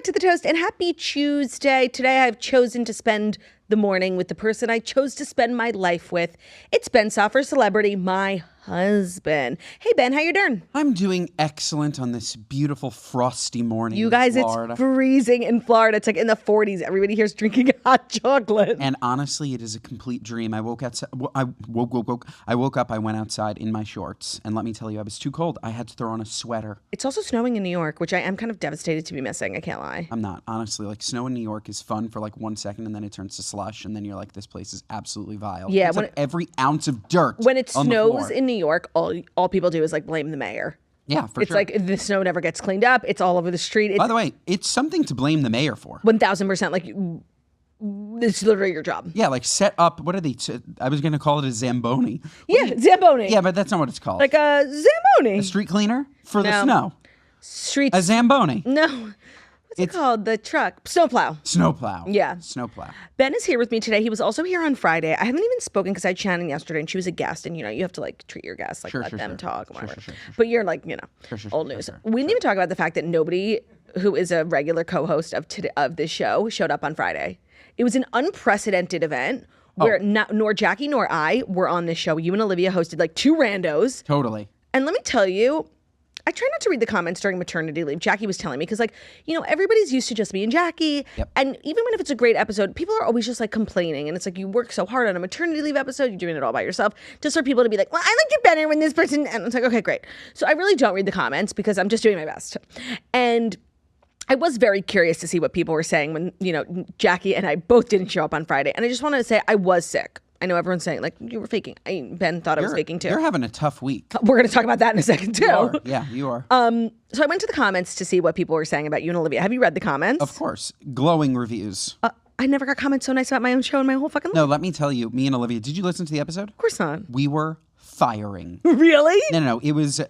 to The Toast and happy Tuesday. Today I've chosen to spend the morning with the person I chose to spend my life with. It's Ben Soffer, celebrity, my husband. Hey Ben, how you doing? I'm doing excellent on this beautiful frosty morning. You guys, in Florida. It's freezing in Florida. It's like in the 40s. Everybody here's drinking hot chocolate. And honestly, it is a complete dream. I woke outside. I woke up. I went outside in my shorts, and let me tell you, I was too cold. I had to throw on a sweater. It's also snowing in New York, which I am kind of devastated to be missing. I can't lie. I'm not, honestly. Like, snow in New York is fun for like 1 second, and then it turns to slush, and then you're like, this place is absolutely vile. Yeah, it's like every ounce of dirt. When it on snows in New York, all people do is like blame the mayor. Yeah, for it's sure. It's like the snow never gets cleaned up. It's all over the street. By the way, it's something to blame the mayor for. 1,000%. Like, it's literally your job. Yeah, like set up, what are they? I was going to call it a Zamboni. Yeah, Zamboni. Yeah, but that's not what it's called. Like a Zamboni. A street cleaner for the snow. Streets. A Zamboni. No. What's it called? The truck. Snowplow. Snowplow. Yeah. Snowplow. Ben is here with me today. He was also here on Friday. I haven't even spoken because I had Shannon yesterday and she was a guest. And, you know, you have to like treat your guests, like let them talk, whatever. But you're like, you know, old news. We didn't even talk about the fact that nobody who is a regular co-host of this show showed up on Friday. It was an unprecedented event where nor Jackie nor I were on this show. You and Olivia hosted like two randos. Totally. And let me tell you, I try not to read the comments during maternity leave. Jackie was telling me, because like, you know, everybody's used to just me and Jackie. Yep. And even when if it's a great episode, people are always just like complaining. And it's like, you work so hard on a maternity leave episode, you're doing it all by yourself. Just for people to be like, well, I liked it better when this person, and it's like, okay, great. So I really don't read the comments because I'm just doing my best. And I was very curious to see what people were saying when, you know, Jackie and I both didn't show up on Friday. And I just wanted to say I was sick. I know everyone's saying, like, you were faking. Ben thought I was faking, too. You're having a tough week. We're going to talk about that in a second, too. You are. Yeah, you are. So I went to the comments to see what people were saying about you and Olivia. Have you read the comments? Of course. Glowing reviews. I never got comments so nice about my own show in my whole fucking life. No, let me tell you, me and Olivia, did you listen to the episode? Of course not. We were firing. Really? No. It was,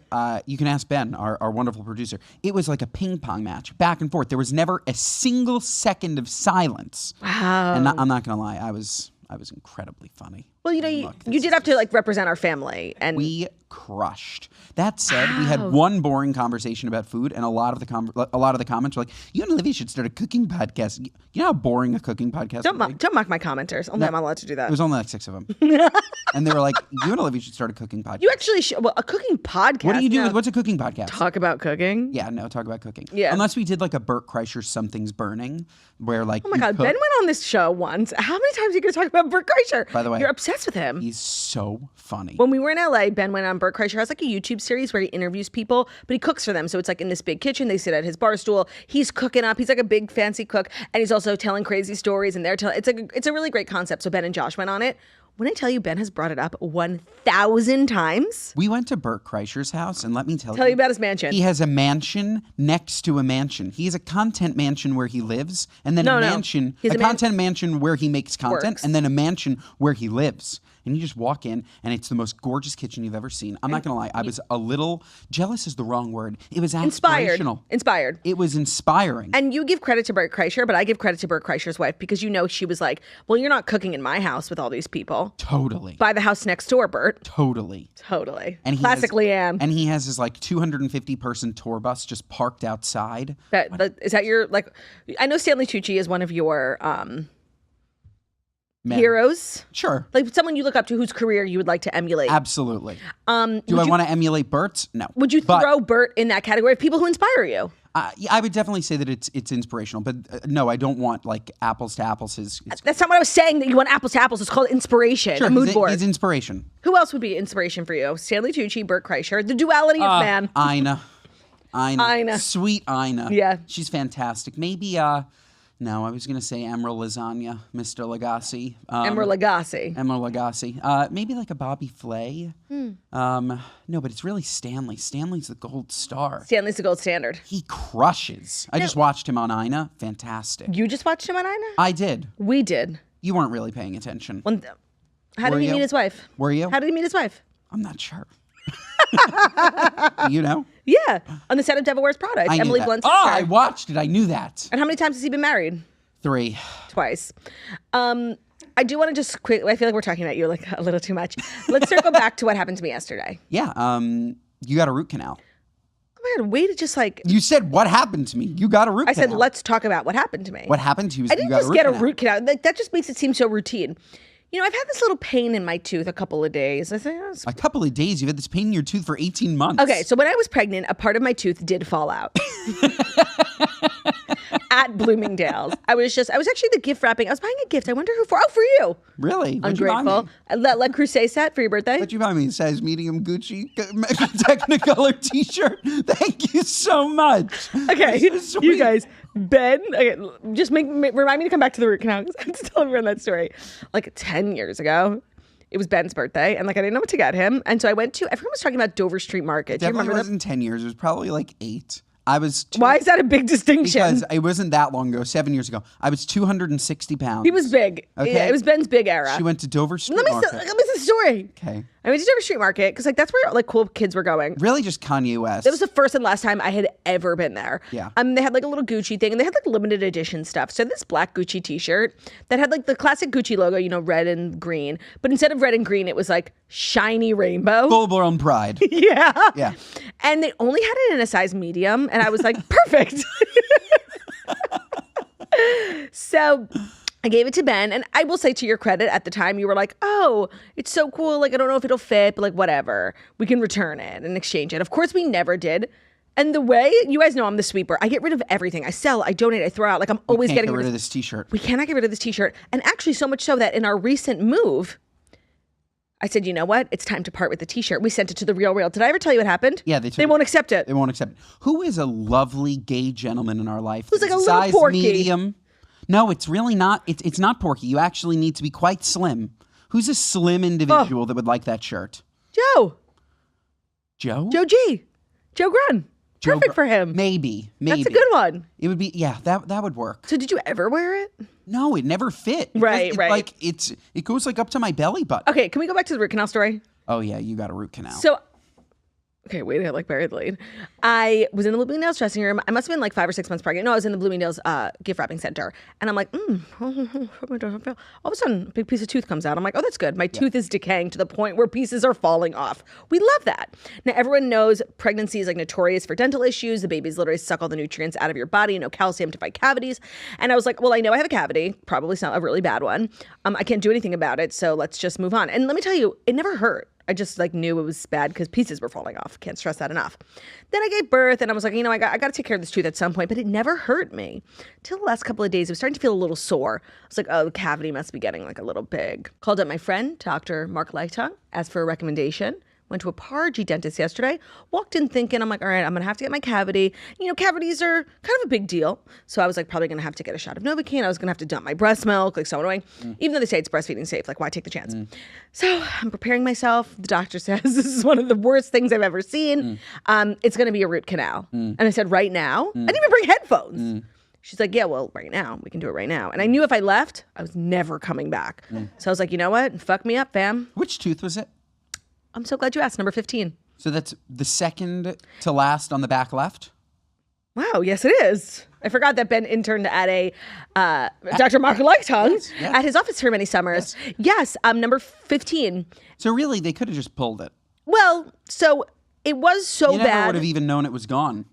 you can ask Ben, our wonderful producer. It was like a ping pong match, back and forth. There was never a single second of silence. Wow. And I'm not going to lie, I was incredibly funny. Well, you know, you did have to like represent our family, and we crushed. That said, we had one boring conversation about food, and a lot of the comments were like, "You and Olivia should start a cooking podcast." You know how boring a cooking podcast don't would be? don't mock my commenters. Only I'm not allowed to do that. It was only like 6 of them, and they were like, "You and Olivia should start a cooking podcast." You actually a cooking podcast. What do you do with what's a cooking podcast? Talk about cooking. Yeah, no, talk about cooking. Yeah, unless we did like a Burt Kreischer Something's Burning, where like oh my god, Ben went on this show once. How many times are you going to talk about Burt Kreischer? By the way, you're obsessed with him. He's so funny. When we were in LA, Ben went on Burt Kreischer. Has like a YouTube series where he interviews people, but he cooks for them. So it's like in this big kitchen. They sit at his bar stool. He's cooking up. He's like a big fancy cook, and he's also telling crazy stories. And they're telling. It's a really great concept. So Ben and Josh went on it. When I tell you, Ben has brought it up 1,000 times. We went to Burt Kreischer's house, and let me tell you about his mansion. He has a mansion next to a mansion. He has a content mansion where he lives, and then a content mansion where he makes content, and then a mansion where he lives. And you just walk in, and it's the most gorgeous kitchen you've ever seen. I'm not going to lie. I was a little jealous is the wrong word. It was aspirational. Inspired. It was inspiring. And you give credit to Burt Kreischer, but I give credit to Burt Kreischer's wife because you know she was like, well, you're not cooking in my house with all these people. Totally. Buy the house next door, Burt. Totally. And classic Leanne. And he has his like 250-person tour bus just parked outside. Is that your, like, I know Stanley Tucci is one of your heroes? Sure. Like someone you look up to whose career you would like to emulate. Absolutely. Do I want to emulate Burt's? No. Would you throw Burt in that category of people who inspire you? I would definitely say that it's inspirational, but no, I don't want like apples to apples. That's not what I was saying, that you want apples to apples. It's called inspiration, sure, a mood board. He's inspiration. Who else would be inspiration for you? Stanley Tucci, Burt Kreischer, the duality of man. Ina. Sweet Ina. Yeah. She's fantastic. Maybe, no, I was going to say Emeril Lasagna, Mr. Lagasse. Emeril Lagasse. Maybe like a Bobby Flay. No, but it's really Stanley. Stanley's the gold star. Stanley's the gold standard. He crushes. I just watched him on Ina. Fantastic. You just watched him on Ina? I did. We did. You weren't really paying attention. How did he meet his wife? Were you? How did he meet his wife? I'm not sure. You know? Yeah, on the set of Devil Wears Prada. It's Emily Blunt's sister. I watched it. I knew that. And how many times has he been married? 3. Twice. I do want to just quickly, I feel like we're talking about you like a little too much. Let's circle back to what happened to me yesterday. Yeah, you got a root canal. my God, way to just like. You said, what happened to me? You got a root canal. I said, let's talk about what happened to me. What happened to you? I didn't just get a root canal. Like, that just makes it seem so routine. You know, I've had this little pain in my tooth a couple of days. I say, a couple of days? You've had this pain in your tooth for 18 months. Okay, so when I was pregnant, a part of my tooth did fall out. At Bloomingdale's. I was actually the gift wrapping. I was buying a gift. I wonder who for. Oh, for you. Really? Ungrateful. Le Creuset set for your birthday. What'd you buy me? Size medium Gucci Technicolor t-shirt. Thank you so much. Okay, you guys. Ben, okay, just remind me to come back to the root canal because I have to tell everyone that story. Like 10 years ago, it was Ben's birthday, and like I didn't know what to get him, and so I went to. Everyone was talking about Dover Street Market. Do you remember that? It wasn't 10 years. It was probably like 8. Why is that a big distinction? Because it wasn't that long ago, 7 years ago. I was 260 pounds. He was big. Okay. Yeah, it was Ben's big era. She went to Dover Street Market. Let me tell the story. Okay. I went to Dover Street Market because like that's where like cool kids were going. Really, just Kanye West. That was the first and last time I had ever been there. Yeah. They had like a little Gucci thing, and they had like limited edition stuff. So this black Gucci T-shirt that had like the classic Gucci logo, you know, red and green, but instead of red and green, it was like shiny rainbow. Full-blown pride. Yeah. Yeah. And they only had it in a size medium, and I was like, perfect. So I gave it to Ben, and I will say to your credit, at the time you were like, oh, it's so cool. Like, I don't know if it'll fit, but like, whatever. We can return it and exchange it. Of course, we never did. And the way, you guys know I'm the sweeper. I get rid of everything. I sell, I donate, I throw out. Like, I'm always getting rid of this t-shirt. We cannot get rid of this t-shirt. And actually, so much so that in our recent move, I said, you know what? It's time to part with the t-shirt. We sent it to the Real. Did I ever tell you what happened? Yeah, they won't accept it. They won't accept it. Who is a lovely gay gentleman in our life? Who's like a little porky. Medium. No, it's really not. It's not porky. You actually need to be quite slim. Who's a slim individual that would like that shirt? Joe. Joe? Joe G. Joe Grun. Perfect for him. Maybe. That's a good one. It would be, yeah, that would work. So did you ever wear it? No, it never fit. Right. Like it goes like up to my belly button. Okay, can we go back to the root canal story? Oh yeah, you got a root canal. So, okay, wait, I like buried the lead. I was in the Bloomingdale's dressing room. I must have been like 5 or 6 months pregnant. No, I was in the Bloomingdale's gift wrapping center. And I'm like, all of a sudden, a big piece of tooth comes out. I'm like, oh, that's good. My tooth is decaying to the point where pieces are falling off. We love that. Now, everyone knows pregnancy is like notorious for dental issues. The babies literally suck all the nutrients out of your body, no calcium to fight cavities. And I was like, well, I know I have a cavity, probably a really bad one. I can't do anything about it, so let's just move on. And let me tell you, it never hurt. I just like knew it was bad because pieces were falling off. Can't stress that enough. Then I gave birth and I was like, you know, I got to take care of this tooth at some point, but it never hurt me. Till the last couple of days, it was starting to feel a little sore. I was like, oh, the cavity must be getting like a little big. Called up my friend, Dr. Mark Leichtong, asked for a recommendation. Went to a Pargy dentist yesterday. Walked in thinking, I'm like, all right, I'm going to have to get my cavity. You know, cavities are kind of a big deal. So I was like, probably going to have to get a shot of Novocaine. I was going to have to dump my breast milk, like so annoying. Even though they say it's breastfeeding safe, like why take the chance? So I'm preparing myself. The doctor says this is one of the worst things I've ever seen. It's going to be a root canal. And I said, right now? I didn't even bring headphones. She's like, yeah, well, right now. We can do it right now. And I knew if I left, I was never coming back. So I was like, you know what? Fuck me up, fam. Which tooth was it? I'm so glad you asked. Number 15. So that's the second to last on the back left? Wow, yes it is. I forgot that Ben interned at a Dr. Mark Leichtong at his office for many summers. Yes, number 15. So really, they could have just pulled it. Well, so it was so bad. You never would have even known it was gone.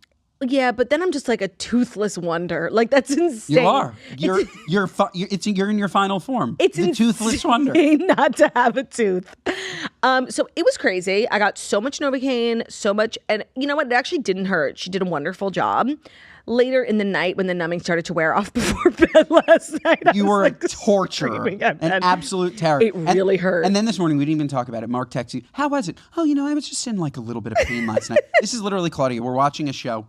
Yeah, but then I'm just like a toothless wonder. Like that's insane. You are. You're in your final form. It's the toothless wonder. Not to have a tooth. So it was crazy. I got so much Novocaine, so much, and you know what? It actually didn't hurt. She did a wonderful job. Later in the night, when the numbing started to wear off before bed last night, you were like a torture, an absolute terror. It really hurt. And then this morning, we didn't even talk about it. Mark texted you, how was it? Oh, you know, I was just in like a little bit of pain last night. This is literally Claudia. We're watching a show.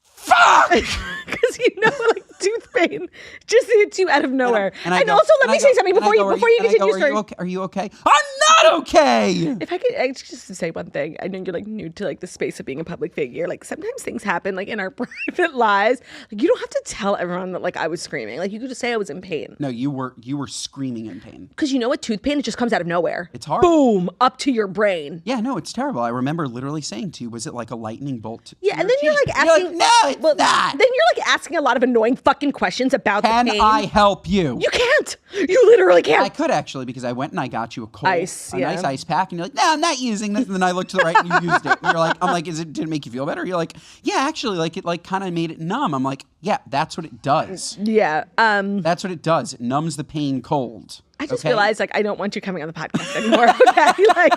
Fuck! Because you know, like tooth pain just hits you out of nowhere. And also, let me say something before you continue your story. Are you okay? I'm not okay. If I could just say one thing, I know you're like new to like the space of being a public figure. Like sometimes things happen like in our private lives. Like you don't have to tell everyone that like I was screaming. Like you could just say I was in pain. No, you were screaming in pain. Because you know what, tooth pain, it just comes out of nowhere. It's hard. Boom, up to your brain. Yeah, no, it's terrible. I remember literally saying to you, was it like a lightning bolt? Yeah, and then you're like asking. You're like, no, it's not. Then you're like asking a lot of annoying fucking questions about the pain. Can I help you? You can't. You literally can't. I could actually, because I went and I got you a nice ice pack, and you're like, no, I'm not using this. And then I looked to the right and you used it. And you're like, I'm like, did it make you feel better? You're like, yeah, actually, like it like kind of made it numb. I'm like, yeah, that's what it does. Yeah. That's what it does. It numbs the pain cold. I just realized like I don't want you coming on the podcast anymore. Okay, like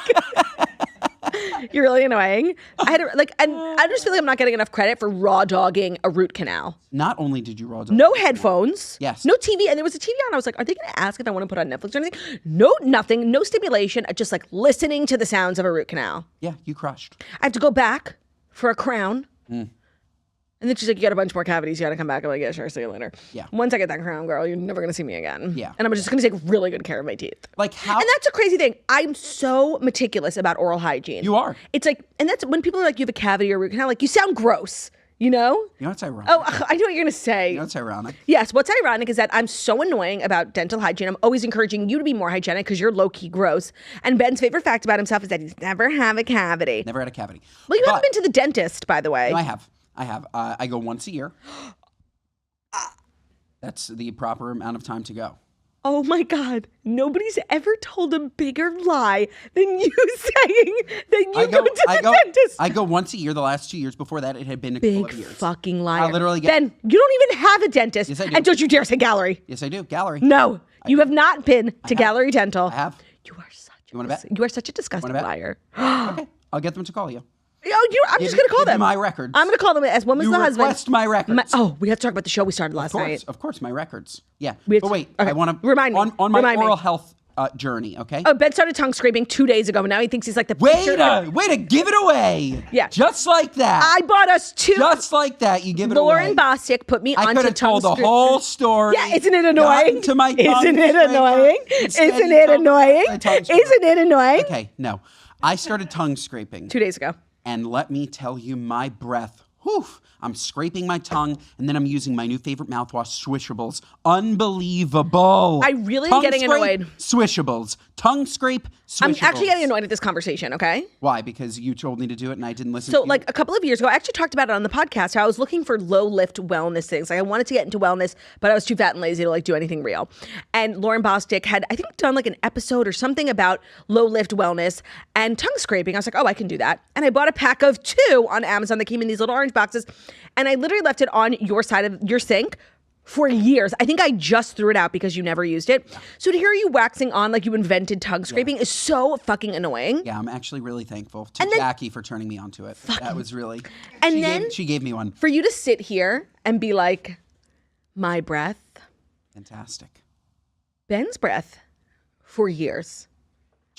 you're really annoying. I had to, and I just feel like I'm not getting enough credit for raw dogging a root canal. Not only did you raw dog, no headphones, yes, no TV, and there was a TV on. I was like, are they going to ask if I want to put on Netflix or anything? No, nothing, no stimulation. Just like listening to the sounds of a root canal. Yeah, you crushed. I have to go back for a crown. And then she's like, you got a bunch more cavities. You got to come back. I'm like, yeah, sure. See you later. Yeah. Once I get that crown, girl, you're never going to see me again. Yeah. And I'm just going to take really good care of my teeth. Like how? And that's a crazy thing. I'm so meticulous about oral hygiene. You are. It's like, and that's when people are like, you have a cavity or a root canal, like you sound gross. You know? You know what's ironic? Oh, I know what you're going to say. You know what's ironic? Yes. What's ironic is that I'm so annoying about dental hygiene. I'm always encouraging you to be more hygienic because you're low-key gross. And Ben's favorite fact about himself is that he's never had a cavity. Never had a cavity. Well, you haven't been to the dentist, by the way. No, I have. I go once a year. That's the proper amount of time to go. Oh my God. Nobody's ever told a bigger lie than you saying that you go to the dentist. I go once a year. The last 2 years before that, it had been a big couple of years. Fucking liar. I literally get... Ben, you don't even have a dentist. Yes, I do. And don't you dare say gallery. Yes, I do. Gallery. No, you have not been to Gallery Dental. I have. You are such You want to bet? You are such a disgusting liar. Okay. I'll get them to call you. I'm just going to call them. My records. I'm going to call them as when was the husband. Request my records. We have to talk about the show we started last night. Of course, my records. Yeah. But wait, okay. I want to remind me on my oral health journey. Okay. Oh, Ben started tongue scraping 2 days ago. Now he thinks he's like the way to give it away. Yeah. Just like that. I bought us two. Just like that, you give it away. Lauren Bostic put me onto tongue. I could have told the whole story. Yeah, isn't it annoying? To my isn't it annoying? Isn't it annoying? Isn't it annoying? Okay, no. I started tongue scraping 2 days ago. And let me tell you, my breath, whew, I'm scraping my tongue, and then I'm using my new favorite mouthwash, Swishables. Unbelievable. I really am getting annoyed. Swishables. Tongue scrape, Swishables. I'm actually getting annoyed at this conversation, okay? Why? Because you told me to do it and I didn't listen to you? So, like, a couple of years ago, I actually talked about it on the podcast, how I was looking for low-lift wellness things. Like, I wanted to get into wellness, but I was too fat and lazy to, like, do anything real. And Lauren Bostic had, I think, done, like, an episode or something about low-lift wellness and tongue scraping. I was like, oh, I can do that. And I bought a pack of 2 on Amazon that came in these little orange boxes. And I literally left it on your side of your sink for years. I think I just threw it out because you never used it. Yeah. So to hear you waxing on like you invented tongue scraping is so fucking annoying. Yeah, I'm actually really thankful to Jackie for turning me onto it. That was really... And she gave me one. For you to sit here and be like, my breath. Fantastic. Ben's breath for years.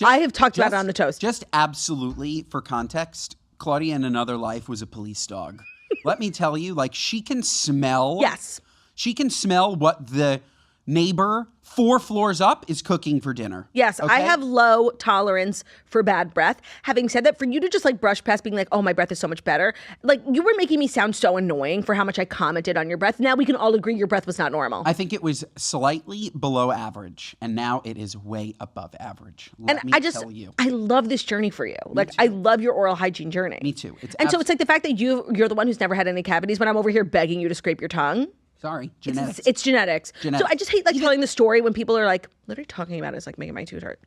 I have talked about it on the toast. Just absolutely, for context, Claudia in another life was a police dog. Let me tell you, like, she can smell. Yes. She can smell what the neighbor 4 floors up is cooking for dinner. Yes, okay? I have low tolerance for bad breath. Having said that, for you to just like brush past being like, oh, my breath is so much better. Like, you were making me sound so annoying for how much I commented on your breath. Now we can all agree your breath was not normal. I think it was slightly below average, and now it is way above average. Let me tell you. I love this journey for you. Like, I love your oral hygiene journey. Me too. So it's like the fact that you're the one who's never had any cavities when I'm over here begging you to scrape your tongue. Sorry, genetics. It's genetics. So I just hate like telling the story when people are like literally talking about it. It's like making my tooth hurt.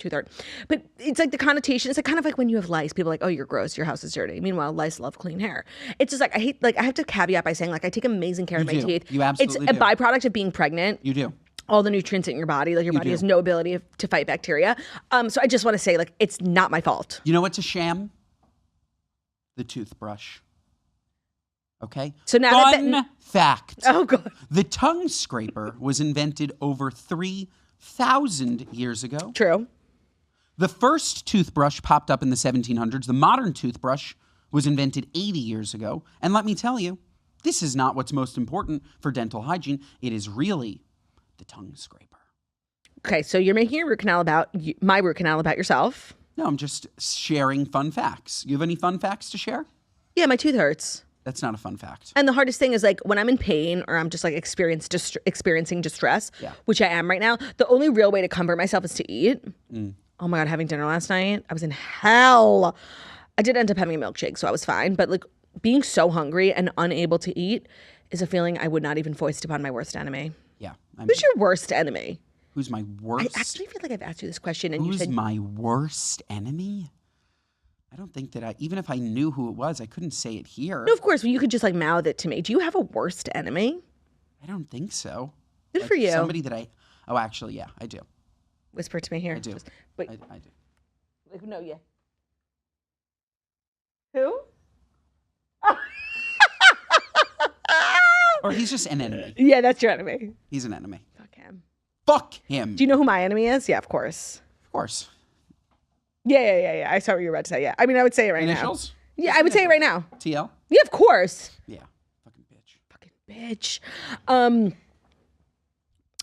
But it's like the connotation. It's like kind of like when you have lice. People are like, oh, you're gross. Your house is dirty. Meanwhile, lice love clean hair. It's just like I have to caveat by saying like I take amazing care of my teeth. You absolutely do. It's a byproduct of being pregnant. You do. All the nutrients in your body. Like your body has no ability to fight bacteria. So I just want to say like it's not my fault. You know what's a sham? The toothbrush. Okay. So now Fun fact. Oh god. The tongue scraper was invented over 3,000 years ago. True. The first toothbrush popped up in the 1700s. The modern toothbrush was invented 80 years ago. And let me tell you, this is not what's most important for dental hygiene. It is really the tongue scraper. Okay, so you're making a root canal about my root canal about yourself. No, I'm just sharing fun facts. You have any fun facts to share? Yeah, my tooth hurts. That's not a fun fact. And the hardest thing is like when I'm in pain or I'm just like experiencing distress, which I am right now, the only real way to comfort myself is to eat. Oh my God, having dinner last night, I was in hell. I did end up having a milkshake, so I was fine. But like being so hungry and unable to eat is a feeling I would not even foist upon my worst enemy. Yeah. Who's your worst enemy? Who's my worst? I actually feel like I've asked you this question, and you said my worst enemy. I don't think that even if I knew who it was, I couldn't say it here. No, of course, you could just like mouth it to me. Do you have a worst enemy? I don't think so. Good for you. Somebody that oh, actually, yeah, I do. Whisper to me here. I do. Wait. I do. Like, no, yeah. Who? Or he's just an enemy. Yeah, that's your enemy. He's an enemy. Fuck him. Fuck him. Do you know who my enemy is? Yeah, of course. Of course. Yeah. I saw what you were about to say. Yeah. I mean, I would say it right Initials? now. Yeah, I would say it right now. TL? Yeah, of course. Yeah. Fucking bitch. Fucking bitch.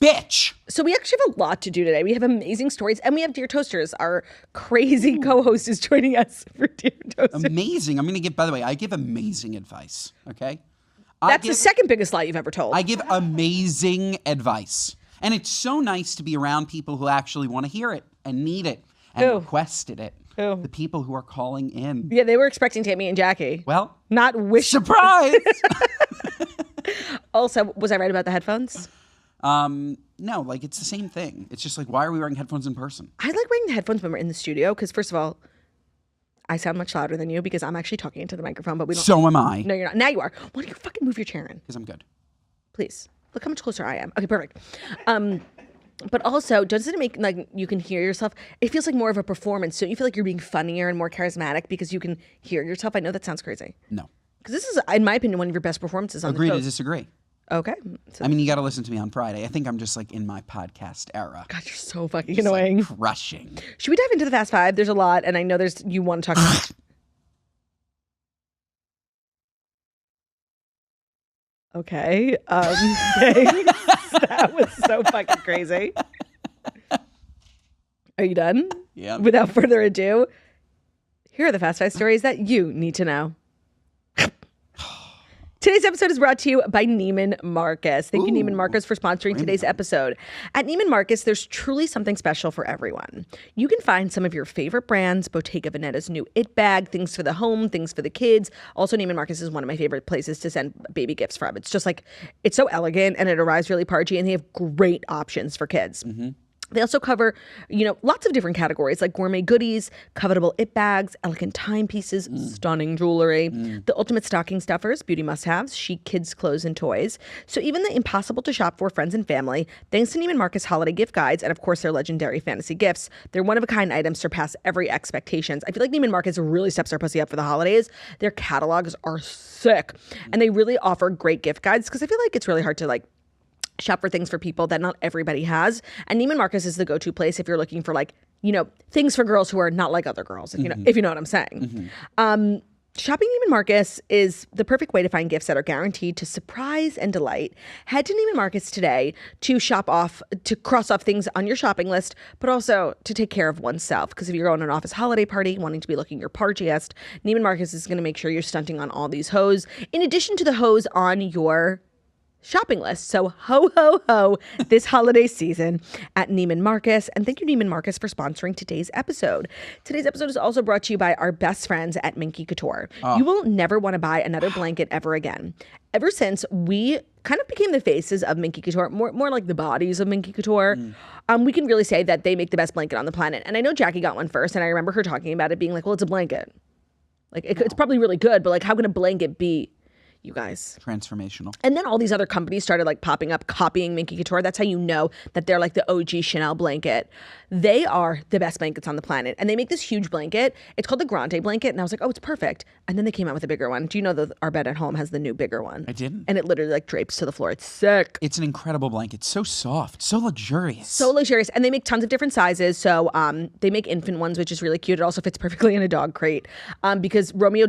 Bitch. So we actually have a lot to do today. We have amazing stories, and we have Dear Toasters. Our crazy co-host is joining us for Dear Toasters. Amazing. I'm going to give, by the way, I give amazing advice, okay? That's the second biggest lie you've ever told. I give amazing advice. And it's so nice to be around people who actually want to hear it and need it and requested it. Who? The people who are calling in. Yeah, they were expecting Tammy and Jackie. Well, not wish. Surprise! Also, was I right about the headphones? No, like it's the same thing. It's just like, why are we wearing headphones in person? I like wearing the headphones when we're in the studio because, first of all, I sound much louder than you because I'm actually talking into the microphone, but we don't. So am I. No, you're not. Now you are. Why don't you fucking move your chair in? Because I'm good. Please. Look how much closer I am. Okay, perfect. But also, doesn't it make like you can hear yourself? It feels like more of a performance. Don't you feel like you're being funnier and more charismatic because you can hear yourself? I know that sounds crazy. No. Because this is, in my opinion, one of your best performances on Agree the to show. disagree. Okay. So, I mean, you got to listen to me on Friday. I think I'm just like in my podcast era. God, you're so fucking Just, annoying. Like, crushing. Should we dive into the Fast Five? There's a lot, and I know you want to talk about. Okay. That was so fucking crazy. Are you done? Yeah. Without further ado, here are the Fast Five stories that you need to know. Today's episode is brought to you by Neiman Marcus. Thank you, Neiman Marcus, for sponsoring today's episode. At Neiman Marcus, there's truly something special for everyone. You can find some of your favorite brands, Bottega Veneta's new It Bag, things for the home, things for the kids. Also, Neiman Marcus is one of my favorite places to send baby gifts from. It's just like, it's so elegant and it arrives really parchy, and they have great options for kids. Mm-hmm. They also cover, lots of different categories like gourmet goodies, covetable it bags, elegant timepieces, stunning jewelry, the ultimate stocking stuffers, beauty must-haves, chic kids' clothes and toys. So even the impossible to shop for friends and family, thanks to Neiman Marcus holiday gift guides and of course their legendary fantasy gifts, their one-of-a-kind items surpass every expectations. I feel like Neiman Marcus really steps their pussy up for the holidays. Their catalogs are sick, and they really offer great gift guides because I feel like it's really hard to shop for things for people that not everybody has. And Neiman Marcus is the go-to place if you're looking for things for girls who are not like other girls, if you know what I'm saying. Shopping Neiman Marcus is the perfect way to find gifts that are guaranteed to surprise and delight. Head to Neiman Marcus today to cross off things on your shopping list, but also to take care of oneself. Because if you're going to an office holiday party, wanting to be looking your parchiest, Neiman Marcus is going to make sure you're stunting on all these hoes, in addition to the hoes on your shopping list. So ho, ho, ho this holiday season at Neiman Marcus. And thank you, Neiman Marcus, for sponsoring today's episode. Today's episode is also brought to you by our best friends at Minky Couture. You will never want to buy another blanket ever again. Ever since we kind of became the faces of Minky Couture, more like the bodies of Minky Couture, we can really say that they make the best blanket on the planet. And I know Jackie got one first, and I remember her talking about it being like, well, it's a blanket. It's probably really good, but how can a blanket be, you guys? Transformational. And then all these other companies started popping up, copying Minky Couture. That's how you know that they're the OG Chanel blanket. They are the best blankets on the planet. And they make this huge blanket. It's called the Grande blanket. And I was like, oh, it's perfect. And then they came out with a bigger one. Do you know that our bed at home has the new bigger one? I didn't. And it literally drapes to the floor. It's sick. It's an incredible blanket. So soft. So luxurious. So luxurious. And they make tons of different sizes. So they make infant ones, which is really cute. It also fits perfectly in a dog crate. Because Romeo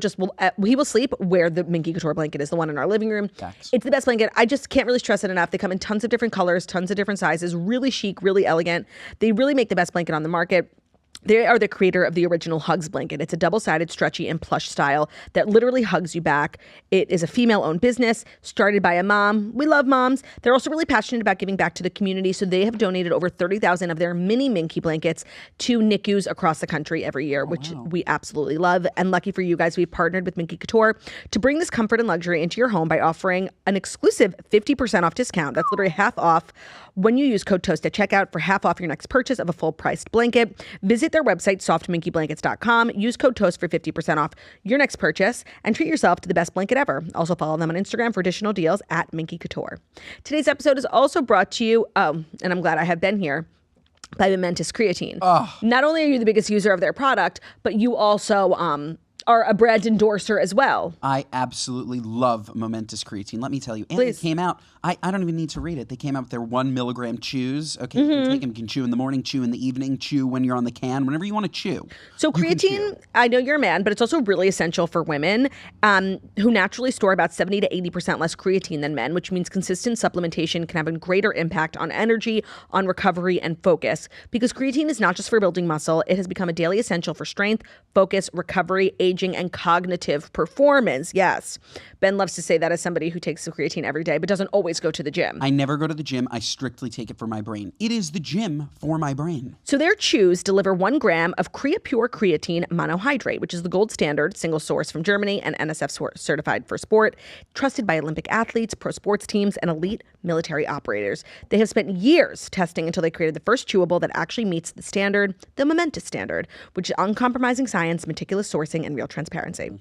he will sleep where the Minky Couture blanket is, the one in our living room. Facts. It's the best blanket. I just can't really stress it enough. They come in tons of different colors, tons of different sizes, really chic, really elegant. They really make the best blanket on the market. They are the creator of the original Hugs blanket. It's a double-sided, stretchy, and plush style that literally hugs you back. It is a female-owned business started by a mom. We love moms. They're also really passionate about giving back to the community, so they have donated over 30,000 of their mini Minky blankets to NICUs across the country every year, which we absolutely love. And lucky for you guys, we've partnered with Minky Couture to bring this comfort and luxury into your home by offering an exclusive 50% off discount. That's literally half off when you use code TOAST at checkout for half off your next purchase of a full-priced blanket. Visit their website, softminkyblankets.com. Use code TOAST for 50% off your next purchase and treat yourself to the best blanket ever. Also follow them on Instagram for additional deals at Minky Couture. Today's episode is also brought to you, and I'm glad I have been here, by Momentous Creatine. Not only are you the biggest user of their product, but you also are a brand endorser as well. I absolutely love Momentous Creatine. Let me tell you. And Please. It came out, I don't even need to read it. They came out with their 1 milligram chews. Okay, you can take them. You can chew in the morning, chew in the evening, chew when you're on the can, whenever you want to chew. So creatine, I know you're a man, but it's also really essential for women who naturally store about 70 to 80% less creatine than men, which means consistent supplementation can have a greater impact on energy, on recovery, and focus. Because creatine is not just for building muscle, it has become a daily essential for strength, focus, recovery, aging, and cognitive performance. Yes. Ben loves to say that as somebody who takes the creatine every day, but doesn't always go to the gym. I never go to the gym. I strictly take it for my brain. It is the gym for my brain. So their chews deliver 1 gram of Pure Creatine Monohydrate, which is the gold standard, single source from Germany and NSF certified for sport, trusted by Olympic athletes, pro sports teams, and elite military operators. They have spent years testing until they created the first chewable that actually meets the standard, the Momentous standard, which is uncompromising science, meticulous sourcing, and real transparency.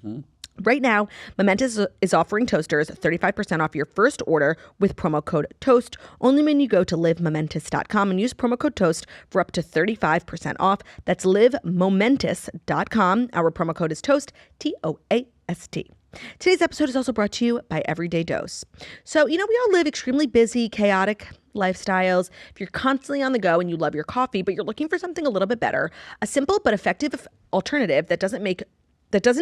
Right now, Momentous is offering toasters 35% off your first order with promo code TOAST only when you go to livemomentous.com and use promo code TOAST for up to 35% off. That's livemomentous.com. Our promo code is TOAST, TOAST. Today's episode is also brought to you by Everyday Dose. So, we all live extremely busy, chaotic lifestyles. If you're constantly on the go and you love your coffee, but you're looking for something a little bit better, a simple but effective alternative that doesn't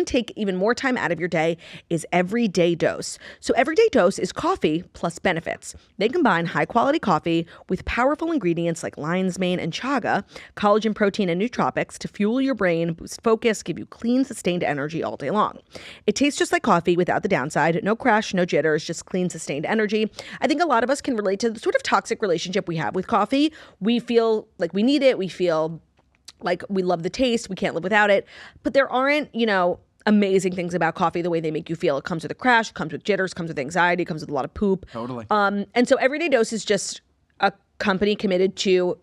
take even more time out of your day is Everyday Dose. So Everyday Dose is coffee plus benefits. They combine high-quality coffee with powerful ingredients like lion's mane and chaga, collagen, protein, and nootropics to fuel your brain, boost focus, give you clean, sustained energy all day long. It tastes just like coffee without the downside. No crash, no jitters, just clean, sustained energy. I think a lot of us can relate to the sort of toxic relationship we have with coffee. We feel like we need it. We feel like we love the taste. We can't live without it. But there aren't, amazing things about coffee the way they make you feel. It comes with a crash, it comes with jitters, comes with anxiety, it comes with a lot of poop. Totally. And so Everyday Dose is just a company committed to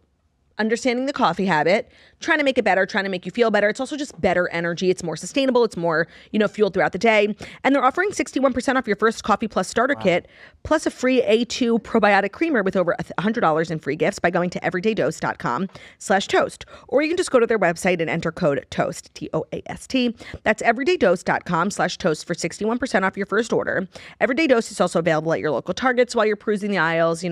understanding the coffee habit, trying to make it better, trying to make you feel better. It's also just better energy. It's more sustainable. It's more, fueled throughout the day. And they're offering 61% off your first Coffee Plus starter kit, plus a free A2 probiotic creamer with over $100 in free gifts by going to everydaydose.com/toast. Or you can just go to their website and enter code TOAST, TOAST. That's everydaydose.com/toast for 61% off your first order. Everyday Dose is also available at your local Targets while you're perusing the aisles,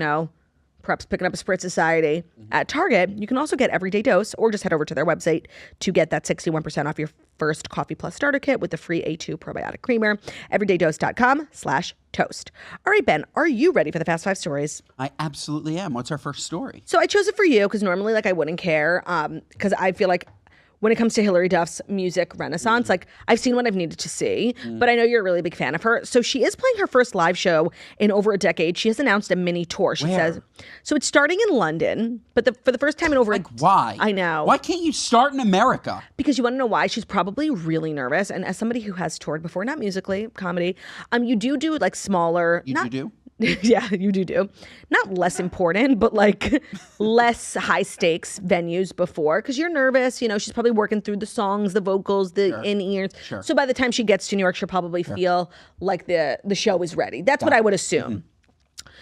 perhaps picking up a Spritz Society at Target. You can also get Everyday Dose or just head over to their website to get that 61% off your first Coffee Plus starter kit with the free A2 probiotic creamer. Everydaydose.com/toast. All right, Ben, are you ready for the Fast 5 stories? I absolutely am. What's our first story? So I chose it for you because normally I wouldn't care because I feel like when it comes to Hilary Duff's music renaissance, I've seen what I've needed to see, but I know you're a really big fan of her. So she is playing her first live show in over a decade. She has announced a mini tour. She says, so it's starting in London, but for the first time in over why? I know. Why can't you start in America? Because you want to know why? She's probably really nervous. And as somebody who has toured before, not musically, comedy, you do smaller. You do? Yeah, you do. Not less important, but less high stakes venues before because you're nervous. She's probably working through the songs, the vocals, the in-ears. Sure. So by the time she gets to New York, she'll probably feel like the show is ready. That's what I would assume.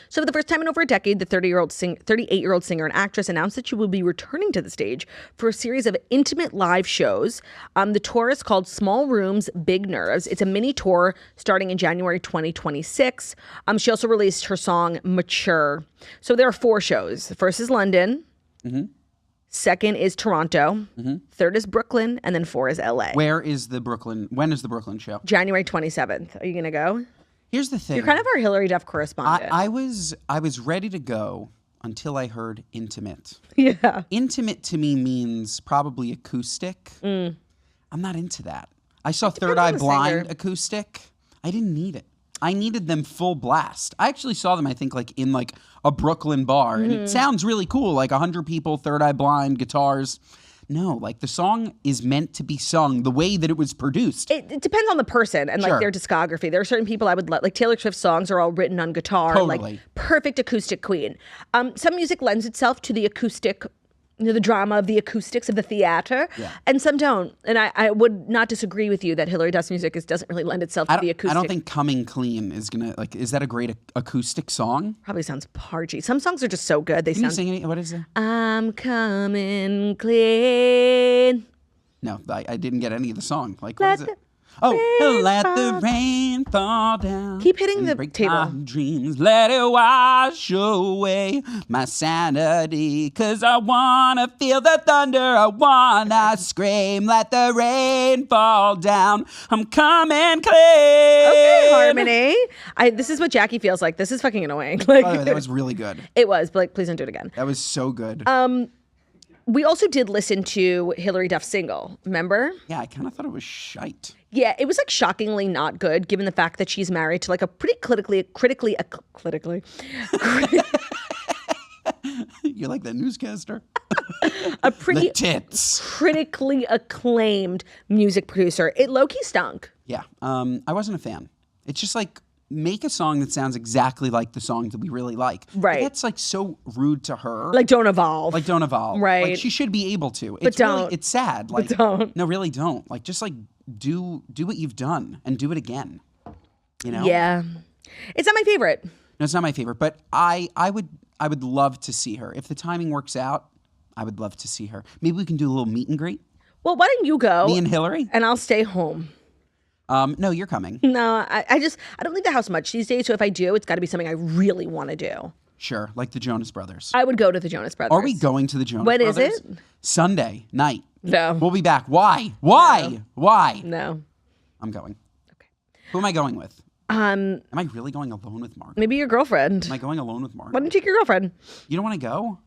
So for the first time in over a decade, the 38-year-old singer and actress announced that she will be returning to the stage for a series of intimate live shows. The tour is called Small Rooms, Big Nerves. It's a mini tour starting in January 2026. She also released her song Mature. So there are 4 shows. The first is London. Second is Toronto. Third is Brooklyn. And then 4 is LA. When is the Brooklyn show? January 27th. Are you going to go? Here's the thing. You're kind of our Hilary Duff correspondent. I was ready to go until I heard intimate. Yeah. Intimate to me means probably acoustic. I'm not into that. I saw Third on Eye the Blind singer. acoustic. I didn't need it. I needed them full blast. I actually saw them, I think, like in like a Brooklyn bar. And it sounds really cool, like 100 people, Third Eye Blind, guitars. No, like the song is meant to be sung the way that it was produced. It depends on the person and like their discography. There are certain people I would let, like Taylor Swift's songs are all written on guitar, Totally. like perfect acoustic queen. Some music lends itself to the acoustic, the drama of the acoustics of the theater, and some don't. And I would not disagree with you that Hilary Duff's music doesn't really lend itself to the acoustic. I don't think Coming Clean is gonna like. Is that a great acoustic song? Probably sounds parchy. Some songs are just so good. They Can sound. you sing it? What is it? I'm coming clean. No, I didn't get any of the song. Like, Let what is it? rain Let fall the rain fall down. Keep hitting and the break table. my dreams. Let it wash away my sanity. 'Cause I wanna feel the thunder. I wanna scream. Let the rain fall down. I'm coming clean. Okay, Harmony. This is what Jackie feels like. This is fucking annoying. Like, By the way, that was really good. it was, but like, please don't do it again. That was so good. We also did listen to Hilary Duff's single, remember? Yeah, I kind of thought it was shite. Yeah, it was like shockingly not good given the fact that she's married to like a pretty critically You're like that newscaster. a pretty The tits. critically acclaimed music producer. It low-key stunk. Yeah, I wasn't a fan. It's just like, make a song that sounds exactly like the songs that we really like. Right. That's like so rude to her. Like, don't evolve. Like, don't evolve. Right. Like, she should be able to. But It's really, don't. it's sad. Like, don't. No, really don't. Like, just like do what you've done and do it again. You know? Yeah. It's not my favorite. No, it's not my favorite, but I would love to see her. If the timing works out, I would love to see her. Maybe we can do a little meet and greet. Well, why don't you go? Me and Hillary? And I'll stay home. No, you're coming. No, I don't leave the house much these days. So if I do, it's got to be something I really want to do. Sure, like the Jonas Brothers. I would go to the Jonas Brothers. Are we going to the Jonas When is Brothers? it? Sunday night. No. We'll be back. Why? Why? Why? No. I'm going. Okay. Who am I going with? Am I really going alone with Mark? Maybe your girlfriend. Am I going alone with Mark? Why don't you take your girlfriend? You don't want to go?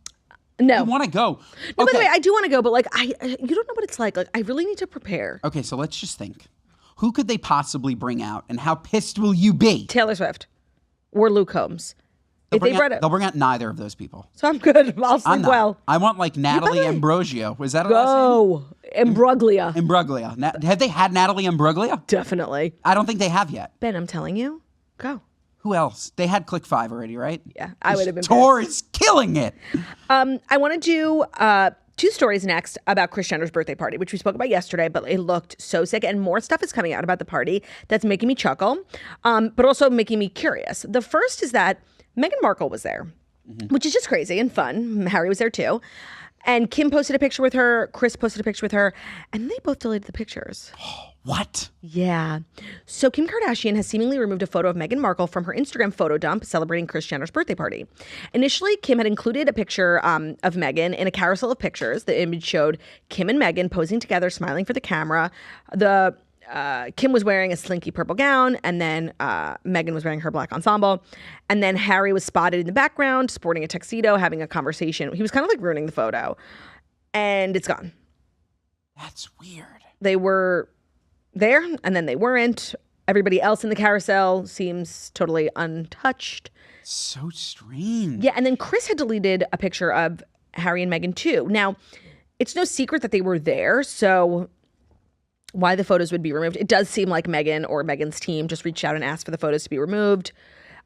No. You want to go? No, Okay. by the way, I do want to go, but like, you don't know what it's like. Like, I really need to prepare. Okay, so let's just think. Who could they possibly bring out, and how pissed will you be? Taylor Swift or Luke Combs. If they brought it, They'll bring out neither of those people. so I'm good. I'll I'm sleep not. well. I want like Natalie way. Ambrosio. Was that her last Go. Imbruglia. name? Imbruglia. Have they had Natalie Imbruglia? Definitely. I don't think they have yet. Ben, I'm telling you. Go. Who else? They had Click 5 already, right? Yeah, I would have been Tor is killing it. I want to do two stories next about Kris Jenner's birthday party, which we spoke about yesterday, but it looked so sick. And more stuff is coming out about the party that's making me chuckle, but also making me curious. The first is that Meghan Markle was there, which is just crazy and fun. Harry was there too. And Kim posted a picture with her. Kris posted a picture with her. And they both deleted the pictures. What? Yeah. So Kim Kardashian has seemingly removed a photo of Meghan Markle from her Instagram photo dump celebrating Kris Jenner's birthday party. Initially, Kim had included a picture of Meghan in a carousel of pictures. The image showed Kim and Meghan posing together, smiling for the camera. Kim was wearing a slinky purple gown, and then Meghan was wearing her black ensemble. And then Harry was spotted in the background, sporting a tuxedo, having a conversation. He was kind of like ruining the photo. And it's gone. That's weird. They were there, and then they weren't. Everybody else in the carousel seems totally untouched. So strange. Yeah, and then Kris had deleted a picture of Harry and Meghan too. Now, it's no secret that they were there, so why the photos would be removed. It does seem like Meghan or Meghan's team just reached out and asked for the photos to be removed.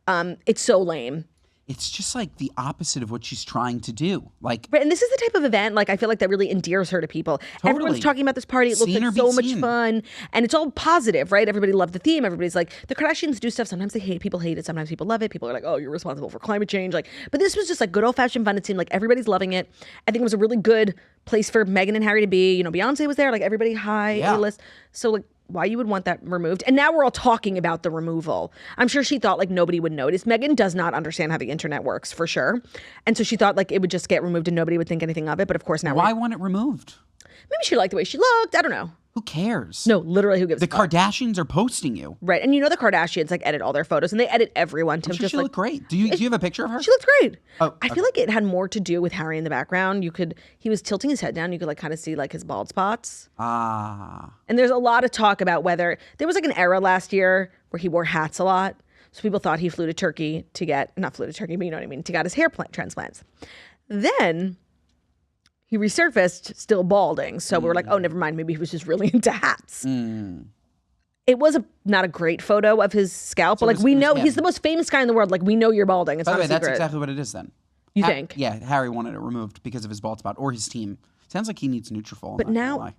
It's so lame. It's just like the opposite of what she's trying to do. Like, Right, and this is the type of event, like, I feel like that really endears her to people. Everyone's talking about this party. It looks Seen or like be so much seen. fun. And it's all positive, right? Everybody loved the theme. Everybody's like, the Kardashians do stuff. Sometimes they hate people hate it. Sometimes people love it. People are like, oh, you're responsible for climate change. Like, but this was just like good old-fashioned fun. It seemed like everybody's loving it. I think it was a really good place for Meghan and Harry to be. You know, Beyonce was there. Like, everybody high A-list. So, like, why you would want that removed. And now we're all talking about the removal. I'm sure she thought like nobody would notice. Meghan does not understand how the internet works for sure. And so she thought like it would just get removed and nobody would think anything of it. But of course now why want it removed? maybe she liked the way she looked. I don't know. Who cares? No, literally, who gives The a fuck? Kardashians are posting you. Right. And the Kardashians like edit all their photos and they edit everyone to She looked great. Do you have a picture of her? She looked great. Oh, I feel like it had more to do with Harry in the background. He was tilting his head down. You could like kind of see like his bald spots. Ah. And there's a lot of talk about whether there was like an era last year where he wore hats a lot. So people thought he flew to Turkey to get, not flew to Turkey, but you know what I mean, to get his hair transplants. Then he resurfaced still balding. So we were like, oh, never mind. Maybe he was just really into hats. It was not a great photo of his scalp, but like we know he's the most famous guy in the world. Like we know you're balding. It's By not the way, a secret. that's exactly what it is then. You think? Yeah, Harry wanted it removed because of his bald spot or his team. Sounds like he needs Nutrafol. But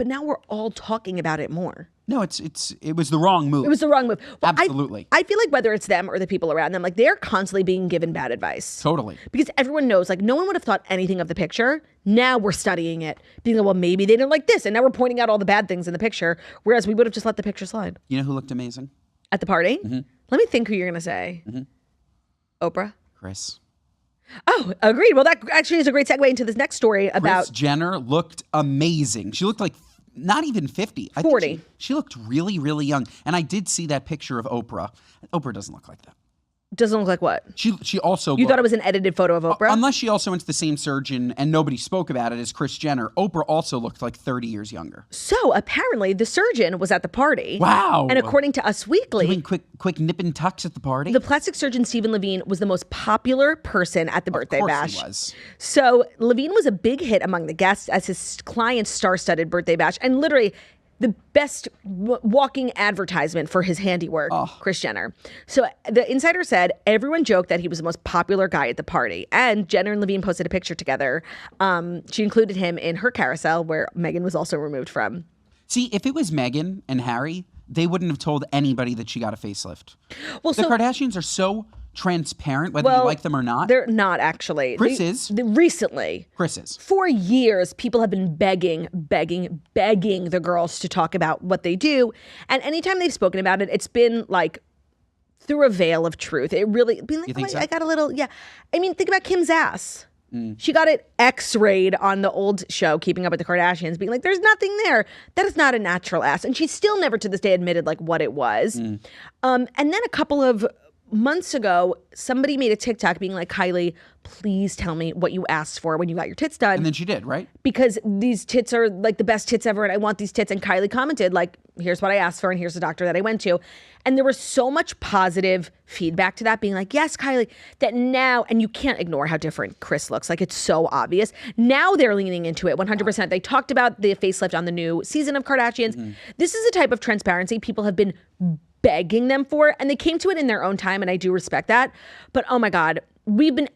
now we're all talking about it more. No, it was the wrong move. It was the wrong move. Well, Absolutely. I feel like whether it's them or the people around them, like they're constantly being given bad advice. Totally. Because everyone knows, like no one would have thought anything of the picture. Now we're studying it, being like, well, maybe they didn't like this, and now we're pointing out all the bad things in the picture, whereas we would have just let the picture slide. You know who looked amazing? At the party? Mm-hmm. Let me think who you're gonna say. Mm-hmm. Oprah? Chris. Oh, agreed. Well, that actually is a great segue into this next story about Kris Jenner looked amazing. She looked like not even 50. 40. She looked really, really young. And I did see that picture of Oprah. Oprah doesn't look like that. Doesn't look like what? She also You thought it was an edited photo of Oprah? Unless she also went to the same surgeon and nobody spoke about it as Kris Jenner. Oprah also looked like 30 years younger. So apparently the surgeon was at the party. Wow. And according to Us Weekly, doing quick nip and tucks at the party. the plastic surgeon Stephen Levine was the most popular person at the birthday Of course bash. he was. So Levine was a big hit among the guests as his client's star-studded birthday bash, and literally the best walking advertisement for his handiwork, Kris Jenner. So the insider said everyone joked that he was the most popular guy at the party, and Jenner and Levine posted a picture together. She included him in her carousel, where Meghan was also removed from. See, if it was Meghan and Harry, they wouldn't have told anybody that she got a facelift. Well, the Kardashians are so transparent, whether you like them or not. They're not actually. Kris is. Recently. Kris is. For years, people have been begging the girls to talk about what they do. And anytime they've spoken about it, it's been like through a veil of truth. It really, being like, You think so? I got a little, yeah. I mean, think about Kim's ass. She got it x-rayed on the old show, Keeping Up with the Kardashians, being like, there's nothing there. That is not a natural ass. And she still never to this day admitted like what it was. And then a couple of months ago, somebody made a TikTok being like, Kylie, please tell me what you asked for when you got your tits done. And then she did, right? Because these tits are like the best tits ever and I want these tits. And Kylie commented like, here's what I asked for and here's the doctor that I went to. And there was so much positive feedback to that being like, yes, Kylie, that now, and you can't ignore how different Kris looks. Like it's so obvious. Now they're leaning into it 100%. They talked about the facelift on the new season of Kardashians. This is a type of transparency people have been begging them for, and they came to it in their own time, and I do respect that. But oh my God, we've been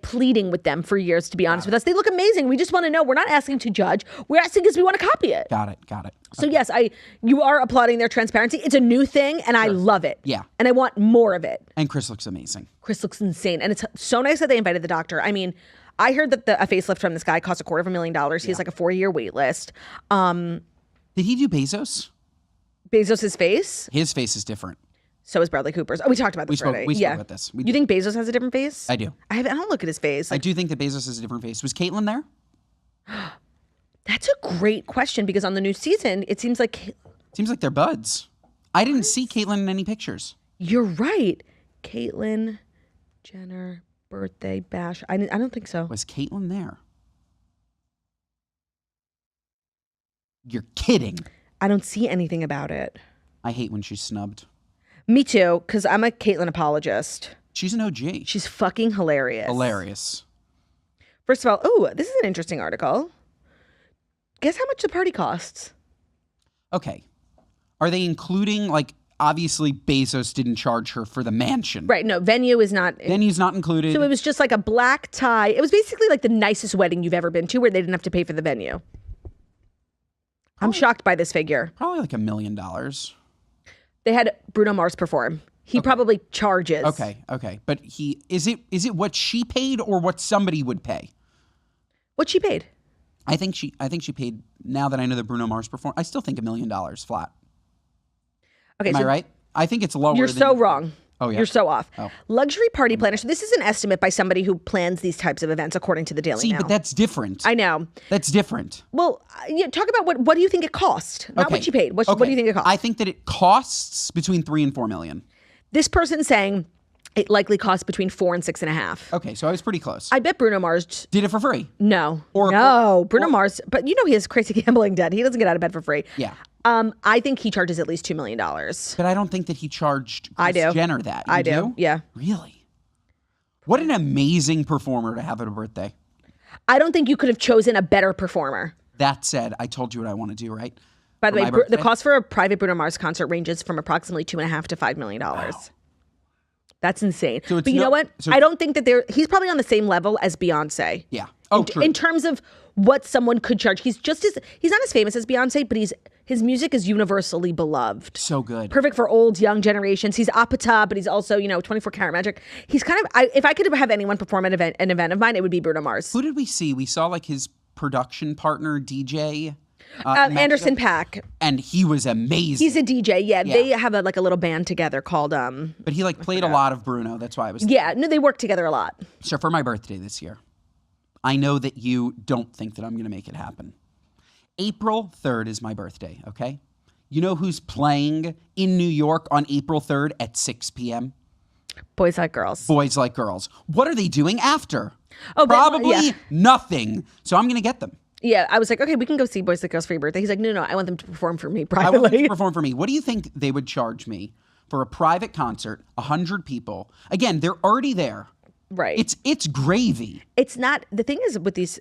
pleading with them for years to be honest with us. They look amazing. We just want to know. We're not asking to judge. We're asking because we want to copy it. Got it. So yes, you are applauding their transparency. It's a new thing, and I love it. Yeah. And I want more of it. And Kris looks amazing. Kris looks insane, and it's so nice that they invited the doctor. I mean, I heard that a facelift from this guy costs $250,000. He has like a 4-year wait list. Did he do Bezos? Bezos' face? His face is different. So is Bradley Cooper's. Oh, we talked about this already. We spoke about this. You think Bezos has a different face? I do. I don't look at his face. I do think that Bezos has a different face. Was Caitlyn there? That's a great question because on the new season, it seems like... Seems like they're buds. I didn't see Caitlyn in any pictures. You're right. Caitlyn Jenner birthday bash. I don't think so. Was Caitlyn there? You're kidding. I don't see anything about it. I hate when she's snubbed. Me too, because I'm a Caitlyn apologist. She's an OG. She's fucking hilarious. Hilarious. First of all, this is an interesting article. Guess how much the party costs? Okay. Are they including, like, obviously Bezos didn't charge her for the mansion. Right, no, venue is not. Venue's not included. So it was just like a black tie. It was basically like the nicest wedding you've ever been to where they didn't have to pay for the venue. I'm shocked by this figure. Probably like $1 million. They had Bruno Mars perform. He probably charges. Okay. But is it what she paid or what somebody would pay? What she paid? I think she paid, now that I know that Bruno Mars performed, I still think $1 million flat. Okay, Am I right? I think it's lower. You're so wrong. Oh, yeah. You're so off. Oh. Luxury party planner. So this is an estimate by somebody who plans these types of events according to the Daily Mail. But that's different. I know. That's different. Well, talk about what do you think it cost? Not what you paid. What do you think it cost? I think that it costs between $3 and $4 million. This person's saying it likely costs between 4 and 6.5. Okay, so I was pretty close. I bet Bruno Mars did it for free. No. Bruno Mars, but he has crazy gambling debt. He doesn't get out of bed for free. Yeah. I think he charges at least $2 million. But I don't think that he charged Kris Jenner that. You do. Yeah. Really? What an amazing performer to have at a birthday. I don't think you could have chosen a better performer. That said, I told you what I want to do, right? By the way, the cost for a private Bruno Mars concert ranges from approximately $2.5 to $5 million. Wow. That's insane. But you know what? I don't think that he's probably on the same level as Beyonce. Yeah. Oh, true. In terms of what someone could charge. He's not as famous as Beyonce, but his music is universally beloved. So good. Perfect for old, young generations. He's Apata, but he's also, 24 karat magic. He's kind of, if I could have anyone perform an event of mine, it would be Bruno Mars. Who did we see? We saw his production partner, DJ. Anderson .Paak. And he was amazing. He's a DJ, yeah. They have a little band together called... But he played a lot of Bruno. That's why I was... Yeah, no, they work together a lot. So for my birthday this year, I know that you don't think that I'm going to make it happen. April 3rd is my birthday, okay? You know who's playing in New York on April 3rd at 6 p.m.? Boys Like Girls. Boys Like Girls. What are they doing after? Probably nothing. So I'm going to get them. Yeah, I was like, okay, we can go see Boys Like Girls for your birthday. He's like, no, I want them to perform for me privately. I want them to perform for me. What do you think they would charge me for a private concert, 100 people? Again, they're already there. Right. It's gravy. It's not, the thing is with these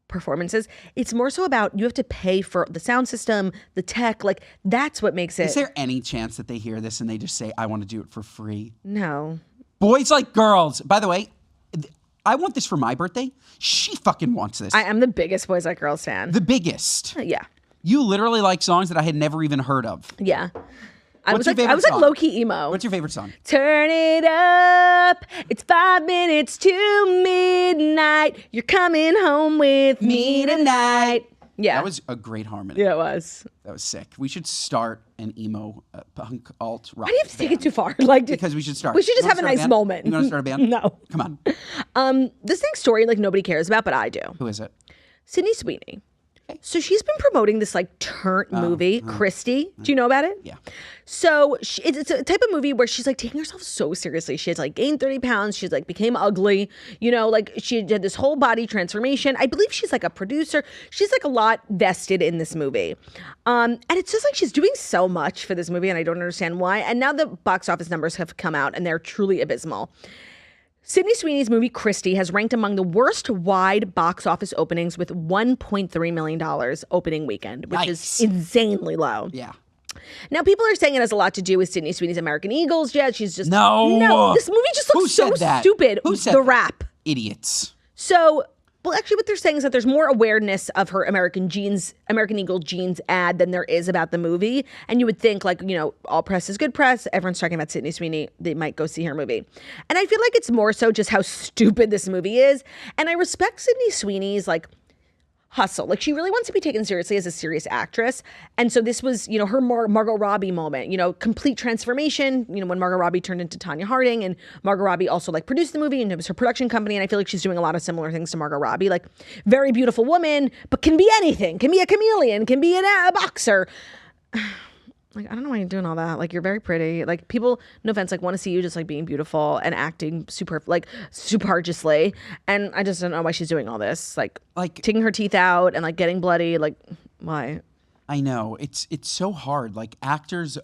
performances, it's more so about you have to pay for the sound system, the tech, that's what makes it. Is there any chance that they hear this and they just say, I want to do it for free? No. Boys Like Girls. By the way, I want this for my birthday. She fucking wants this. I am the biggest Boys Like Girls fan. The biggest. Yeah. You literally like songs that I had never even heard of. Yeah. I was like low-key emo. What's your favorite song? Turn it up. It's 5 minutes to midnight. You're coming home with me tonight. Yeah. That was a great harmony. Yeah, it was. That was sick. We should start an emo punk alt rock. Why do you have to take it too far? Because we should start. We should just have a nice moment. You want to start a band? No. Come on. This next story nobody cares about, but I do. Who is it? Sydney Sweeney. So she's been promoting this turnt movie, Christy. Do you know about it? Yeah. So it's a type of movie where she's taking herself so seriously. She has gained 30 pounds. She's became ugly. She did this whole body transformation. I believe she's a producer. She's a lot vested in this movie. And it's just she's doing so much for this movie and I don't understand why. And now the box office numbers have come out and they're truly abysmal. Sydney Sweeney's movie Christy has ranked among the worst wide box office openings with $1.3 million opening weekend, which is insanely low. Yeah. Now, people are saying it has a lot to do with Sydney Sweeney's American Eagles. Yeah, she's just... No, this movie just looks so stupid. Who said The Rap. Idiots. So... Well, actually, what they're saying is that there's more awareness of her American Eagle jeans ad than there is about the movie. And you would think, all press is good press. Everyone's talking about Sydney Sweeney. They might go see her movie. And I feel like it's more so just how stupid this movie is. And I respect Sydney Sweeney's, hustle. She really wants to be taken seriously as a serious actress. And so this was, her Margot Robbie moment, complete transformation, when Margot Robbie turned into Tanya Harding and Margot Robbie also produced the movie and it was her production company. And I feel like she's doing a lot of similar things to Margot Robbie, very beautiful woman, but can be anything, can be a chameleon, can be a boxer. I don't know why you're doing all that. You're very pretty. People, no offense, want to see you just being beautiful and acting supergiously. And I just don't know why she's doing all this. Taking her teeth out and getting bloody. Why? I know. It's so hard. Actors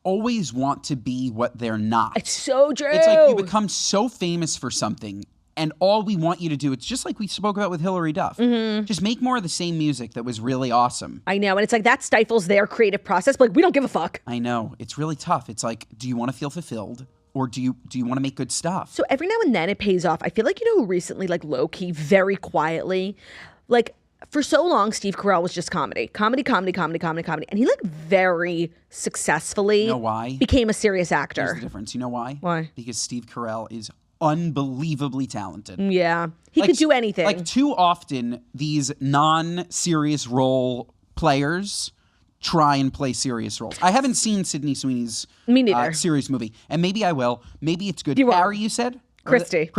always want to be what they're not. It's so true. It's you become so famous for something. And all we want you to do, it's just like we spoke about with Hilary Duff. Mm-hmm. Just make more of the same music that was really awesome. I know. And it's that stifles their creative process. But we don't give a fuck. I know. It's really tough. It's do you want to feel fulfilled? Or do you want to make good stuff? So every now and then it pays off. I feel who recently, low-key, very quietly, for so long, Steve Carell was just comedy. Comedy. And he, very successfully you know why? Became a serious actor. Here's the difference. You know why? Why? Because Steve Carell is unbelievably talented. Yeah. He could do anything. Too often, these non-serious role players try and play serious roles. I haven't seen Sydney Sweeney's serious movie, and maybe I will. Maybe it's good. Harry, you said? Christy.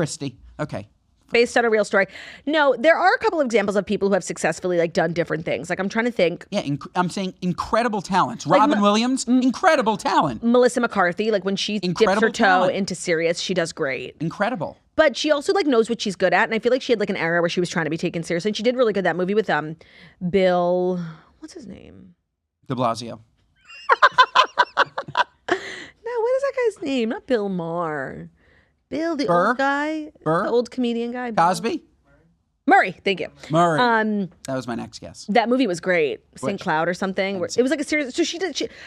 Okay. Based on a real story. No, there are a couple of examples of people who have successfully like done different things. Like I'm trying to think. Yeah, I'm saying incredible talent. Robin Williams, incredible talent. Melissa McCarthy, like when she dips her toe into serious, she does great. Incredible. But she also like knows what she's good at, and I feel like she had like an era where she was trying to be taken seriously. And she did really good that movie with Bill. What's his name? De Blasio. No, what is that guy's name? Not Bill Maher. Bill, the old guy, the old comedian guy. Cosby? Murray, thank you. Murray. That was my next guess. That movie was great. St. Cloud or something. It was like a series. So she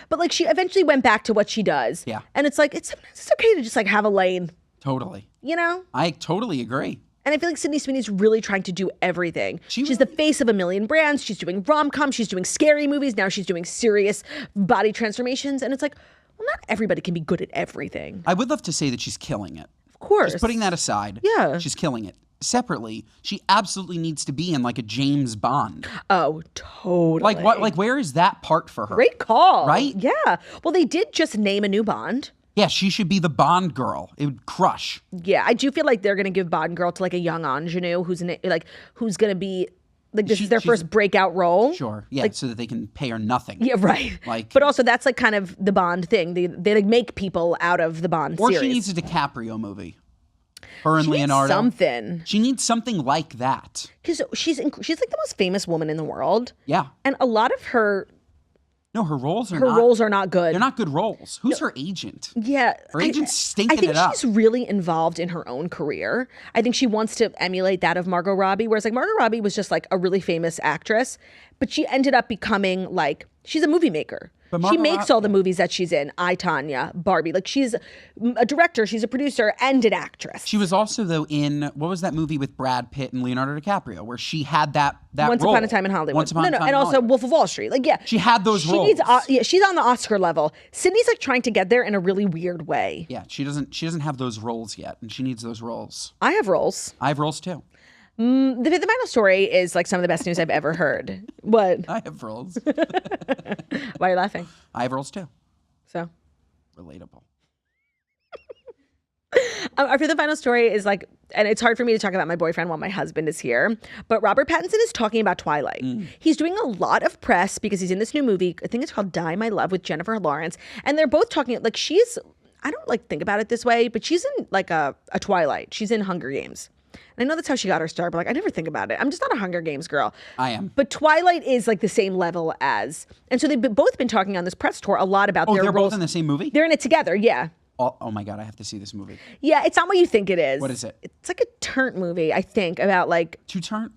but like she eventually went back to what she does. Yeah. And it's like, it's okay to just like have a lane. Totally. You know? I totally agree. And I feel like Sydney Sweeney's really trying to do everything. She's the face of a million brands. She's doing rom-coms. She's doing scary movies. Now she's doing serious body transformations. And it's like, well, not everybody can be good at everything. I would love to say that she's killing it. Of course. Just putting that aside. Yeah. She's killing it. Separately, she absolutely needs to be in like a James Bond. Oh, totally. Like what? Like where is that part for her? Great call. Right? Yeah. Well, they did just name a new Bond. Yeah, she should be the Bond girl. It would crush. Yeah, I do feel like they're gonna give Bond girl to like a young ingenue who's gonna be like this is their first breakout role. Sure. Yeah, like, so that they can pay her nothing. Yeah, right. Like, but also that's like kind of the Bond thing. They like make people out of the Bond series. Or she needs a DiCaprio movie. Her and Leonardo. Something. She needs something like that. Because she's like the most famous woman in the world. Yeah. And a lot of her. No, her roles are not good. They're not good roles. Who's her agent? Yeah. Her agent's stinking it up. I think she's really involved in her own career. I think she wants to emulate that of Margot Robbie, whereas like Margot Robbie was just like a really famous actress, but she ended up becoming like, she's a movie maker. She makes all the movies that she's in. I, Tonya, Barbie. Like she's a director, she's a producer, and an actress. She was also though in, what was that movie with Brad Pitt and Leonardo DiCaprio where she had that Once role. Upon a Time in Hollywood. Once Upon a Time and also Wolf of Wall Street. Like yeah. She had those roles. She's on the Oscar level. Sydney's like trying to get there in a really weird way. Yeah, she doesn't have those roles yet, and she needs those roles. I have roles. I have roles too. The final story is like some of the best news I've ever heard. What? I have roles. Why are you laughing? I have roles too. So? Relatable. Our fifth and final story is like, and it's hard for me to talk about my boyfriend while my husband is here, but Robert Pattinson is talking about Twilight. He's doing a lot of press because he's in this new movie. I think it's called Die My Love with Jennifer Lawrence. And they're both talking, like I don't like think about it this way, but she's in like a Twilight. She's in Hunger Games. And I know that's how she got her start, but like I never think about it. I'm just not a Hunger Games girl. I am. But Twilight is like the same level as, and so they've both been talking on this press tour a lot about their roles. They're both in the same movie? They're in it together, yeah. Oh my God, I have to see this movie. Yeah, it's not what you think it is. What is it? It's like a turnt movie, I think, about like... Two turnt?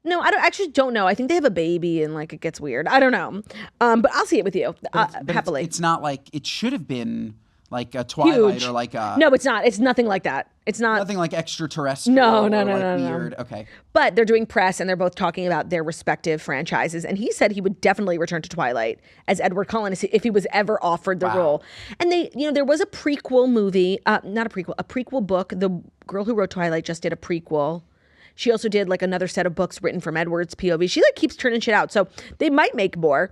No, I don't know. I think they have a baby and like it gets weird. I don't know. But I'll see it with you, happily. It's not like, it should have been like a Twilight Huge. or like a... No, it's not. It's nothing like that. It's not... Nothing like extraterrestrial No. weird. Okay. But they're doing press and they're both talking about their respective franchises. And he said he would definitely return to Twilight as Edward Cullen if he was ever offered the role. And there was a prequel movie, a prequel book. The girl who wrote Twilight just did a prequel. She also did like another set of books written from Edward's POV. She like keeps turning shit out. So they might make more.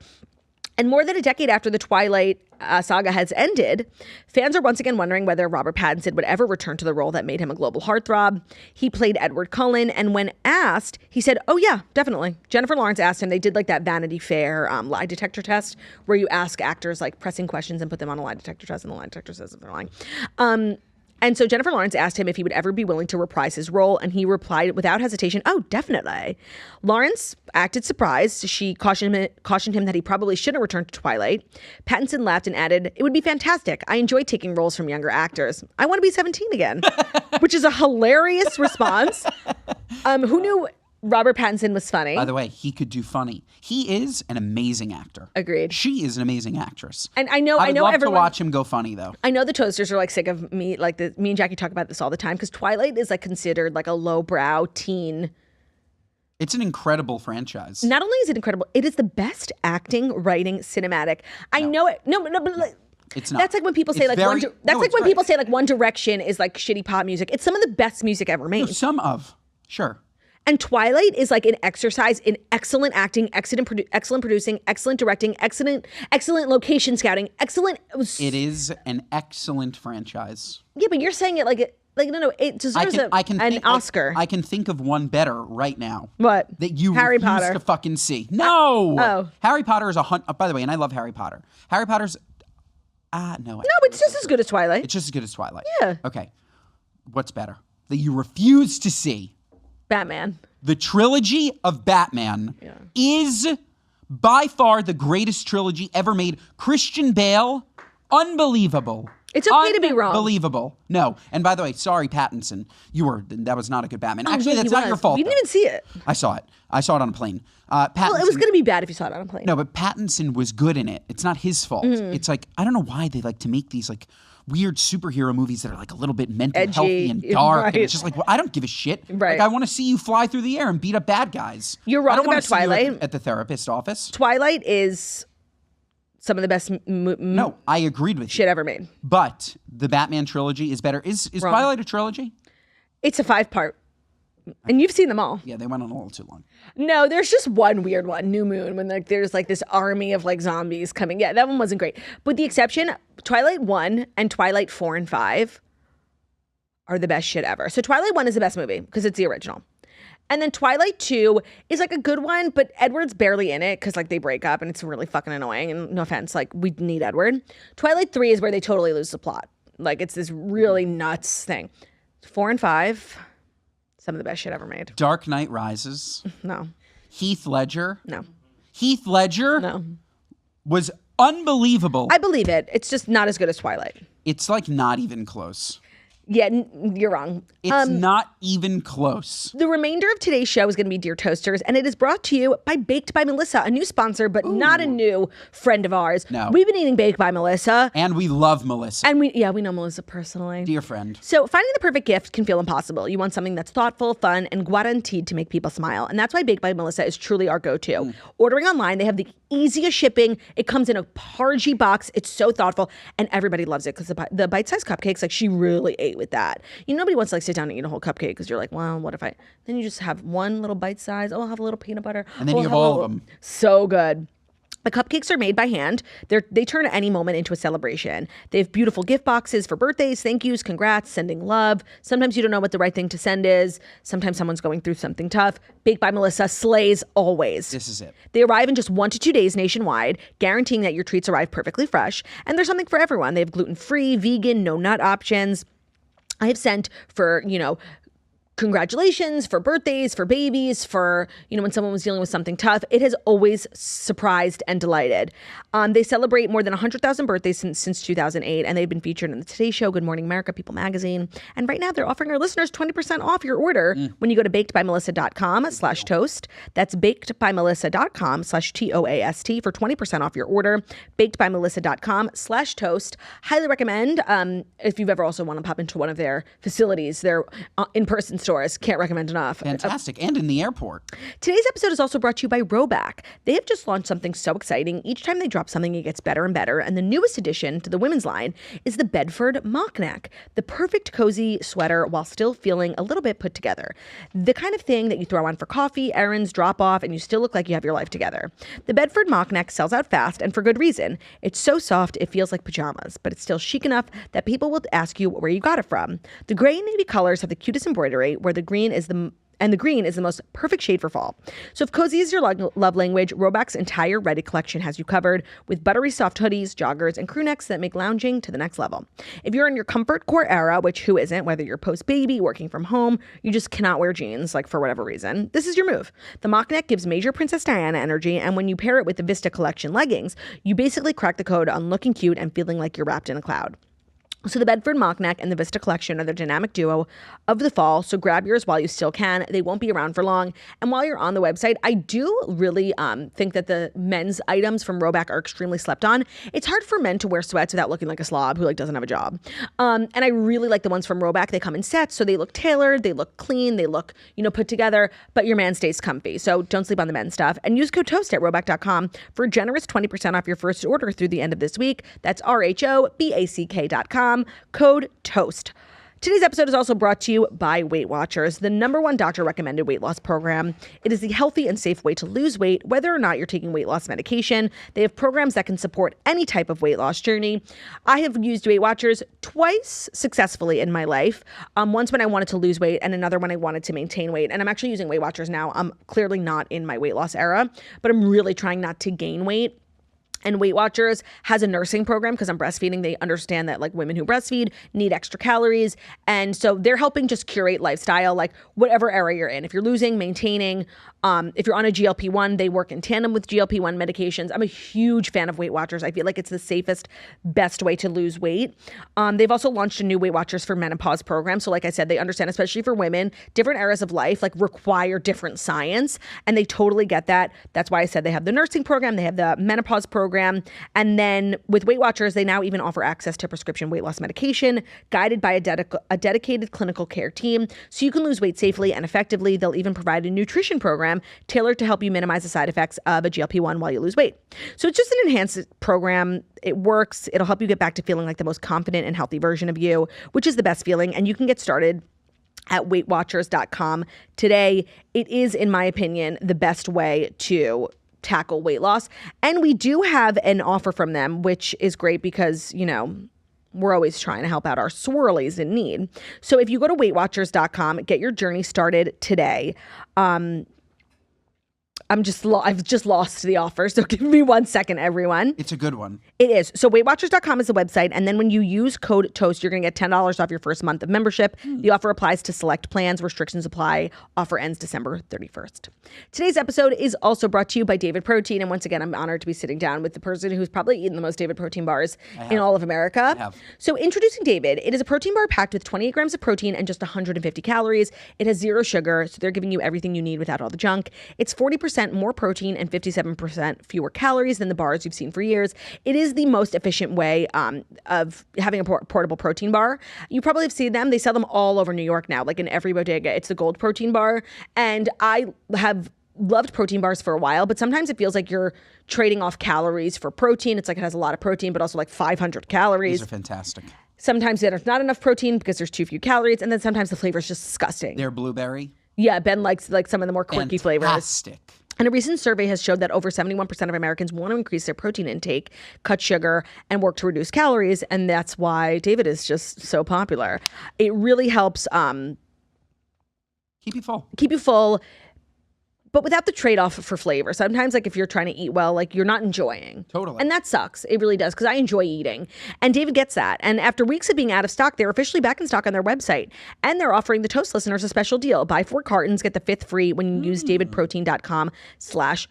And more than a decade after the Twilight saga has ended, fans are once again wondering whether Robert Pattinson would ever return to the role that made him a global heartthrob. He played Edward Cullen, and when asked, he said, "Oh yeah, definitely." Jennifer Lawrence asked him. They did like that Vanity Fair lie detector test where you ask actors like pressing questions and put them on a lie detector test, and the lie detector says if they're lying. And so Jennifer Lawrence asked him if he would ever be willing to reprise his role, and he replied without hesitation, "Oh, definitely." Lawrence acted surprised. She cautioned him that he probably shouldn't return to Twilight. Pattinson laughed and added, "It would be fantastic. I enjoy taking roles from younger actors. I want to be 17 again," which is a hilarious response. Who knew Robert Pattinson was funny? By the way, he could do funny. He is an amazing actor. Agreed. She is an amazing actress. And I know love everyone, to watch him go funny though. I know the Toasters are like sick of me. Like me and Jackie talk about this all the time because Twilight is like considered like a lowbrow teen. It's an incredible franchise. Not only is it incredible, it is the best acting, writing, cinematic. I know it. No, but like. It's not. That's like when people say people say like One Direction is like shitty pop music. It's some of the best music ever made. No, some of. Sure. And Twilight is like an exercise in excellent acting, excellent producing, excellent directing, excellent location scouting, excellent. It is an excellent franchise. Yeah, but you're saying it like no, it deserves an Oscar. I can think of one better right now. What? That you Harry refuse Potter. to fucking see. No. Oh. Harry Potter is by the way, and I love Harry Potter. Harry Potter's no. No, it's just as good as Twilight. It's just as good as Twilight. Yeah. Okay. What's better? That you refuse to see. Batman. The trilogy of Batman is by far the greatest trilogy ever made. Christian Bale, unbelievable. It's okay to be wrong. Unbelievable. No. And by the way, sorry, Pattinson. That was not a good Batman. Actually, that's not your fault. You didn't even see it. I saw it. I saw it on a plane. Well, it was going to be bad if you saw it on a plane. No, but Pattinson was good in it. It's not his fault. It's like, I don't know why they like to make these like weird superhero movies that are like a little bit mental healthy and dark. Right. And it's just like, well, I don't give a shit. Right. Like, I want to see you fly through the air and beat up bad guys. You're wrong I don't about want to see you Twilight. at the therapist office. Twilight is some of the best No, I agreed with shit you. ever made. But the Batman trilogy is better. Is Twilight a trilogy? It's a 5-part. And you've seen them all. Yeah, they went on a little too long. No, there's just one weird one, New Moon, when like there's like this army of like zombies coming. Yeah, that one wasn't great. But the exception, Twilight 1 and Twilight 4 and 5 are the best shit ever. So Twilight 1 is the best movie because it's the original. And then Twilight 2 is like a good one, but Edward's barely in it because like they break up and it's really fucking annoying. And no offense, like we need Edward. Twilight 3 is where they totally lose the plot. Like it's this really nuts thing. 4 and 5... some of the best shit ever made. Dark Knight Rises. No. Heath Ledger. No. Heath Ledger. No. Was unbelievable. I believe it. It's just not as good as Twilight. It's like not even close. Yeah, you're wrong. It's not even close. The remainder of today's show is going to be Dear Toasters, and it is brought to you by Baked by Melissa, a new sponsor, but not a new friend of ours. No. We've been eating Baked by Melissa. And we love Melissa. And we know Melissa personally. Dear friend. So finding the perfect gift can feel impossible. You want something that's thoughtful, fun, and guaranteed to make people smile. And that's why Baked by Melissa is truly our go-to. Ordering online, they have the easiest shipping. It comes in a pargy box. It's so thoughtful, and everybody loves it because the bite-sized cupcakes, like she really ate with that. You know, nobody wants to like sit down and eat a whole cupcake because you're like, well, what if I? Then you just have one little bite size. Oh, I'll have a little peanut butter. And then you have all of them. So good. The cupcakes are made by hand. They turn any moment into a celebration. They have beautiful gift boxes for birthdays, thank yous, congrats, sending love. Sometimes you don't know what the right thing to send is. Sometimes someone's going through something tough. Baked by Melissa slays always. This is it. They arrive in just 1 to 2 days nationwide, guaranteeing that your treats arrive perfectly fresh. And there's something for everyone. They have gluten-free, vegan, no nut options. I have sent for, congratulations, for birthdays, for babies, for, when someone was dealing with something tough. It has always surprised and delighted. They celebrate more than 100,000 birthdays since 2008, and they've been featured in the Today Show, Good Morning America, People Magazine. And right now they're offering our listeners 20% off your order when you go to bakedbymelissa.com/toast. That's bakedbymelissa.com/TOAST for 20% off your order. Bakedbymelissa.com/toast. Highly recommend if you've ever also want to pop into one of their facilities, their in-person stores. Can't recommend enough. Fantastic. And in the airport. Today's episode is also brought to you by Roback. They have just launched something so exciting. Each time they drop something, it gets better and better. And the newest addition to the women's line is the Bedford mock neck, the perfect cozy sweater while still feeling a little bit put together. The kind of thing that you throw on for coffee, errands, drop off, and you still look like you have your life together. The Bedford mock neck sells out fast and for good reason. It's so soft, it feels like pajamas, but it's still chic enough that people will ask you where you got it from. The gray and navy colors have the cutest embroidery, where the green is the most perfect shade for fall. So if cozy is your love language, Roback's entire Ready collection has you covered with buttery soft hoodies, joggers, and crew necks that make lounging to the next level. If you're in your comfort core era, which who isn't, whether you're post-baby, working from home, you just cannot wear jeans, like for whatever reason, this is your move. The mock neck gives major Princess Diana energy, and when you pair it with the Vista collection leggings, you basically crack the code on looking cute and feeling like you're wrapped in a cloud. So the Bedford mock neck and the Vista collection are the dynamic duo of the fall. So grab yours while you still can. They won't be around for long. And while you're on the website, I do really think that the men's items from Roback are extremely slept on. It's hard for men to wear sweats without looking like a slob who doesn't have a job. And I really like the ones from Roback. They come in sets, so they look tailored, they look clean, they look, put together, but your man stays comfy. So don't sleep on the men's stuff. And use code TOAST at Roback.com for a generous 20% off your first order through the end of this week. That's RHOBACK.com. Code TOAST. Today's episode is also brought to you by Weight Watchers, the #1 doctor-recommended weight loss program. It is the healthy and safe way to lose weight, whether or not you're taking weight loss medication. They have programs that can support any type of weight loss journey. I have used Weight Watchers twice successfully in my life. Once when I wanted to lose weight and another when I wanted to maintain weight. And I'm actually using Weight Watchers now. I'm clearly not in my weight loss era, but I'm really trying not to gain weight. And Weight Watchers has a nursing program because I'm breastfeeding. They understand that like women who breastfeed need extra calories. And so they're helping just curate lifestyle, like whatever area you're in. If you're losing, maintaining, if you're on a GLP-1, they work in tandem with GLP-1 medications. I'm a huge fan of Weight Watchers. I feel like it's the safest, best way to lose weight. They've also launched a new Weight Watchers for Menopause program. So like I said, they understand, especially for women, different areas of life like require different science. And they totally get that. That's why I said they have the nursing program. They have the menopause program. And then with Weight Watchers, they now even offer access to prescription weight loss medication guided by a dedicated clinical care team. So you can lose weight safely and effectively. They'll even provide a nutrition program tailored to help you minimize the side effects of a GLP-1 while you lose weight. So it's just an enhanced program. It works. It'll help you get back to feeling like the most confident and healthy version of you, which is the best feeling. And you can get started at weightwatchers.com today. It is, in my opinion, the best way to tackle weight loss. And we do have an offer from them, which is great because, you know, we're always trying to help out our swirlies in need. So if you go to weightwatchers.com, get your journey started today. I've just lost the offer, so give me 1 second, everyone. It's a good one. It is. So weightwatchers.com is the website, and then when you use code TOAST, you're going to get $10 off your first month of membership. The offer applies to select plans. Restrictions apply. Offer ends December 31st. Today's episode is also brought to you by David Protein, and once again, I'm honored to be sitting down with the person who's probably eaten the most David Protein bars in all of America. I have. So introducing David, it is a protein bar packed with 28 grams of protein and just 150 calories. It has 0 sugar, so they're giving you everything you need without all the junk. It's 40% more protein and 57% fewer calories than the bars you've seen for years. It is the most efficient way of having a portable protein bar. You probably have seen them. They sell them all over New York now, like in every bodega. It's the gold protein bar. And I have loved protein bars for a while, but sometimes it feels like you're trading off calories for protein. It's like it has a lot of protein, but also like 500 calories. These are fantastic. Sometimes there's not enough protein because there's too few calories. And then sometimes the flavor is just disgusting. They're blueberry. Yeah, Ben likes like some of the more quirky flavors. Fantastic. And a recent survey has showed that over 71% of Americans want to increase their protein intake, cut sugar, and work to reduce calories. And that's why David is just so popular. It really helps keep you full. Keep you full, but without the trade-off for flavor. Sometimes, like, if you're trying to eat well, like, you're not enjoying. Totally. And that sucks. It really does, because I enjoy eating. And David gets that. And after weeks of being out of stock, they're officially back in stock on their website. And they're offering the Toast listeners a special deal. Buy 4 cartons, get the 5th free when you use davidprotein.com/toast.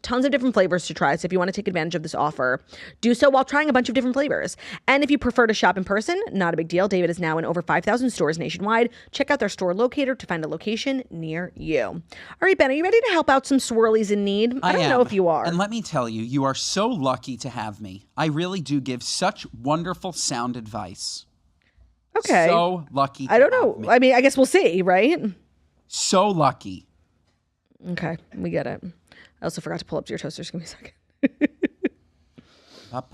Tons of different flavors to try. So if you want to take advantage of this offer, do so while trying a bunch of different flavors. And if you prefer to shop in person, not a big deal. David is now in over 5,000 stores nationwide. Check out their store locator to find a location near you. All right, Ben, are you ready to help out some swirlies in need? I don't know if you are. And let me tell you, you are so lucky to have me. I really do give such wonderful sound advice. Okay. So lucky to I don't have know. me. I mean, I guess we'll see, right? So lucky. Okay, we get it. I also forgot to pull up your toasters. Give me a second. I think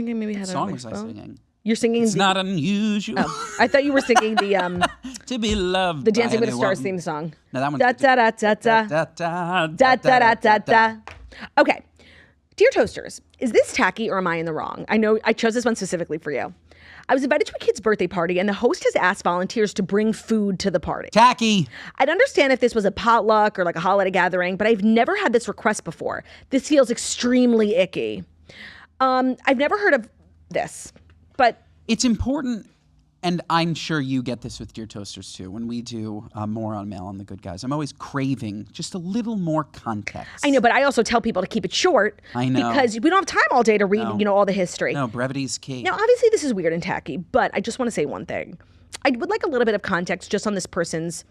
I maybe had What it on song my was I phone. singing? You're singing. It's not unusual. Oh, I thought you were singing the to be loved. the Dancing by with the Stars anyone. theme song. No, that one's Da da da da da da da da da. Okay, dear toasters, is this tacky or am I in the wrong? I know I chose this one specifically for you. I was invited to a kid's birthday party, and the host has asked volunteers to bring food to the party. Tacky. I'd understand if this was a potluck or like a holiday gathering, but I've never had this request before. This feels extremely icky. I've never heard of this, but It's important, and I'm sure you get this with Dear Toasters too, when we do more on Mail on the Good Guys. I'm always craving just a little more context. I know, but I also tell people to keep it short. I know. Because we don't have time all day to read, all the history. No, brevity's key. Now, obviously, this is weird and tacky, but I just want to say one thing. I would like a little bit of context just on this person's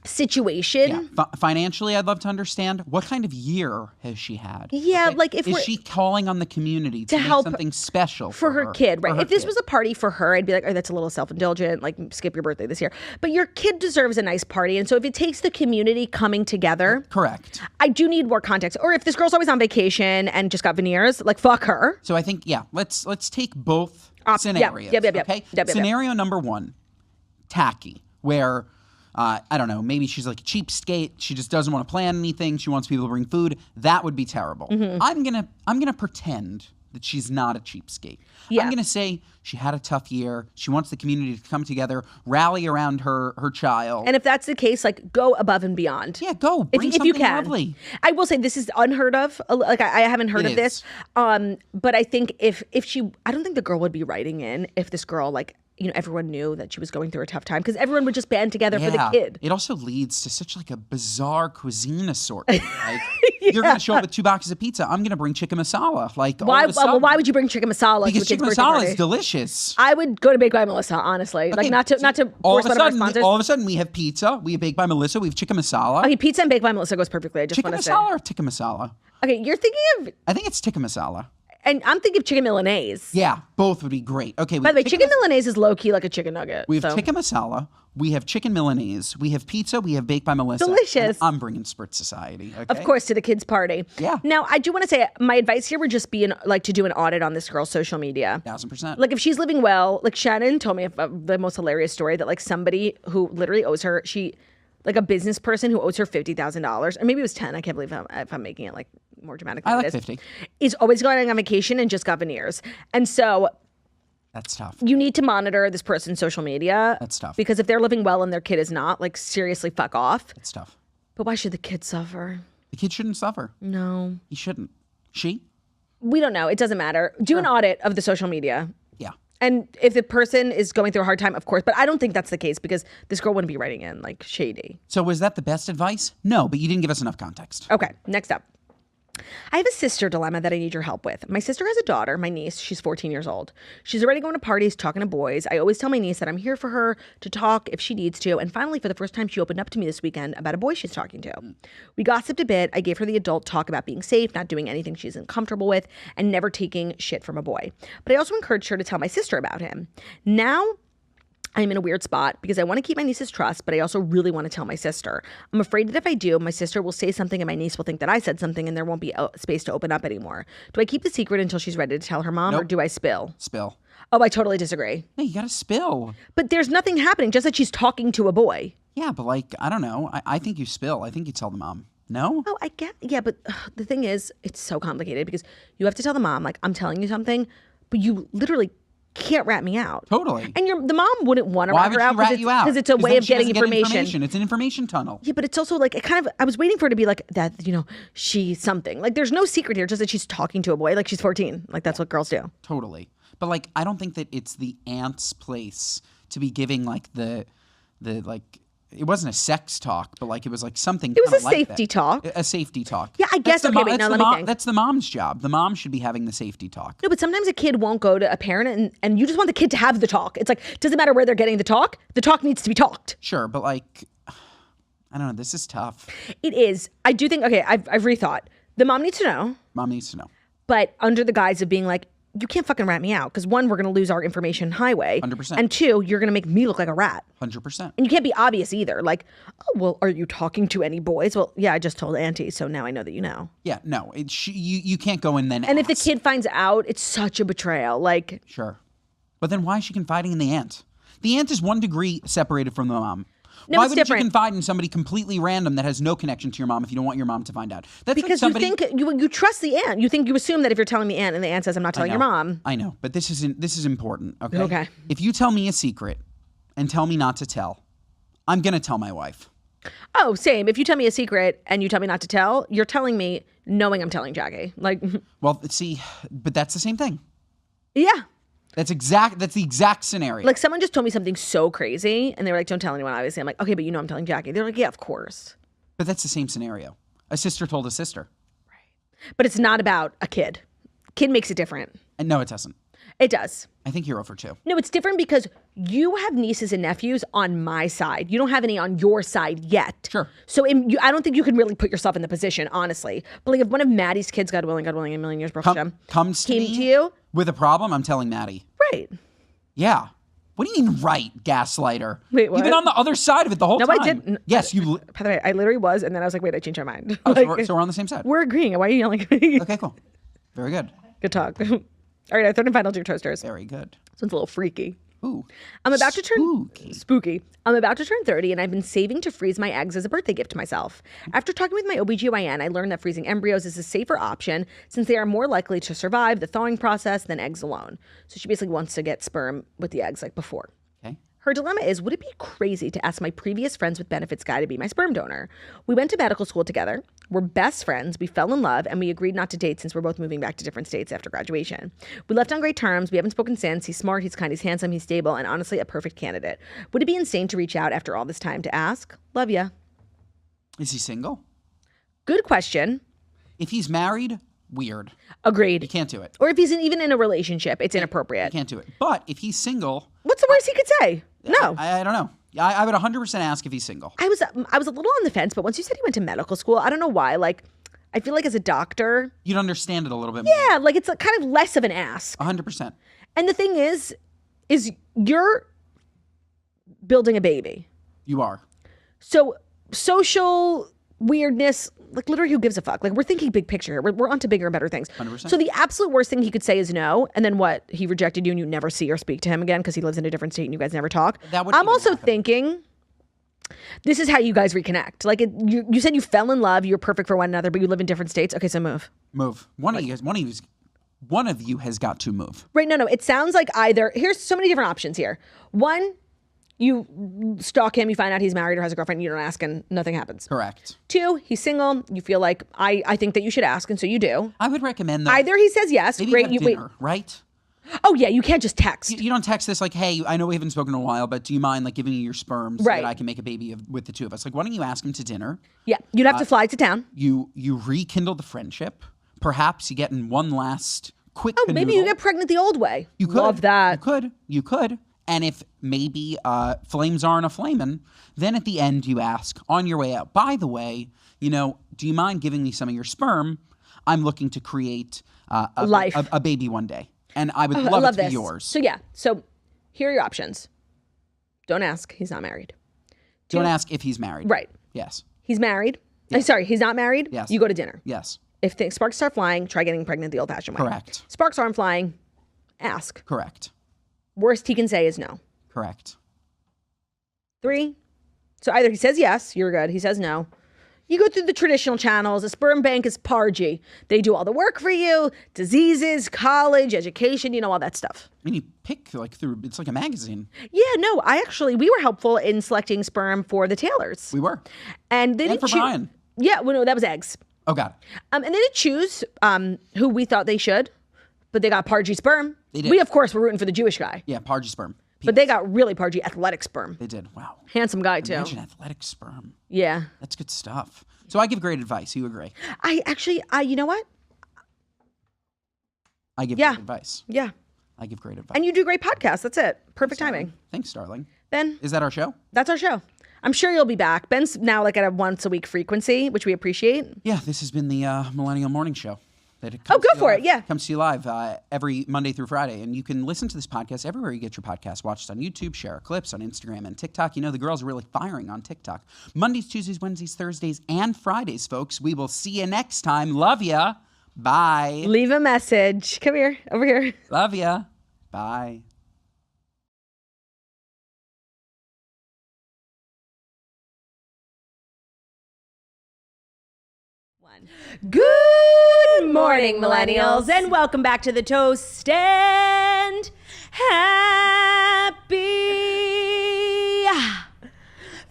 situation. Yeah. Financially, I'd love to understand what kind of year has she had? Yeah, Okay? like if is she calling on the community to make help something special for her kid, right? For her If this kid. was a party for her, I'd be like, oh, that's a little self-indulgent, like skip your birthday this year. But your kid deserves a nice party. And so if it takes the community coming together, Correct. I do need more context. Or if this girl's always on vacation and just got veneers, like fuck her. So I think, yeah, let's take both scenarios. Yep. Okay? Scenario number one, tacky, where I don't know, maybe she's like a cheapskate. She just doesn't want to plan anything. She wants people to bring food. That would be terrible. I'm gonna pretend that she's not a cheapskate. I'm gonna say she had a tough year. She wants the community to come together, rally around her child. And if that's the case, like, go above and beyond. Yeah, go. Bring if you can. Lovely. I will say this is unheard of. Like, I haven't heard of this. But I think if she, I don't think the girl would be writing in if this girl, like, you know, everyone knew that she was going through a tough time because everyone would just band together for the kid. It also leads to such like a bizarre cuisine assortment. Like, you're going to show up with 2 boxes of pizza. I'm going to bring chicken masala. Like, why would you bring chicken masala? Because chicken masala is delicious. I would go to Baked by Melissa, honestly. Okay, like, not to force one of our sponsors. All of a sudden, we have pizza. We have Baked by Melissa. We have chicken masala. Okay, pizza and Baked by Melissa goes perfectly. I just want to say. Chicken masala or tikka masala? Okay, you're thinking of. I think it's tikka masala. And I'm thinking of chicken Milanese. Yeah, both would be great. Okay. By the way, chicken Milanese is low key like a chicken nugget. We have tikka masala. We have chicken Milanese. We have pizza. We have Baked by Melissa. Delicious. I'm bringing Spritz Society. Okay? Of course, to the kids' party. Yeah. Now, I do want to say my advice here would just be to do an audit on this girl's social media. 1000%. Like, if she's living well, like Shannon told me the most hilarious story that, like, somebody who literally owes her, like a business person who owes her $50,000, or maybe it was 10. I can't believe if I'm making it like more dramatic. I like 50. Is always going on vacation and just got veneers, and so that's tough. You need to monitor this person's social media. That's tough because if they're living well and their kid is not, like, seriously, fuck off. That's tough. But why should the kid suffer? The kid shouldn't suffer. No, he shouldn't. She? We don't know. It doesn't matter. Do an audit of the social media. Yeah. And if the person is going through a hard time, of course. But I don't think that's the case because this girl wouldn't be writing in, like, shady. So was that the best advice? No, but you didn't give us enough context. Okay, next up. I have a sister dilemma that I need your help with. My sister has a daughter, my niece. She's 14 years old. She's already going to parties, talking to boys. I always tell my niece that I'm here for her to talk if she needs to. And finally, for the first time, she opened up to me this weekend about a boy she's talking to. We gossiped a bit. I gave her the adult talk about being safe, not doing anything she's uncomfortable with, and never taking shit from a boy. But I also encouraged her to tell my sister about him. Now, I'm in a weird spot because I want to keep my niece's trust, but I also really want to tell my sister. I'm afraid that if I do, my sister will say something and my niece will think that I said something and there won't be a space to open up anymore. Do I keep the secret until she's ready to tell her mom, or do I spill? Spill. Oh, I totally disagree. No, you got to spill. But there's nothing happening, just that she's talking to a boy. Yeah, but like, I don't know. I think you spill. I think you tell the mom. No? Oh, I get, yeah, but the thing is, it's so complicated because you have to tell the mom, like, I'm telling you something, but you literally can't rat me out. Totally. And the mom wouldn't want to rat her out because it's a way of getting information. It's an information tunnel. Yeah, but it's also like, I was waiting for her to be like that, you know, she's something. Like, there's no secret here, just that she's talking to a boy. Like, she's 14. Like, that's what girls do. Totally. But like, I don't think that it's the aunt's place to be giving like the like, it wasn't a sex talk, but like it was like something. It was a like safety talk. A safety talk. Yeah, I guess. Okay, wait, now let me think. That's the mom's job. The mom should be having the safety talk. No, but sometimes a kid won't go to a parent and you just want the kid to have the talk. It's like, doesn't matter where they're getting the talk needs to be talked. Sure, but like, I don't know. This is tough. It is. I do think, okay, I've rethought. The mom needs to know. Mom needs to know. But under the guise of being like, you can't fucking rat me out because one, we're going to lose our information highway. 100%. And two, you're going to make me look like a rat. 100%. And you can't be obvious either. Like, oh, well, are you talking to any boys? Well, yeah, I just told Auntie, so now I know that you know. Yeah, no, you can't go in then. And if the kid finds out, it's such a betrayal. Like, sure, but then why is she confiding in the aunt? The aunt is 1 degree separated from the mom. No, why it's wouldn't different. you confide in somebody completely random that has no connection to your mom if you don't want your mom to find out? That's because like somebody, you think you trust the aunt. You assume that if you're telling the aunt and the aunt says, I'm not telling your mom. I know, but this is important. Okay. Okay. If you tell me a secret and tell me not to tell, I'm gonna tell my wife. Oh, same. If you tell me a secret and you tell me not to tell, you're telling me knowing I'm telling Jackie. Like, well, see, but that's the same thing. Yeah. That's the exact scenario. Like, someone just told me something so crazy and they were like, don't tell anyone, obviously. I'm like, okay, but you know I'm telling Jackie. They're like, yeah, of course. But that's the same scenario. A sister told a sister. Right. But it's not about a kid. Kid makes it different. And no, it doesn't. It does. I think you're over 2. No, it's different because you have nieces and nephews on my side. You don't have any on your side yet. Sure. So I don't think you can really put yourself in the position, honestly. But like, if one of Maddie's kids, God willing, in a million years, comes to you with a problem, I'm telling Maddie. Right. Yeah. What do you mean, right, gaslighter? Wait, what? You've been on the other side of it the whole time. No, I didn't. Yes, you. By the way, I literally was, and then I was like, wait, I changed my mind. Oh, like, so we're on the same side. We're agreeing. Why are you yelling at me? Okay, cool. Very good. Good talk. All right, our third and final 2 toasters. Very good. This one's a little freaky. Ooh. I'm about to turn spooky. I'm about to turn 30 and I've been saving to freeze my eggs as a birthday gift to myself. After talking with my OBGYN, I learned that freezing embryos is a safer option since they are more likely to survive the thawing process than eggs alone. So she basically wants to get sperm with the eggs like before. Okay. Her dilemma is, would it be crazy to ask my previous friends with benefits guy to be my sperm donor? We went to medical school together. We're best friends. We fell in love and we agreed not to date since we're both moving back to different states after graduation. We left on great terms. We haven't spoken since. He's smart, he's kind, he's handsome, he's stable, and honestly a perfect candidate. Would it be insane to reach out after all this time to ask? Love ya. Is he single? Good question. If he's married, weird. Agreed. You can't do it. Or if he's even in a relationship, it's inappropriate. You can't do it. But if he's single... What's the worst he could say? No. I don't know. I would 100% ask if he's single. I was a little on the fence, but once you said he went to medical school, I don't know why. Like, I feel like as a doctor... You'd understand it a little bit more. Yeah, like it's kind of less of an ask. 100%. And the thing is you're building a baby. You are. So social weirdness, like literally who gives a fuck? Like we're thinking big picture here. We're onto bigger and better things. 100%. So the absolute worst thing he could say is no. And then what? He rejected you and you never see or speak to him again because he lives in a different state and you guys never talk. I'm also thinking this is how you guys reconnect. Like you said you fell in love, you're perfect for one another, but you live in different states. Okay, so move. Move. One of you has got to move. Right, no. It sounds like either, here's so many different options here. One, you stalk him, you find out he's married or has a girlfriend, you don't ask and nothing happens. Correct. 2, he's single, you feel like, I think that you should ask, and so you do. I would recommend that. Either he says yes, maybe great. you have dinner, right? Oh yeah, you can't just text. You don't text this like, hey, I know we haven't spoken in a while, but do you mind like giving me your sperm so that I can make a baby with the two of us? Like, why don't you ask him to dinner? Yeah, you'd have to fly to town. You rekindle the friendship. Perhaps you get in one last quick canoodle. Maybe you get pregnant the old way. You could. Love that. You could. And if maybe flames aren't a flamin', then at the end you ask on your way out, by the way, do you mind giving me some of your sperm? I'm looking to create a baby one day. And I would love it to be yours. So yeah. So here are your options. Don't ask. He's not married. Don't ask if he's married. Right. Yes. He's married. Yes. Sorry, he's not married. Yes. You go to dinner. Yes. If sparks start flying, try getting pregnant the old-fashioned way. Correct. Sparks aren't flying, ask. Correct. Worst he can say is no. Correct. 3. So either he says yes, you're good. He says no. You go through the traditional channels. A sperm bank is Pargy. They do all the work for you. Diseases, college, education, all that stuff. I mean, you pick it's like a magazine. Yeah, no, we were helpful in selecting sperm for the Taylors. We were. And they didn't for Brian. Yeah, well, no, that was eggs. Oh, God. And they didn't choose who we thought they should, but they got Pargy sperm. They did. We, of course, were rooting for the Jewish guy. Yeah, Pargy sperm. But they got really Pargy athletic sperm. They did. Wow. Handsome guy, too. Imagine athletic sperm. Yeah. That's good stuff. So I give great advice. You agree? You know what? I give great advice. Yeah. I give great advice. And you do great podcasts. That's it. Perfect timing. Thanks, darling. Ben? Is that our show? That's our show. I'm sure you'll be back. Ben's now like at a once-a-week frequency, which we appreciate. Yeah, this has been the Millennial Morning Show. Go for it, yeah. Comes to you live every Monday through Friday. And you can listen to this podcast everywhere you get your podcast. Watch it on YouTube, share our clips on Instagram and TikTok. The girls are really firing on TikTok. Mondays, Tuesdays, Wednesdays, Thursdays, and Fridays, folks. We will see you next time. Love ya. Bye. Leave a message. Come here. Over here. Love ya. Bye. Good morning, millennials, and welcome back to the Toast and Happy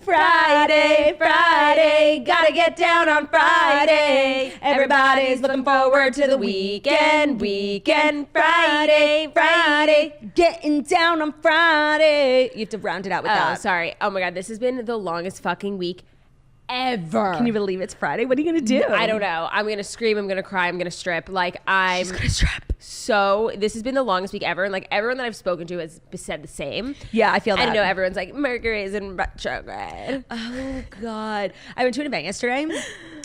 Friday, Friday, gotta get down on Friday. Everybody's looking forward to the weekend, Friday, Friday, getting down on Friday. You have to round it out with that. Oh, sorry. Oh my God, this has been the longest fucking week ever. Can you believe it's Friday? What are you gonna do? I don't know. I'm gonna scream, I'm gonna cry, I'm gonna strip. She's gonna strip. So this has been the longest week ever, and like everyone that I've spoken to has said the same. Yeah, I feel that. I know everyone's like, Mercury is in retrograde. Oh God. I went to an event yesterday.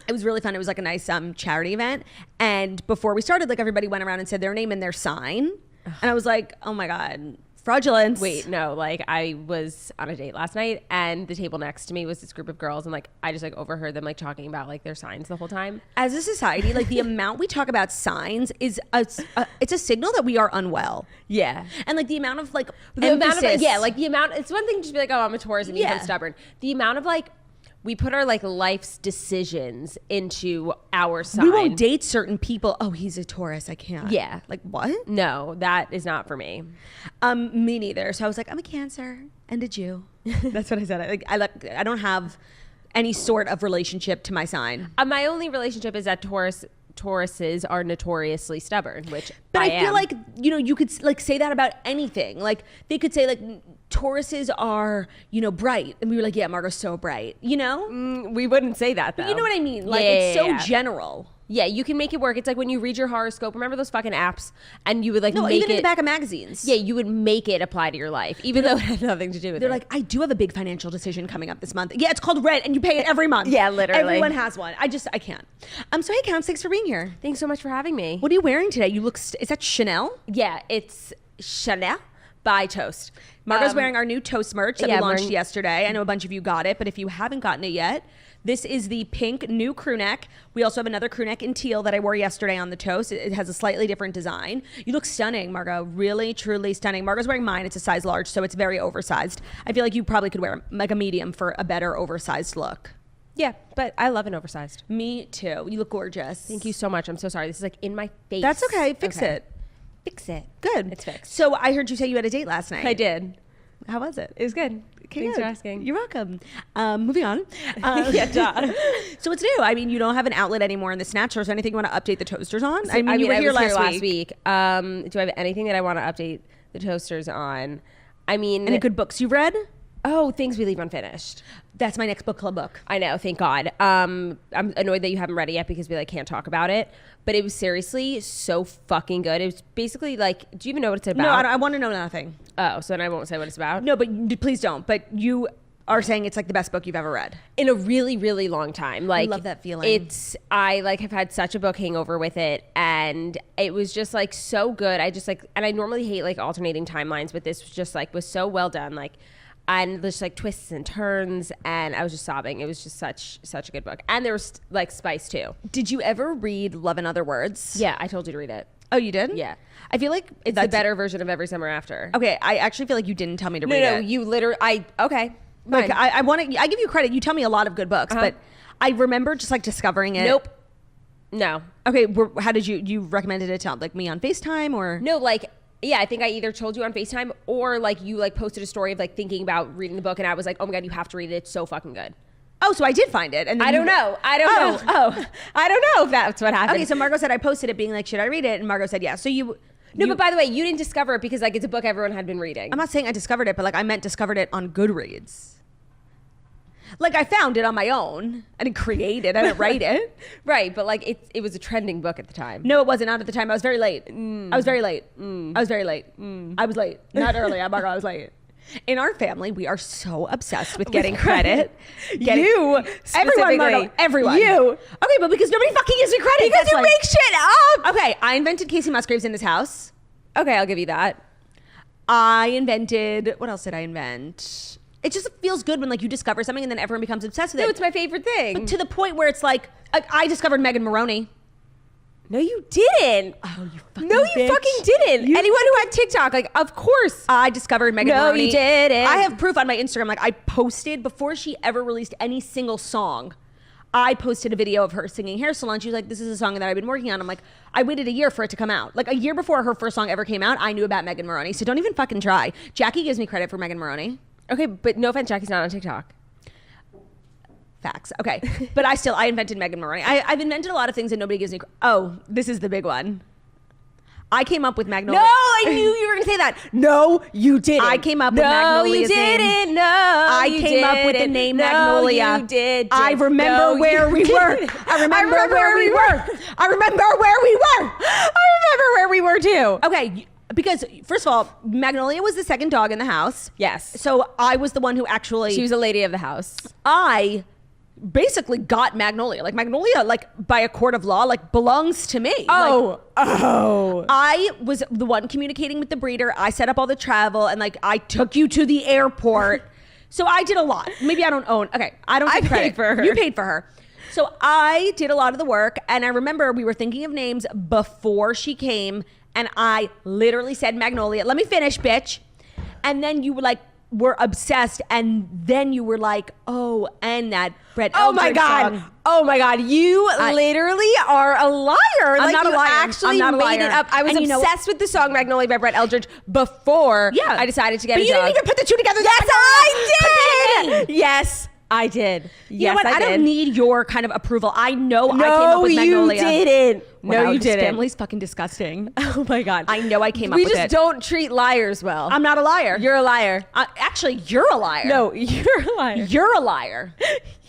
It was really fun. It was like a nice charity event. And before we started, like everybody went around and said their name and their sign. And I was like, oh my God. Fraudulence. Wait, no, like I was on a date last night and the table next to me was this group of girls and like I just like overheard them like talking about like their signs the whole time. As a society, like the amount we talk about signs is it's a signal that we are unwell. Yeah. And like the amount of like The amount emphasis. of, yeah, like the amount, it's one thing to just be like, oh, I'm a Taurus and you become stubborn. The amount of like, we put our like life's decisions into our sign. We won't date certain people. Oh, he's a Taurus. I can't. Yeah. Like what? No, that is not for me. Me neither. So I was like, I'm a Cancer and a Jew. That's what I said. I don't have any sort of relationship to my sign. My only relationship is that Tauruses are notoriously stubborn, which but I feel am. like, you know, you could like say that about anything. Like they could say like Tauruses are, you know, bright. And we were like, yeah, Margot's so bright, you know? We wouldn't say that though. But you know what I mean? Like Yeah, it's so yeah. general. Yeah, you can make it work. It's like when you read your horoscope. Remember those fucking apps? And you would like No, make even it. in the back of magazines. Yeah, you would make it apply to your life, even though it had nothing to do with They're it. like, I do have a big financial decision coming up this month. Yeah, it's called rent and you pay it every month. Yeah, literally. Everyone has one. I can't. So hey, Counts, thanks for being here. Thanks so much for having me. What are you wearing today? You look, is that Chanel? Yeah, it's Chanel by Toast. Margot's wearing our new Toast merch that yeah, we launched wearing- yesterday. I know a bunch of you got it, but if you haven't gotten it yet, this is the pink new crew neck. We also have another crew neck in teal that I wore yesterday on the Toast. It has a slightly different design. You look stunning, Margot. Really, truly stunning. Margot's wearing mine. It's a size large, so it's very oversized. I feel like you probably could wear like a medium for a better oversized look. Yeah, but I love an oversized. Me too. You look gorgeous. Thank you so much. I'm so sorry. This is like in my face. That's okay. Fix it. Fix it. Good. It's fixed. So I heard you say you had a date last night. I did. How was it? It was good. Okay, Thanks good. for asking. You're welcome. Moving on. Yeah, duh. So what's new? I mean, you don't have an outlet anymore in the Snatcher. So anything you want to update the Toasters on? I mean, you were I here was last week. Do I have anything that I want to update the Toasters on? I mean, Any good books you've read? oh, Things We Leave Unfinished. That's my next book club book. I know, thank God. I'm annoyed that you haven't read it yet because we like can't talk about it. But it was seriously so fucking good. It was basically like, do you even know what it's about? No, I want to know nothing. Oh, so then I won't say what it's about. No, but please don't. But you are saying it's like the best book you've ever read. In a really, really long time. Like, love that feeling. I like have had such a book hangover with it, and it was just like so good. I just like, and I normally hate like alternating timelines, but this was just like was so well done. Like, and there's like twists and turns, and I was just sobbing. It was just such a good book, and there was like spice too. Did you ever read Love in Other Words? Yeah, I told you to read it. Oh, you did? Yeah. I feel like It's the better version of Every Summer After. Okay, I actually feel like you didn't tell me to read No, it. you literally. Okay. Like fine. I want to. I give you credit. You tell me a lot of good books, but I remember just like discovering it. Nope. No. Okay, how did you recommended it to like me on FaceTime or? No, like, yeah, I think I either told you on FaceTime or like you like posted a story of like thinking about reading the book, and I was like, oh my God, you have to read it. It's so fucking good. Oh, so I did find it, and then I don't know. I don't know. Oh, I don't know if that's what happened. okay. So Margot said I posted it, being like, should I read it? And Margot said, yeah. So No, but by the way, you didn't discover it because like it's a book everyone had been reading. I'm not saying I discovered it, but like I meant discovered it on Goodreads. Like I found it on my own. I didn't create it. I didn't write it. Right, but like it was a trending book at the time. No, it wasn't. Not at the time. I was very late. I was very late. I was very late. I was late. Not early. Margot, I was late. In our family, we are so obsessed with getting credit. You everyone, specifically. Margot, everyone. You. Okay, but because nobody fucking gives me credit. Because That's you why. make shit up. Okay, I invented Casey Musgraves in this house. Okay, I'll give you that. I invented. What else did I invent? It just feels good when like you discover something and then everyone becomes obsessed with it. No, it's my favorite thing. To the point where it's like I discovered Megan Maroney. No, you didn't. Oh, you fucking No, you bitch. fucking didn't. Anyone who had TikTok, like, of course. I discovered Megan No, Maroney. you didn't. I have proof on my Instagram. Like I posted before she ever released any single song. I posted a video of her singing Hair Salon. She was like, this is a song that I've been working on. I'm like, I waited a year for it to come out. Like a year before her first song ever came out, I knew about Megan Maroney. So don't even fucking try. Jackie gives me credit for Megan Maroney. Okay, but no offense, Jackie's not on TikTok. Facts. Okay. But I invented Megan Maroney. I've invented a lot of things that nobody gives me. Oh, this is the big one. I came up with Magnolia. No, I knew you were going to say that. No, you didn't. I came up with Magnolia's name. No, you didn't. No, I came up with the name Magnolia. No, you did. I remember where we were. I remember where we were. I remember where we were. I remember where we were too. Okay, because first of all, Magnolia was the second dog in the house. Yes. So I was the one who actually. She was a lady of the house. I basically got Magnolia. Like Magnolia, like by a court of law, like belongs to me. I was the one communicating with the breeder. I set up all the travel and like I took you to the airport. So I did a lot. Maybe I don't own. Okay, I don't take credit. Paid for her. You paid for her. So I did a lot of the work, and I remember we were thinking of names before she came, and I literally said Magnolia. Let me finish, bitch. And then you were like, were obsessed, and then you were like, oh, and that Brett Eldredge song. Oh my God, you literally are a liar. I'm not a liar. Actually made it up. I was obsessed with the song Magnolia by Brett Eldredge before I decided to get a dog. But you didn't even put the two together. Yes, I did. Yes, I did. You know what? I don't need your kind of approval. I know I came up with No, Magnolia. you didn't. Wow, No, you this didn't. family's fucking disgusting. Oh my God. I know I came up with it. We just don't treat liars well. I'm not a liar. You're a liar. Actually, you're a liar. No, you're a liar. You're a liar.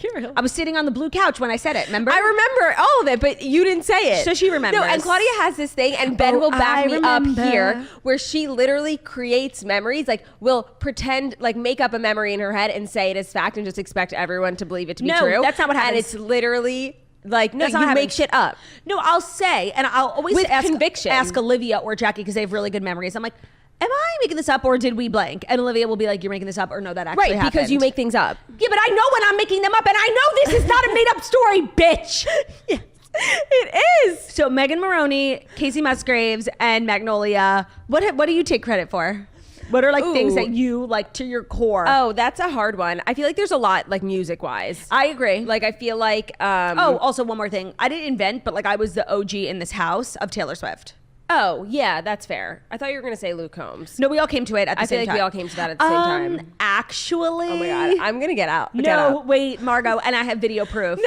You're a liar. I was sitting on the blue couch when I said it, remember? I remember all of it, but you didn't say it. So she remembers. No, and Claudia has this thing, and Ben will back me up here, where she literally creates memories, like will pretend, like make up a memory in her head and say it as fact and just expect everyone to believe it to be true. No, that's not what happens. And it's literally like, no, That's not you what make happens. shit up. No, I'll say, and I'll always With ask conviction. Olivia or Jackie because they have really good memories. I'm like, am I making this up or did we blank? And Olivia will be like, you're making this up, or no, that actually happened. Because you make things up. Yeah, but I know when I'm making them up, and I know this is not a made-up story, bitch. Yes, it is. So Megan Maroney, Casey Musgraves, and Magnolia. What do you take credit for? What are like things that you like to your core? Oh, that's a hard one. I feel like there's a lot, like music wise. I agree. Like I feel like also one more thing. I didn't invent, but like I was the OG in this house of Taylor Swift. Oh, yeah, that's fair. I thought you were going to say Luke Combs. No, we all came to it at the same time. I feel like we all came to that at the same time. Actually. Oh my God. I'm going to get out. No, wait, Margot, and I have video proof.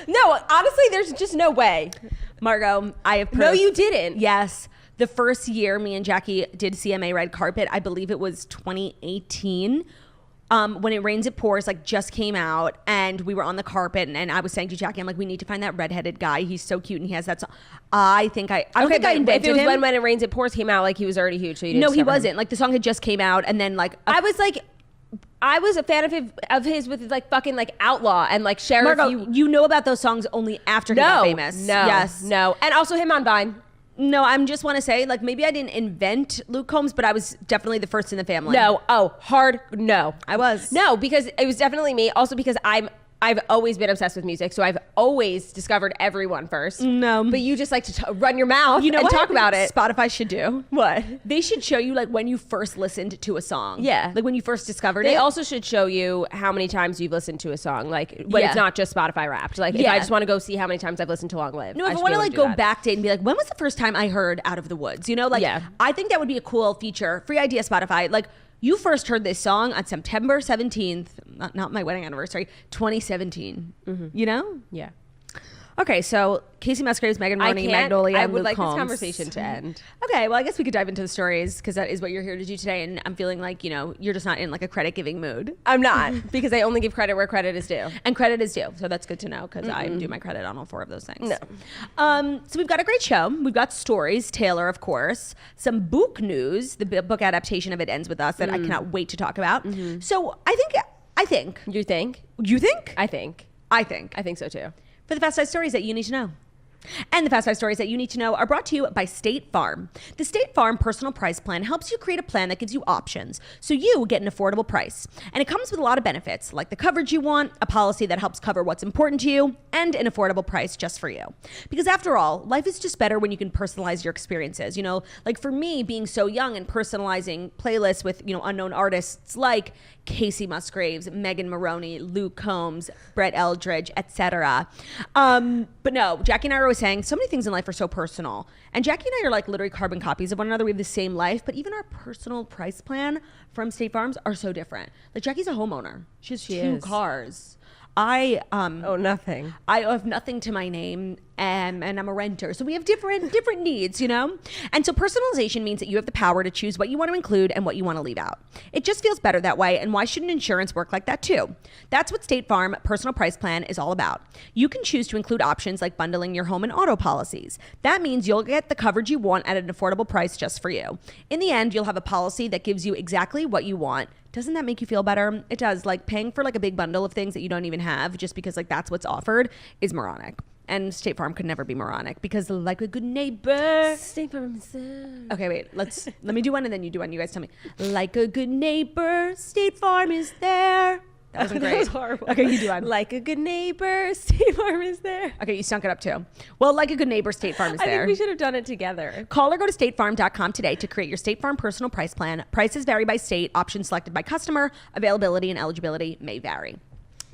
No, honestly, there's just no way. Margot, I have proof. No, you didn't. Yes. The first year me and Jackie did CMA Red Carpet, I believe it was 2018. When It Rains, It Pours, like just came out, and we were on the carpet, and I was saying to Jackie, I'm like, we need to find that redheaded guy. He's so cute, and he has that song. I don't think I invented if it was him. When It Rains, It Pours came out, like he was already huge. So you didn't No, he discover him. wasn't. Like the song had just came out, and then like I was a fan of his with like fucking like Outlaw and like Sheriff. Margot, you know about those songs only after he got famous. No, and also him on Vine. No, I just want to say, like, maybe I didn't invent Luke Combs, but I was definitely the first in the family. No, no. I was. No, because it was definitely me. Also because I've always been obsessed with music, so I've always discovered everyone first. No. But you just like to run your mouth and talk about it. Spotify should do. What? They should show you, like, when you first listened to a song. Yeah. Like, when you first discovered it. They also should show you how many times you've listened to a song, like, when it's not just Spotify Wrapped. Like, if I just want to go see how many times I've listened to Long Live. No, if I want to, like, go backdate and be like, when was the first time I heard Out of the Woods? You know, like, I think that would be a cool feature. Free idea, Spotify. Like, you first heard this song on September 17th, not my wedding anniversary, 2017. Mm-hmm. You know? Yeah. Okay, so Casey Musgraves, Megan Maroney, Magnolia, and Luke Combs. I would like this conversation to end. Okay, well, I guess we could dive into the stories because that is what you're here to do today. And I'm feeling like, you know, you're just not in like a credit giving mood. I'm not, because I only give credit where credit is due. And credit is due. So that's good to know because I do my credit on all four of those things. No. So we've got a great show. We've got stories, Taylor, of course, some book news. The book adaptation of It Ends With Us that I cannot wait to talk about. So I think. You think? You think? I think. I think. I think so too. For the Fast 5 stories that you need to know. And the Fast 5 stories that you need to know are brought to you by State Farm. The State Farm Personal Price Plan helps you create a plan that gives you options so you get an affordable price. And it comes with a lot of benefits, like the coverage you want, a policy that helps cover what's important to you, and an affordable price just for you. Because after all, life is just better when you can personalize your experiences. You know, like for me, being so young and personalizing playlists with, you know, unknown artists like Casey Musgraves, Megan Maroney, Luke Combs, Brett Eldredge, etc. But no, Jackie and I are always saying so many things in life are so personal. And Jackie and I are like literally carbon copies of one another. We have the same life, but even our personal price plan from State Farms are so different. Like Jackie's a homeowner. She has two cars. I nothing. I have nothing to my name, and I'm a renter. So we have different needs, you know? And so personalization means that you have the power to choose what you want to include and what you want to leave out. It just feels better that way, and why shouldn't insurance work like that too? That's what State Farm Personal Price Plan is all about. You can choose to include options like bundling your home and auto policies. That means you'll get the coverage you want at an affordable price just for you. In the end, you'll have a policy that gives you exactly what you want, Doesn't that make you feel better? It does. Like paying for like a big bundle of things that you don't even have just because like that's what's offered is moronic. And State Farm could never be moronic because like a good neighbor. State Farm is there. Okay, wait. Let me do one and then you do one. You guys tell me. Like a good neighbor, State Farm is there. That wasn't great. That was horrible. Okay, you do one. Like a good neighbor, State Farm is there. Okay, you stunk it up too. Well, like a good neighbor, State Farm is there. I think we should have done it together. Call or go to statefarm.com today to create your State Farm personal price plan. Prices vary by state. Options selected by customer. Availability and eligibility may vary.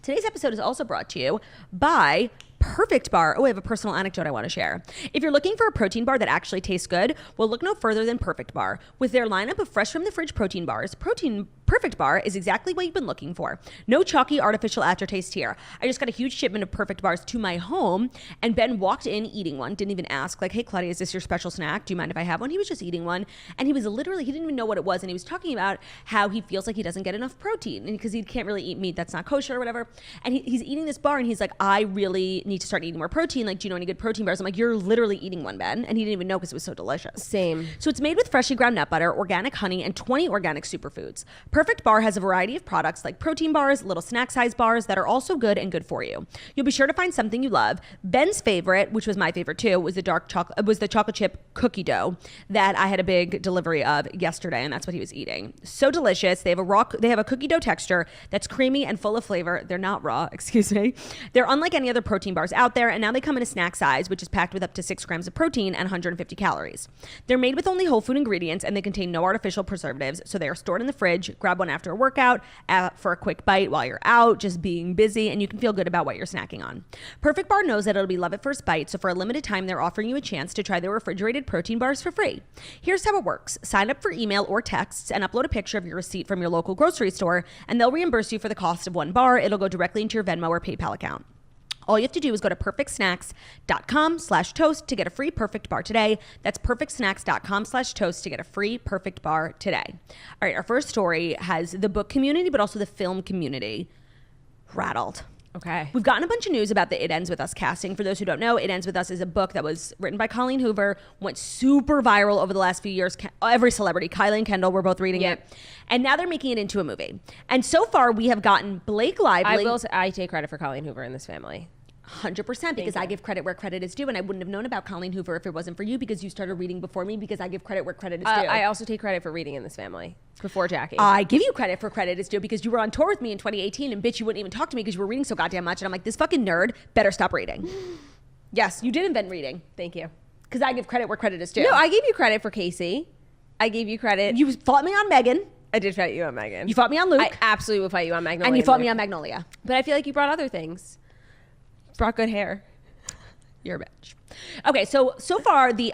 Today's episode is also brought to you by Perfect Bar. Oh, I have a personal anecdote I want to share. If you're looking for a protein bar that actually tastes good, well, look no further than Perfect Bar. With their lineup of fresh from the fridge protein bars, Perfect Bar is exactly what you've been looking for. No chalky artificial aftertaste here. I just got a huge shipment of Perfect Bars to my home, and Ben walked in eating one, didn't even ask, like, hey, Claudia, is this your special snack? Do you mind if I have one? He was just eating one, and he was literally, he didn't even know what it was, and he was talking about how he feels like he doesn't get enough protein, because he can't really eat meat that's not kosher or whatever, and he's eating this bar, and he's like, I really need to start eating more protein. Like, do you know any good protein bars? I'm like, you're literally eating one, Ben, and he didn't even know because it was so delicious. Same. So it's made with freshly ground nut butter, organic honey, and 20 organic superfoods. Perfect Bar has a variety of products like protein bars, little snack size bars that are also good and good for you. You'll be sure to find something you love. Ben's favorite, which was my favorite too, was the chocolate chip cookie dough that I had a big delivery of yesterday, and that's what he was eating. So delicious. They have a cookie dough texture that's creamy and full of flavor. They're not raw, excuse me. They're unlike any other protein bars out there, and now they come in a snack size, which is packed with up to 6 grams of protein and 150 calories. They're made with only whole food ingredients, and they contain no artificial preservatives, so they are stored in the fridge. Grab one after a workout, for a quick bite while you're out, just being busy, and you can feel good about what you're snacking on. Perfect Bar knows that it'll be love at first bite, so for a limited time, they're offering you a chance to try their refrigerated protein bars for free. Here's how it works. Sign up for email or texts and upload a picture of your receipt from your local grocery store, and they'll reimburse you for the cost of one bar. It'll go directly into your Venmo or PayPal account. All you have to do is go to perfectsnacks.com/toast to get a free Perfect Bar today. That's perfectsnacks.com/toast to get a free Perfect Bar today. All right, our first story has the book community, but also the film community rattled. Okay. We've gotten a bunch of news about the It Ends With Us casting. For those who don't know, It Ends With Us is a book that was written by Colleen Hoover, went super viral over the last few years. Every celebrity, Kylie and Kendall, were both reading it. And now they're making it into a movie. And so far, we have gotten Blake Lively. I take credit for Colleen Hoover in this family. 100%, because I give credit where credit is due, and I wouldn't have known about Colleen Hoover if it wasn't for you, because you started reading before me, because I give credit where credit is due. I also take credit for reading in this family before Jackie. I give you credit for credit is due because you were on tour with me in 2018, and bitch, you wouldn't even talk to me because you were reading so goddamn much, and I'm like, this fucking nerd better stop reading. Yes, you did invent reading. Thank you. Because I give credit where credit is due. No, I gave you credit for Casey. I gave you credit. You fought me on Megan. I did fight you on Megan. You fought me on Luke. I absolutely would fight you on Magnolia. And you fought me on Magnolia. But I feel like you brought other things. Brought good hair. You're a bitch. Okay, so far the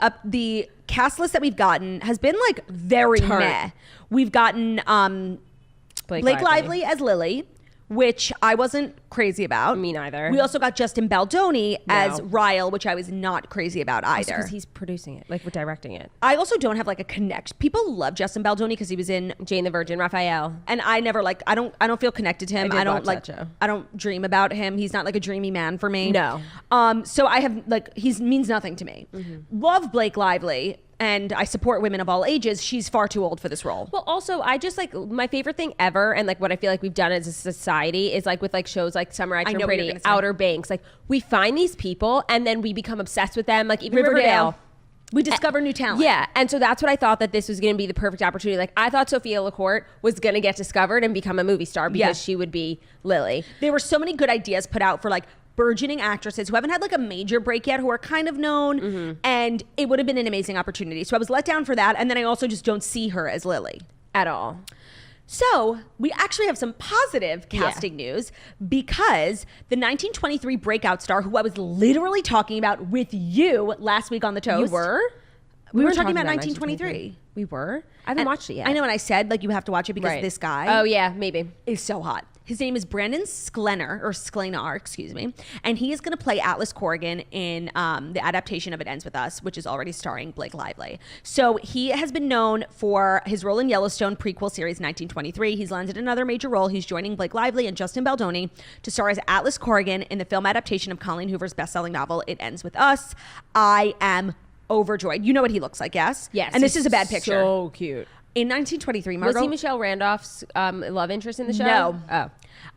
cast list that we've gotten has been like very meh. We've gotten Blake Lively as Lily, which I wasn't crazy about. Me neither. We also got Justin Baldoni as Ryle, which I was not crazy about either. Because he's producing it, like we're directing it. I also don't have like a connect. People love Justin Baldoni because he was in Jane the Virgin, Raphael, and I never like. I don't feel connected to him. I don't like. That show. I don't dream about him. He's not like a dreamy man for me. No. So I have like he means nothing to me. Mm-hmm. Love Blake Lively. And I support women of all ages. She's far too old for this role. Well, also, I just like my favorite thing ever, and like what I feel like we've done as a society is like with like shows like Summer I Turned Pretty, Outer Banks. Like we find these people and then we become obsessed with them. Like even Riverdale. We discover new talent. Yeah, and so that's what I thought that this was going to be the perfect opportunity. Like I thought Sophia LaCourte was going to get discovered and become a movie star because she would be Lily. There were so many good ideas put out for like burgeoning actresses who haven't had like a major break yet, who are kind of known, and it would have been an amazing opportunity. So I was let down for that, and then I also just don't see her as Lily at all. So we actually have some positive casting news, because the 1923 breakout star, who I was literally talking about with you last week on The Toast. You were? We were talking about 1923. We were? I haven't watched it yet. I know, and I said like you have to watch it because this guy. Oh yeah, maybe. Is so hot. His name is Brandon Sklenar, excuse me, and he is going to play Atlas Corrigan in the adaptation of It Ends With Us, which is already starring Blake Lively. So he has been known for his role in Yellowstone prequel series 1923. He's landed another major role. He's joining Blake Lively and Justin Baldoni to star as Atlas Corrigan in the film adaptation of Colleen Hoover's best-selling novel, It Ends With Us. I am overjoyed. You know what he looks like, yes? Yes. And this is a bad picture. So cute. In 1923, Margot. Was he Michelle Randolph's love interest in the show? No.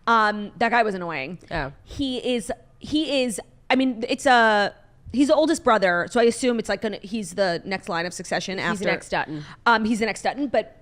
Oh. That guy was annoying. Oh. He is, I mean, he's the oldest brother, so I assume it's like he's the next line of succession after. He's the next Dutton. He's the next Dutton, but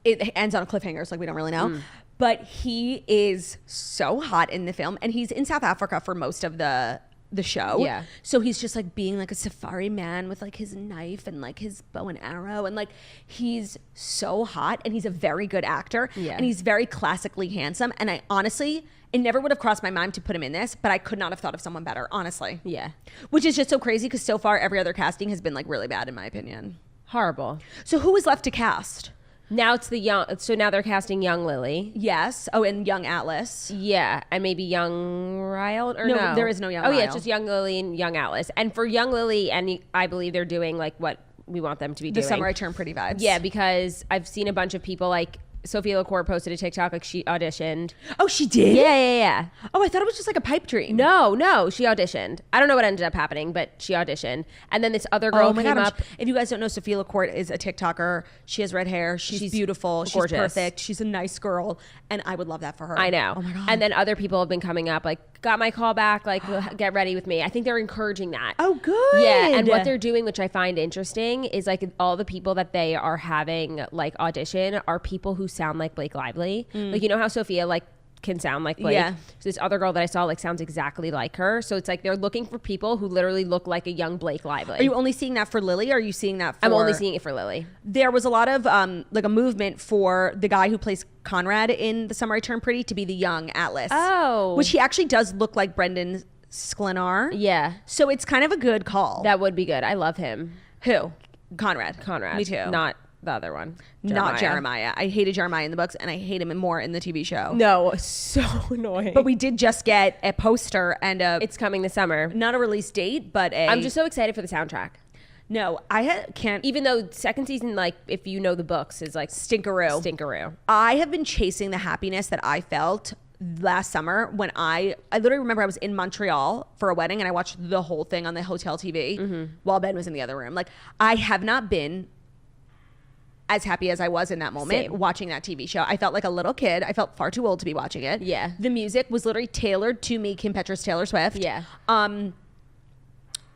it ends on a cliffhanger, so like we don't really know. But he is so hot in the film, and he's in South Africa for most of the show. Yeah. So he's just like being like a safari man with like his knife and like his bow and arrow, and like he's so hot, and he's a very good actor. Yeah. And he's very classically handsome, and I honestly, it never would have crossed my mind to put him in this, but I could not have thought of someone better, honestly. Yeah. Which is just so crazy because so far every other casting has been like really bad in my opinion. Horrible. So who is left to cast? Now it's the young. So now they're casting young Lily. Yes. Oh, and young Atlas. Yeah, and maybe young Ryle or no? There is no young. Oh yeah, Ryle. it's just young Lily and young Atlas. And for young Lily, and I believe they're doing like what we want them to be doing. The Summer I Turned Pretty vibes. Yeah, because I've seen a bunch of people like Sophia LaCour posted a TikTok like she auditioned. Oh, she did? Yeah. Oh, I thought it was just like a pipe dream. No, she auditioned. I don't know what ended up happening, but she auditioned. And then this other girl came up. If you guys don't know, Sophia LaCour is a TikToker. She has red hair. She's beautiful. Gorgeous. She's perfect. She's a nice girl. And I would love that for her. I know. Oh my God. And then other people have been coming up like, got my call back, like get ready with me. I think they're encouraging that. Oh, good. Yeah, and what they're doing, which I find interesting, is like all the people that they are having like audition are people who sound like Blake Lively. Like, you know how Sophia like can sound like Blake? Yeah. So this other girl that I saw like sounds exactly like her. So it's like they're looking for people who literally look like a young Blake Lively. Are you only seeing that for Lily, or are you seeing that for... I'm only seeing it for Lily. There was a lot of like a movement for the guy who plays Conrad in The Summer I Turned Pretty to be the young Atlas. Oh. Which he actually does look like Brendan Sklenar. Yeah. So it's kind of a good call. That would be good. I love him. Who? Conrad. Me too. Not the other one. Not Jeremiah. I hated Jeremiah in the books, and I hate him more in the TV show. No, so annoying. But we did just get a poster and it's coming this summer. not a release date, but I'm just so excited for the soundtrack. No, can't. Even though second season, like if you know the books, is like Stinkaroo. I have been chasing the happiness that I felt last summer when I literally remember I was in Montreal for a wedding and I watched the whole thing on the hotel TV while Ben was in the other room. Like, I have not been as happy as I was in that moment watching that TV show. I felt like a little kid. I felt far too old to be watching it. Yeah. The music was literally tailored to me, Kim Petras, Taylor Swift. Yeah.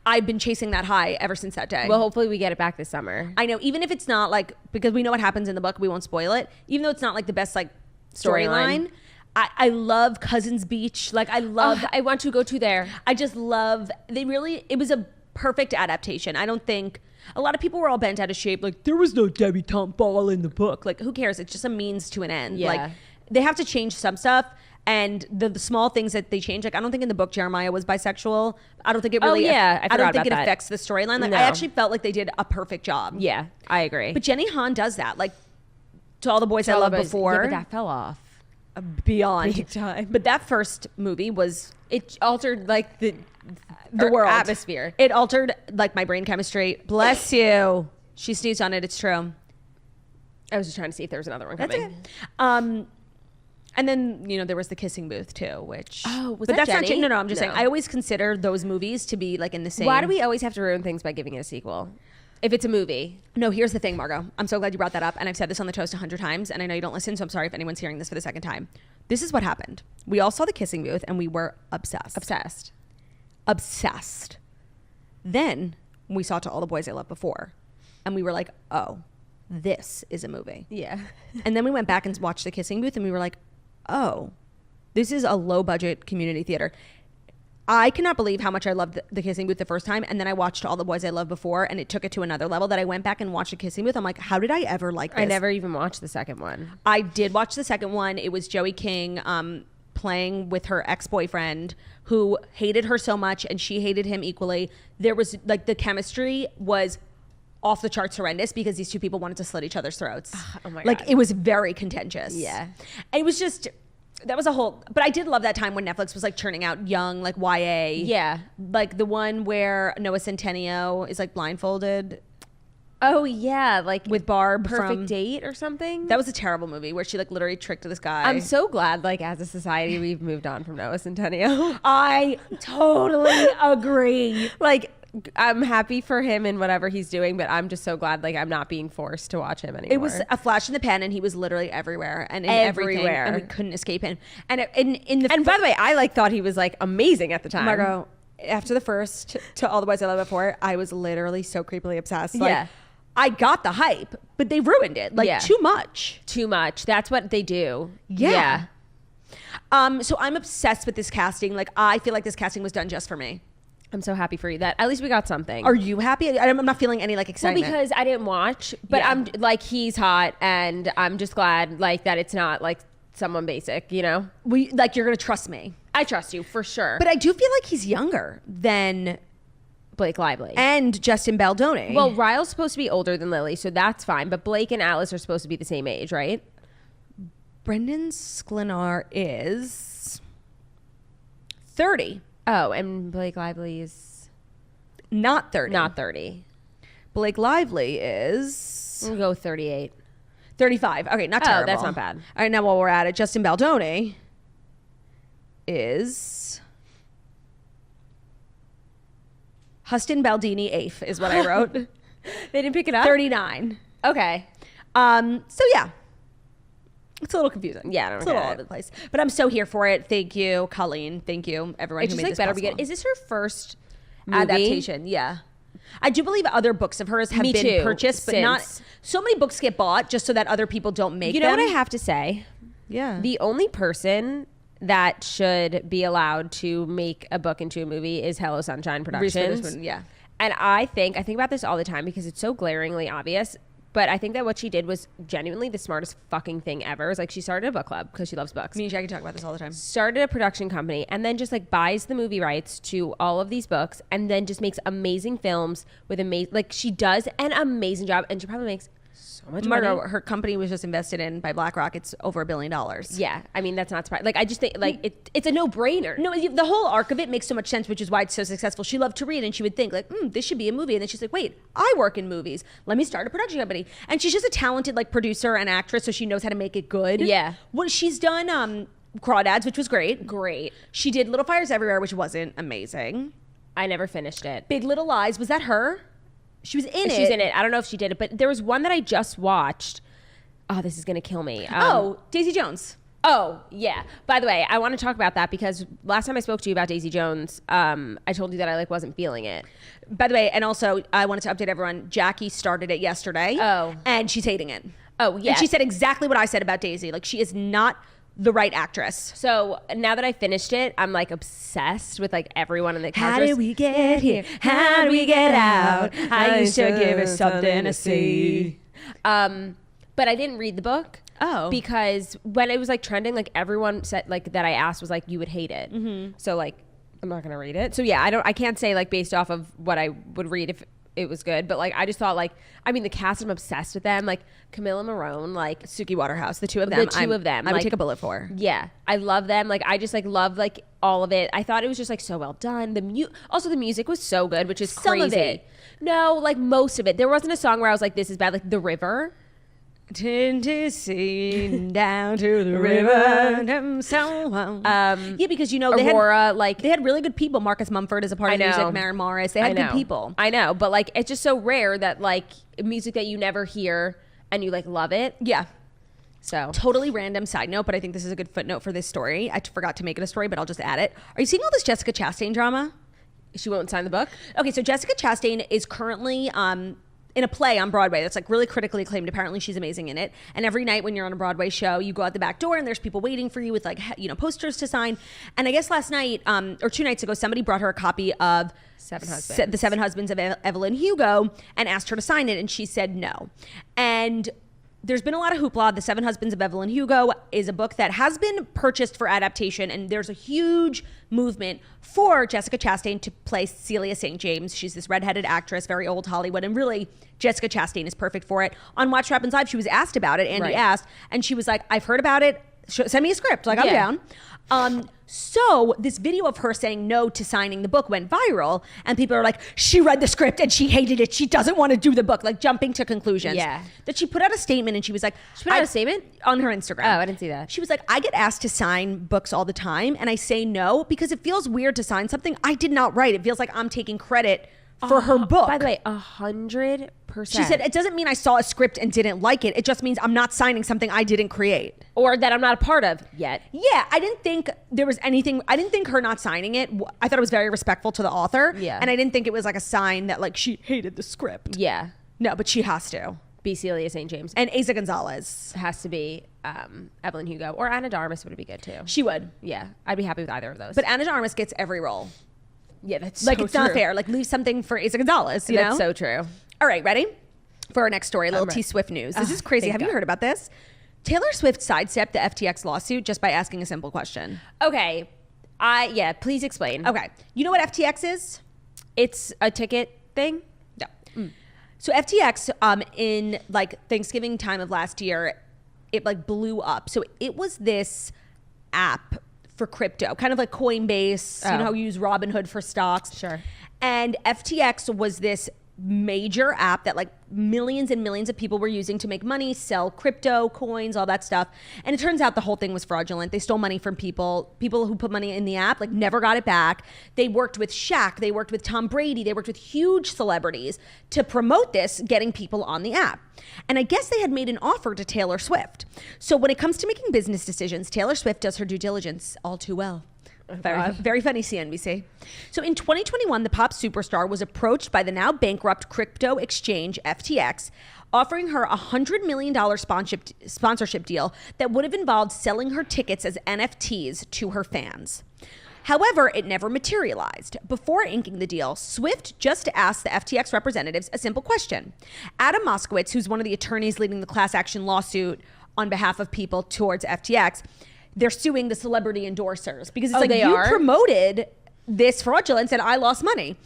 I've been chasing that high ever since that day. Well, hopefully we get it back this summer. I know, even if it's not like, because we know what happens in the book, we won't spoil it. Even though it's not like the best like storyline, I love Cousins Beach. Like, I love. I want to go to there. I just love. It was a perfect adaptation. I don't think a lot of people were all bent out of shape. Like, there was no debutante ball in the book. Like, who cares? It's just a means to an end. Yeah. Like, they have to change some stuff. And the small things that they change, like I don't think in the book Jeremiah was bisexual. I don't think it really. I don't think it affects the storyline. Like, No. I actually felt like they did a perfect job. Yeah, I agree. But Jenny Han does that. Like, to all the boys I loved before. Yeah, but that fell off. Beyond Big time. But that first movie was It altered like the world atmosphere. It altered like my brain chemistry. Bless you. She sneezed on it. It's true. I was just trying to see if there was another one That's coming. it. And then, you know, there was the kissing booth too, which. Oh, was but that that's Jenny? not. No, I'm just No. saying. I always consider those movies to be like in the same. Why do we always have to ruin things by giving it a sequel? If it's a movie. No, here's the thing, Margot. I'm so glad you brought that up, and I've said this on the toast 100 times, and I know you don't listen, so I'm sorry if anyone's hearing this for the second time. This is what happened. We all saw the kissing booth, and we were obsessed. Then we saw To All the Boys I Loved Before, and we were like, oh, this is a movie. Yeah. And then we went back and watched the kissing booth, and we were like, oh, this is a low budget community theater. I cannot believe how much I loved the Kissing Booth the first time, and then I watched All the Boys I Loved Before, and it took it to another level that I went back and watched the Kissing Booth. I'm like, how did I ever like this? I never even watched the second one. I did watch the second one. It was Joey King playing with her ex-boyfriend who hated her so much, and she hated him equally. There was, like, the chemistry was off the charts horrendous because these two people wanted to slit each other's throats. Oh my God. Like, it was very contentious. Yeah. And it was just... That was a whole, but I did love that time when Netflix was like churning out young, like YA. Yeah. Like the one where Noah Centineo is like blindfolded. Oh yeah, like with Barb Perfect from Date or something. That was a terrible movie where she like literally tricked this guy. I'm so glad, like as a society, we've moved on from Noah Centineo. I totally agree. Like I'm happy for him and whatever he's doing, but I'm just so glad like I'm not being forced to watch him anymore. It was a flash in the pan, and he was literally everywhere and in everything, and we couldn't escape him. And by the way, I like thought he was like amazing at the time. Margot, after the first to All the Boys I Loved Before, I was literally so creepily obsessed. Like, I got the hype, but they ruined it. Like too much. Too much. That's what they do. Yeah. So I'm obsessed with this casting. Like, I feel like this casting was done just for me. I'm so happy for you that at least we got something. Are you happy? I'm not feeling any like excitement. Well, because I didn't watch, but I'm like, he's hot, and I'm just glad like that it's not like someone basic, you know? Like, you're gonna trust me. I trust you for sure. But I do feel like he's younger than Blake Lively and Justin Baldoni. Well, Ryle's supposed to be older than Lily, so that's fine. But Blake and Alice are supposed to be the same age, right? Brendan Sklenar is 30. Oh, and Blake Lively is not 30. Not 30. Blake Lively is... We'll go 38. 35. Okay, not terrible. Oh, that's not bad. All right, now while we're at it, Justin Baldoni is... Huston Baldini Afe is what I wrote. They didn't pick it up? 39. Okay. So yeah. It's a little confusing. Yeah, I don't It's a little all over the place. But I'm so here for it. Thank you, Colleen. Thank you, everyone who made this possible. Is this her first movie? Adaptation? Yeah. I do believe other books of hers have been purchased, but not... So many books get bought just so that other people don't make them. You know what I have to say? Yeah. The only person that should be allowed to make a book into a movie is Hello Sunshine Productions. Yeah. And I think about this all the time because it's so glaringly obvious. But I think that what she did was genuinely the smartest fucking thing ever. It's like she started a book club because she loves books. Me and Jackie talk about this all the time. Started a production company and then just like buys the movie rights to all of these books and then just makes amazing films with amazing, like she does an amazing job and she probably makes so much money. Her company was just invested in by BlackRock. It's over $1 billion. Yeah. I mean, that's not surprising. Like, I just think like it's a no brainer. No, the whole arc of it makes so much sense, which is why it's so successful. She loved to read and she would think like, this should be a movie. And then she's like, wait, I work in movies. Let me start a production company. And she's just a talented like producer and actress. So she knows how to make it good. Yeah. Well, she's done Crawdads, which was great. Great. She did Little Fires Everywhere, which wasn't amazing. I never finished it. Big Little Lies. Was that her? She was in it. She was in it. I don't know if she did it, but there was one that I just watched. Oh, this is going to kill me. Daisy Jones. Oh, yeah. By the way, I want to talk about that because last time I spoke to you about Daisy Jones, I told you that I like wasn't feeling it. By the way, and also I wanted to update everyone. Jackie started it yesterday. Oh. And she's hating it. Oh, yeah. And she said exactly what I said about Daisy. Like, she is not the right actress. So now that I finished it, I'm like obsessed with like everyone in the characters. How did we get here? How did we get out? I used to give us something to see. But I didn't read the book. Oh. Because when it was like trending, like everyone said like that I asked was like, you would hate it. Mm-hmm. So like, I'm not going to read it. So yeah, I can't say like based off of what I would read if it was good, but like I just thought like, I mean the cast, I'm obsessed with them, like Camilla Morone, like Suki Waterhouse, the two of them I would like, take a bullet for. Yeah, I love them. Like I just like love like all of it. I thought it was just like so well done. Also the music was so good, which is crazy. Some of it. No, like most of it. There wasn't a song where I was like, this is bad. Like The River. Tennessee down to the river. Yeah, because you know Aurora, they had really good people. Marcus Mumford is a part of the music. Maren Morris. They had good people. I know, but like it's just so rare that like music that you never hear and you like love it. Yeah. So totally random side note, but I think this is a good footnote for this story. I forgot to make it a story, but I'll just add it. Are you seeing all this Jessica Chastain drama? She won't sign the book? Okay, so Jessica Chastain is currently in a play on Broadway that's like really critically acclaimed. Apparently she's amazing in it. And every night when you're on a Broadway show, you go out the back door and there's people waiting for you with like, you know, posters to sign. And I guess last night or 2 nights ago, somebody brought her a copy of The Seven Husbands of Evelyn Hugo and asked her to sign it. And she said no. And there's been a lot of hoopla. The Seven Husbands of Evelyn Hugo is a book that has been purchased for adaptation, and there's a huge movement for Jessica Chastain to play Celia St. James. She's this redheaded actress, very old Hollywood, and really Jessica Chastain is perfect for it. On Watch What Happens Live, she was asked about it. Andy asked, and she was like, I've heard about it. Send me a script. Like, I'm down. So this video of her saying no to signing the book went viral, and people are like, she read the script and she hated it. She doesn't want to do the book, like jumping to conclusions. Yeah. That she put out a statement, and she was like, she put out a statement on her Instagram. Oh, I didn't see that. She was like, I get asked to sign books all the time, and I say no because it feels weird to sign something I did not write. It feels like I'm taking credit for her book. By the way, 100%. She said, it doesn't mean I saw a script and didn't like it. It just means I'm not signing something I didn't create. Or that I'm not a part of yet. Yeah, I didn't think there was anything. I didn't think her not signing it. I thought it was very respectful to the author. Yeah. And I didn't think it was like a sign that like she hated the script. Yeah. No, but she has to. Be Celia St. James. And Asa Gonzalez. Has to be Evelyn Hugo. Or Anna Darmus would be good too. She would. Yeah. I'd be happy with either of those. But Anna Darmus gets every role. Yeah, that's like so it's true. not fair. Like leave something for Asa Gonzalez, you know? That's so true. All right, ready? For our next story, a little T Swift news. This is crazy. Have you heard about this? Taylor Swift sidestepped the FTX lawsuit just by asking a simple question. Okay. Please explain. Okay. You know what FTX is? It's a ticket thing? No. So FTX, in like Thanksgiving time of last year, it like blew up. So it was this app for crypto, kind of like Coinbase, you know how you use Robinhood for stocks. Sure. And FTX was this major app that like millions and millions of people were using to make money, sell crypto, coins, all that stuff. And it turns out the whole thing was fraudulent. They stole money from people who put money in the app, like never got it back. They worked with Shaq, they worked with Tom Brady, they worked with huge celebrities to promote this, getting people on the app. And I guess they had made an offer to Taylor Swift. So when it comes to making business decisions, Taylor Swift does her due diligence all too well. Very funny, CNBC. So in 2021, the pop superstar was approached by the now bankrupt crypto exchange FTX, offering her a $100 million sponsorship deal that would have involved selling her tickets as NFTs to her fans. However, it never materialized. Before inking the deal, Swift just asked the FTX representatives a simple question. Adam Moskowitz, who's one of the attorneys leading the class action lawsuit on behalf of people towards FTX, they're suing the celebrity endorsers because it's you promoted this fraudulence and I lost money.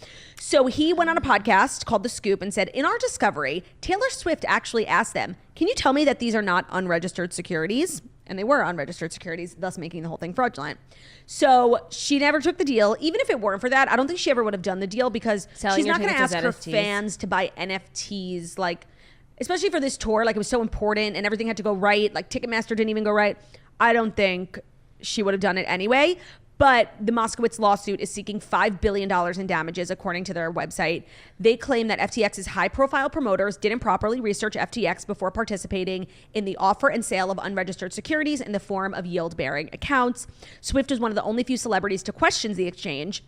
So he went on a podcast called The Scoop and said, in our discovery, Taylor Swift actually asked them, can you tell me that these are not unregistered securities? And they were unregistered securities, thus making the whole thing fraudulent. So she never took the deal. Even if it weren't for that, I don't think she ever would have done the deal because she's not going to ask her fans to buy NFTs, like, especially for this tour. Like, it was so important and everything had to go right. Like, Ticketmaster didn't even go right. I don't think she would have done it anyway. But the Moskowitz lawsuit is seeking $5 billion in damages, according to their website. They claim that FTX's high-profile promoters didn't properly research FTX before participating in the offer and sale of unregistered securities in the form of yield-bearing accounts. Swift is one of the only few celebrities to question the exchange.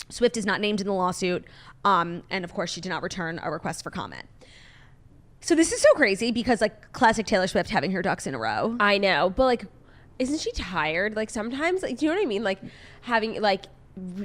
Swift is not named in the lawsuit. And, of course, she did not return a request for comment. So this is so crazy because, like, classic Taylor Swift having her ducks in a row. I know, but, like, isn't she tired? Like sometimes, like, do you know what I mean? Like having like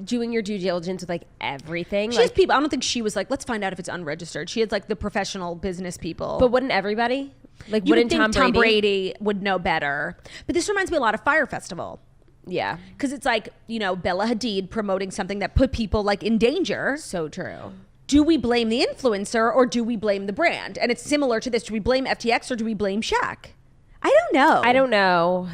doing your due diligence with like everything. She has people. I don't think she was like, let's find out if it's unregistered. She had like the professional business people. But wouldn't everybody? Like, you wouldn't would think Tom Brady would know better? But this reminds me a lot of Fyre Festival. Yeah, because it's like, you know, Bella Hadid promoting something that put people like in danger. So true. Do we blame the influencer or do we blame the brand? And it's similar to this. Do we blame FTX or do we blame Shaq? I don't know.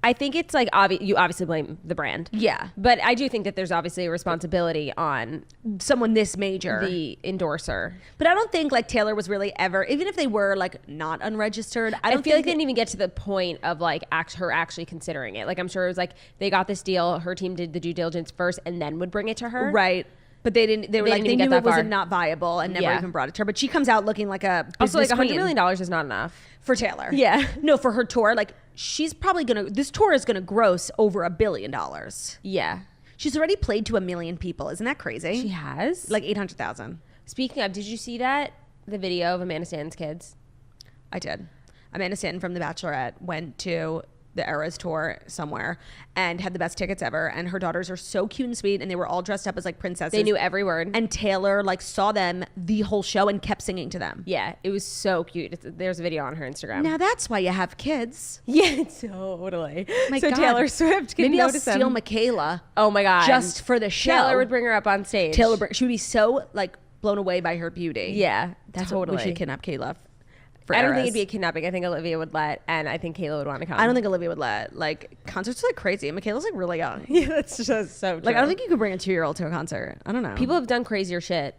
I think it's like you obviously blame the brand. Yeah. But I do think that there's obviously a responsibility on someone this major, the endorser. But I don't think like Taylor was really ever, even if they were like not unregistered, I feel like they didn't even get to the point of like her actually considering it. Like I'm sure it was like they got this deal, her team did the due diligence first and then would bring it to her. Right. But they didn't. They knew it was not viable and never even brought it to her. But she comes out looking like a business also like $100 queen. million is not enough for Taylor. Yeah, no, for her tour. Like she's probably this tour is gonna gross over $1 billion. Yeah, she's already played to 1 million people. Isn't that crazy? She has like 800,000. Speaking of, did you see the video of Amanda Stanton's kids? I did. Amanda Stanton from The Bachelorette went to the Eras tour somewhere and had the best tickets ever, and her daughters are so cute and sweet and they were all dressed up as like princesses. They knew every word, and Taylor like saw them the whole show and kept singing to them. Yeah, it was so cute. There's a video on her Instagram. Now that's why you have kids. Yeah, totally. My so God. Taylor Swift can maybe I'll notice steal them. Michaela. Oh my God, just for the show. Taylor would bring her up on stage. She would be so like blown away by her beauty. Yeah, that's totally. What we should kidnap Kayla. I don't think it'd be a kidnapping. I think Olivia would let, and I think Kayla would want to come. I don't think Olivia would let. Like, concerts are like crazy. Michaela's like really young. Yeah, that's just so true. Like, I don't think you could bring a 2-year-old to a concert. I don't know. People have done crazier shit.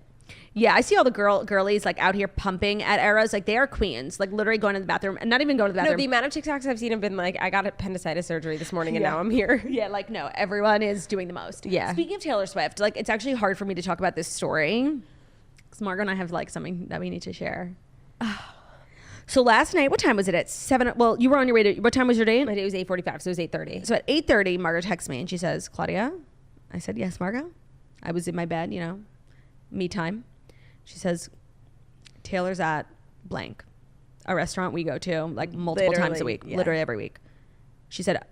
Yeah, I see all the girlies like out here pumping at Eras. Like, they are queens. Like, literally going to the bathroom and not even going to the bathroom. No, the amount of TikToks I've seen have been like, I got appendicitis surgery this morning and now I'm here. Yeah, like, no, everyone is doing the most. Yeah. Speaking of Taylor Swift, like, it's actually hard for me to talk about this story Because Margot and I have like something that we need to share. So last night, what time was it at 7? Well, you were on your way to, what time was your date? My date was 8:45, so it was 8:30. So at 8:30, Margot texts me and she says, Claudia? I said, yes, Margot. I was in my bed, you know, me time. She says, Taylor's at blank, a restaurant we go to like multiple times a week, literally every week. She said,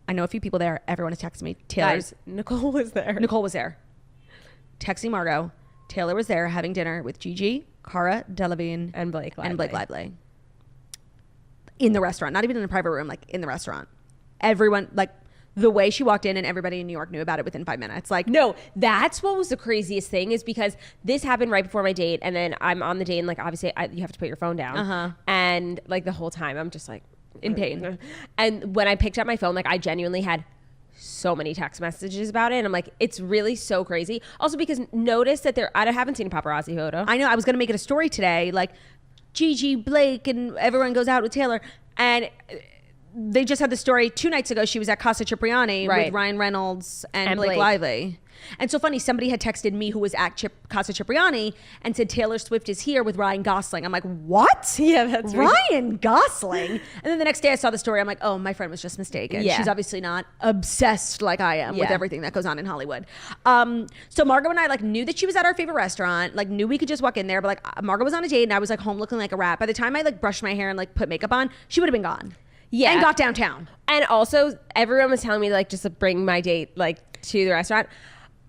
I know a few people there. Everyone is texting me. Guys, Nicole was there. Nicole was there. Texting Margot. Taylor was there having dinner with Gigi, Cara Delevingne, and Blake Lively. In the restaurant, not even in a private room, like in the restaurant. Everyone, like the way she walked in and everybody in New York knew about it within 5 minutes. Like, no, that's what was the craziest thing is because this happened right before my date. And then I'm on the date and like, obviously you have to put your phone down. And like the whole time I'm just like in pain. And when I picked up my phone, like I genuinely had so many text messages about it. And I'm like, it's really so crazy. Also because notice that I haven't seen a paparazzi photo. I know. I was going to make it a story today. Like Gigi, Blake, and everyone goes out with Taylor. And they just had the story 2 nights ago. She was at Casa Cipriani with Ryan Reynolds and Blake Lively. And so funny, somebody had texted me who was at Casa Cipriani and said Taylor Swift is here with Ryan Gosling. I'm like, what? Yeah, that's Ryan Gosling. And then the next day I saw the story. I'm like, oh, my friend was just mistaken. Yeah. She's obviously not obsessed like I am with everything that goes on in Hollywood. So Margot and I like knew that she was at our favorite restaurant, like knew we could just walk in there. But like Margot was on a date and I was like home looking like a rat. By the time I like brushed my hair and like put makeup on, she would have been gone. Yeah. And got downtown. And also everyone was telling me like just to bring my date like to the restaurant.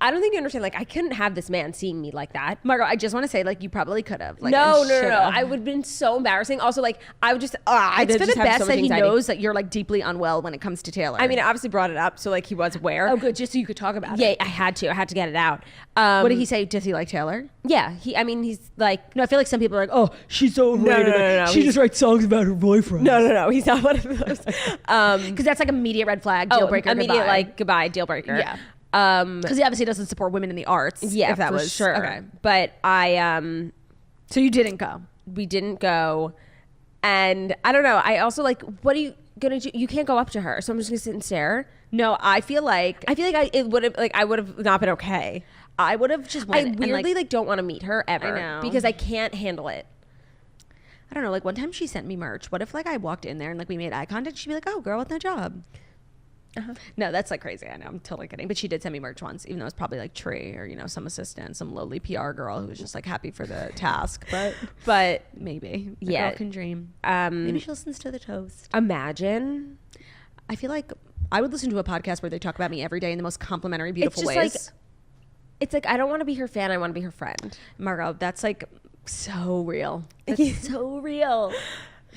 I don't think you understand. Like, I couldn't have this man seeing me like that. Margot, I just want to say, like, you probably could have. Like, no. I would have been so embarrassing. Also, like, I would just, it's for the best that he knows that you're, like, deeply unwell when it comes to Taylor. I mean, I obviously brought it up, so, like, he was aware. Oh, good. Just so you could talk about it. Yeah, I had to get it out. What did he say? Does he like Taylor? Yeah. He's like... No, I feel like some people are like, oh, she's so overrated. No. She just writes songs about her boyfriend. No. He's not one of those. Because that's, like, immediate red flag, deal breaker, immediate, goodbye. like, goodbye, deal breaker. Yeah. Because he obviously doesn't support women in the arts. Yeah, if that was sure. Okay. But I so you didn't go. We didn't go, and I don't know. I also like. What are you gonna do? You can't go up to her, so I'm just gonna sit and stare. No, I feel like I would have not been okay. I would have just. I weirdly like don't want to meet her ever. I know. Because I can't handle it. I don't know. Like one time she sent me merch. What if like I walked in there and like we made eye contact? She'd be like, "Oh, girl, with no job." No, that's like crazy. I know. I'm totally kidding. But she did send me merch once, even though it's probably like Tree or, you know, some assistant, some lowly PR girl who was just like happy for the task. But maybe. The girl can dream. Maybe she listens to TheToast. Imagine. I feel like I would listen to a podcast where they talk about me every day in the most complimentary, beautiful ways. It's like I don't want to be her fan. I want to be her friend. Margot, that's like so real. That's so real.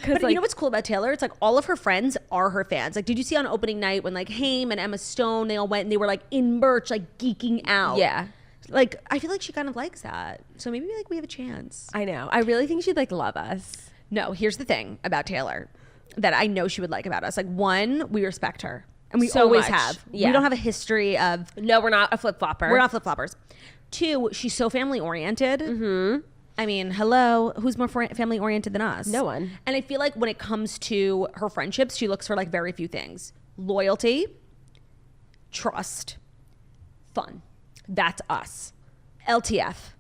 But like, you know what's cool about Taylor? It's like all of her friends are her fans. Like, did you see on opening night when like Haim and Emma Stone, they all went and they were like in merch, like geeking out. Yeah. Like, I feel like she kind of likes that. So maybe like we have a chance. I know. I really think she'd like love us. No, here's the thing about Taylor that I know she would like about us. Like one, we respect her. And we always have. Yeah. We don't have a history of... No, we're not a flip-flopper. We're not flip-floppers. 2, she's so family-oriented. Mm-hmm. I mean, hello, who's more family oriented than us? No one. And I feel like when it comes to her friendships, she looks for like very few things: loyalty, trust, fun. That's us. LTF.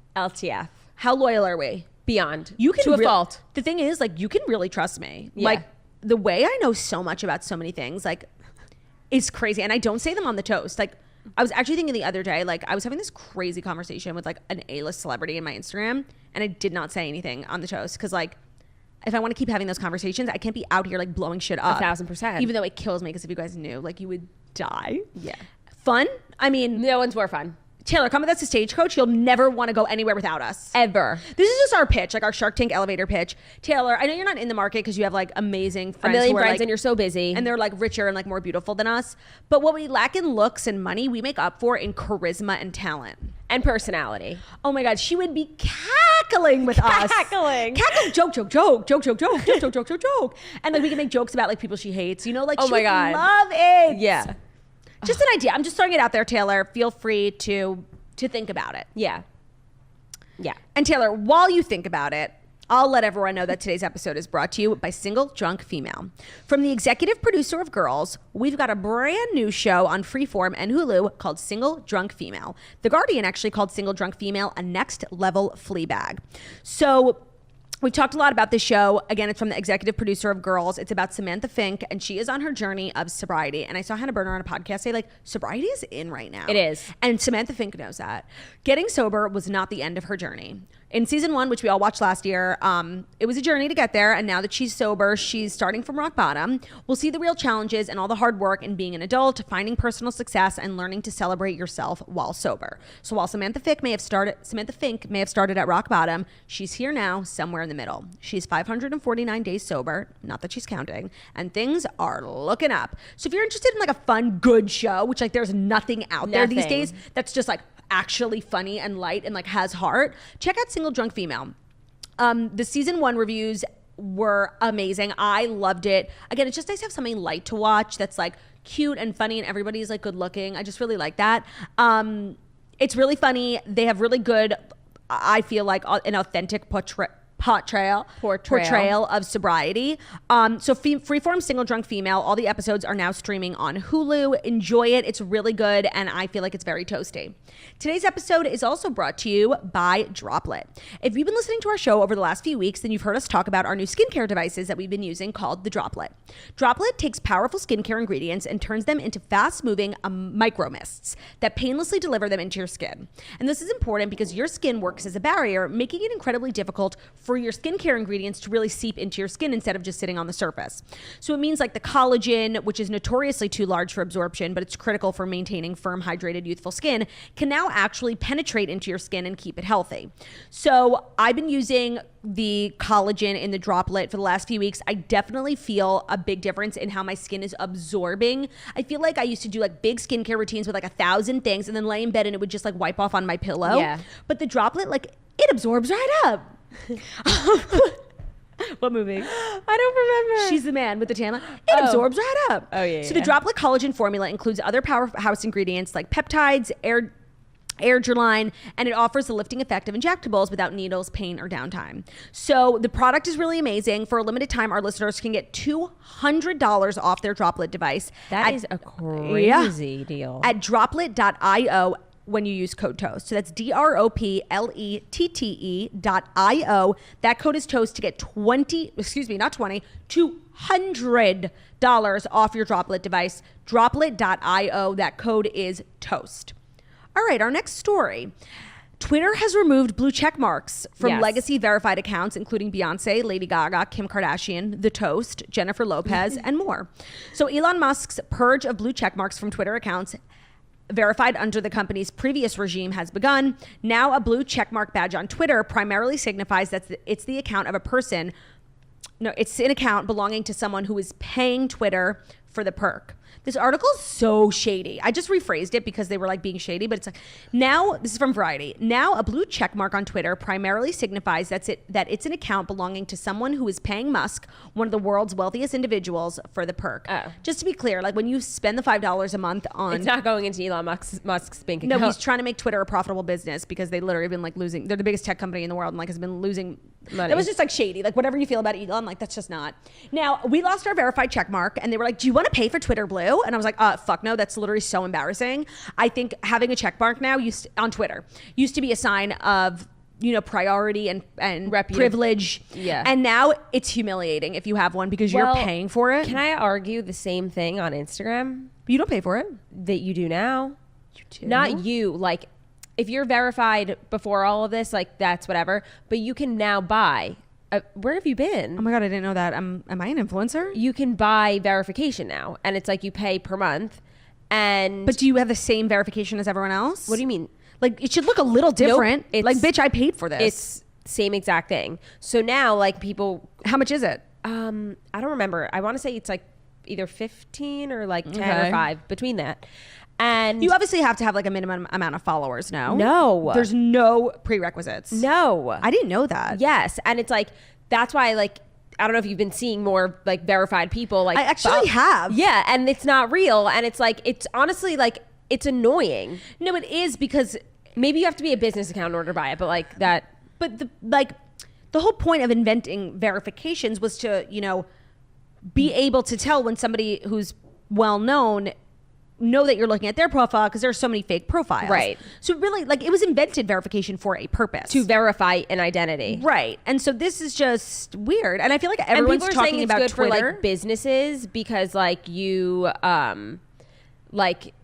How loyal are we? Beyond. You can to a fault. The thing is, like, you can really trust me. Yeah. Like the way I know so much about so many things, like, is crazy. And I don't say them on the toast. Like, I was actually thinking the other day, like I was having this crazy conversation with like an A-list celebrity in my Instagram, and I did not say anything on the toast because like if I want to keep having those conversations, I can't be out here like blowing shit up. 1,000%. Even though it kills me because if you guys knew, like you would die. Yeah. Fun? I mean, no one's more fun. Taylor, come with us to Stagecoach. You'll never want to go anywhere without us. Ever. This is just our pitch, like our Shark Tank elevator pitch. Taylor, I know you're not in the market because you have like amazing friends. A million who are, friends like, and you're so busy. And they're like richer and like more beautiful than us. But what we lack in looks and money, we make up for in charisma and talent. And personality. Oh my God, she would be cackling with us. Cackling. Joke. And like we can make jokes about like people she hates. You know, like oh she my would God. love it. Yeah. Just an idea. I'm just throwing it out there, Taylor. Feel free to think about it. Yeah. And Taylor, while you think about it, I'll let everyone know that today's episode is brought to you by Single Drunk Female. From the executive producer of Girls, we've got a brand new show on Freeform and Hulu called Single Drunk Female. The Guardian actually called Single Drunk Female a next level Fleabag. So we talked a lot about this show. Again, it's from the executive producer of Girls. It's about Samantha Fink, and she is on her journey of sobriety. And I saw Hannah Berner on a podcast say, like, sobriety is in right now. It is. And Samantha Fink knows that. Getting sober was not the end of her journey. In season 1, which we all watched last year, it was a journey to get there. And now that she's sober, she's starting from rock bottom. We'll see the real challenges and all the hard work in being an adult, finding personal success, and learning to celebrate yourself while sober. So while Samantha Fink may have started at rock bottom, she's here now, somewhere in the middle. She's 549 days sober, not that she's counting, and things are looking up. So if you're interested in like a fun, good show, which like there's nothing out there these days that's just like actually funny and light and like has heart, check out Single Drunk Female. The season 1 reviews were amazing. I loved it. Again, it's just nice to have something light to watch that's like cute and funny and everybody's like good looking. I just really like that. It's really funny. They have really good, I feel like, an authentic portrayal of sobriety. So Freeform Single Drunk Female, all the episodes are now streaming on Hulu. Enjoy it. It's really good, and I feel like it's very toasty. Today's episode is also brought to you by Droplet. If you've been listening to our show over the last few weeks, then you've heard us talk about our new skincare devices that we've been using called the Droplet. Droplet takes powerful skincare ingredients and turns them into fast-moving micro mists that painlessly deliver them into your skin. And this is important because your skin works as a barrier, making it incredibly difficult for your skincare ingredients to really seep into your skin instead of just sitting on the surface. So it means like the collagen, which is notoriously too large for absorption, but it's critical for maintaining firm, hydrated, youthful skin, can now actually penetrate into your skin and keep it healthy. So I've been using the collagen in the Droplet for the last few weeks. I definitely feel a big difference in how my skin is absorbing. I feel like I used to do like big skincare routines with like 1,000 things and then lay in bed and it would just like wipe off on my pillow. Yeah. But the Droplet, like, it absorbs right up. What movie? I don't remember. She's the man with the tan line. It absorbs right up. Oh, yeah. So the Droplet collagen formula includes other powerhouse ingredients like peptides, Airgerline, and it offers the lifting effect of injectables without needles, pain, or downtime. So the product is really amazing. For a limited time, our listeners can get $200 off their Droplet device. That is a crazy deal. At droplet.io when you use code TOAST. So that's DROPLETTE.io. That code is TOAST to get $200 off your Droplet device. Droplet.io. That code is TOAST. All right, our next story. Twitter has removed blue check marks from legacy verified accounts, including Beyonce, Lady Gaga, Kim Kardashian, TheToast, Jennifer Lopez, and more. So Elon Musk's purge of blue check marks from Twitter accounts verified under the company's previous regime has begun. Now a blue checkmark badge on Twitter primarily signifies that it's the account of a person. No, it's an account belonging to someone who is paying Twitter for the perk. This article is so shady. I just rephrased it because they were like being shady, but it's like, now, this is from Variety. Now a blue check mark on Twitter primarily signifies that it's an account belonging to someone who is paying Musk, one of the world's wealthiest individuals, for the perk. Oh. Just to be clear, like when you spend the $5 a month on... It's not going into Elon Musk's bank account. No, he's trying to make Twitter a profitable business because they literally have been like losing... They're the biggest tech company in the world and like has been losing... money. It was just like shady. Like whatever you feel about Elon, like that's just not. Now, we lost our verified check mark and they were like, do you want to pay for Twitter Blue? And I was like, fuck no, that's literally so embarrassing. I think having a check mark now on Twitter used to be a sign of, you know, priority and privilege. Yeah. And now it's humiliating if you have one because you're paying for it. Can I argue the same thing on Instagram? You don't pay for it. That you do now. You do? Not you. Like, if you're verified before all of this, like that's whatever. But you can now buy. Where have you been? Oh my God, I didn't know that. Am I an influencer? You can buy verification now. And it's like you pay per month. But do you have the same verification as everyone else? What do you mean? Like, it should look a little different. Nope, like, bitch, I paid for this. It's same exact thing. So now, like, people... How much is it? I don't remember. I want to say it's like either 15 or like 10 or 5, between that. And you obviously have to have like a minimum amount of followers, no? No. There's no prerequisites. No. I didn't know that. Yes. And it's like, that's why, like, I don't know if you've been seeing more like verified people. Like, I actually have. Yeah. And it's not real. And it's like, it's honestly like, it's annoying. No, it is because maybe you have to be a business account in order to buy it, but like that. But the whole point of inventing verifications was to, you know, be able to tell when somebody who's well known know that you're looking at their profile, because there's so many fake profiles. Right. So really, like, it was invented verification for a purpose. To verify an identity. Right. And so this is just weird. And I feel like everyone's talking about it's good Twitter. for like businesses, because like you like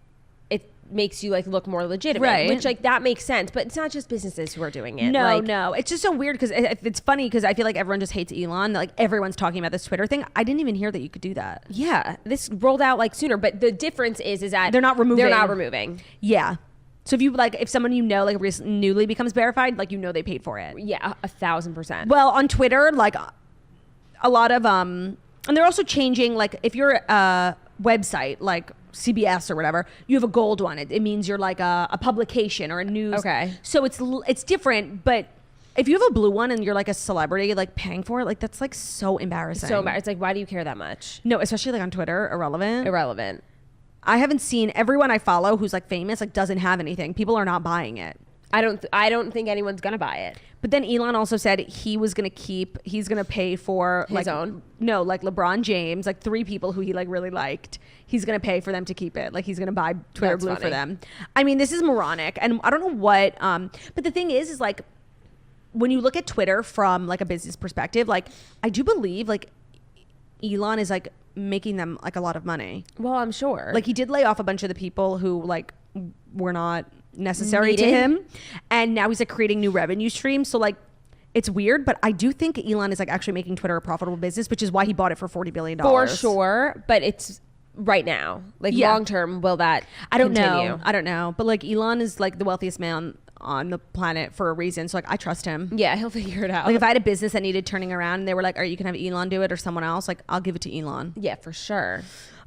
it makes you like look more legitimate, Right. which like that makes sense, but it's not just businesses who are doing it. No, like, no. It's just so weird because it's funny because I feel like everyone just hates Elon. Like everyone's talking about this Twitter thing. I didn't even hear that you could do that. Yeah, this rolled out like sooner, but the difference is that They're not removing. Yeah. So if you like, if someone you know like newly becomes verified, like you know they paid for it. Yeah, 1,000%. Well, on Twitter, like a lot of and they're also changing. Like if you're a website like CBS or whatever, you have a gold one. It means you're like a publication or a news. Okay. So it's different, but if you have a blue one and you're like a celebrity, like paying for it, like that's like so embarrassing. It's like, why do you care that much? No, especially like on Twitter, Irrelevant. I haven't seen everyone I follow who's like famous, like doesn't have anything. People are not buying it. I don't think anyone's gonna buy it. But then Elon also said he's going to pay for his own. No, like LeBron James, like 3 people who he like really liked. He's going to pay for them to keep it. Like he's going to buy Twitter That's Blue funny. for them. I mean, this is moronic. And I don't know what, but the thing is like when you look at Twitter from like a business perspective, like I do believe like Elon is like making them like a lot of money. Well, I'm sure. Like he did lay off a bunch of the people who like were not necessary Needed. to him, and now he's like creating new revenue streams. So like it's weird, but I do think Elon is like actually making Twitter a profitable business, which is why he bought it for $40 billion. For sure, but it's right now. Like long term, will that continue? I don't know. But like Elon is like the wealthiest man on the planet for a reason. So like I trust him. Yeah, he'll figure it out. Like if I had a business that needed turning around and they were like, all right, you can have Elon do it or someone else, like I'll give it to Elon. Yeah, for sure.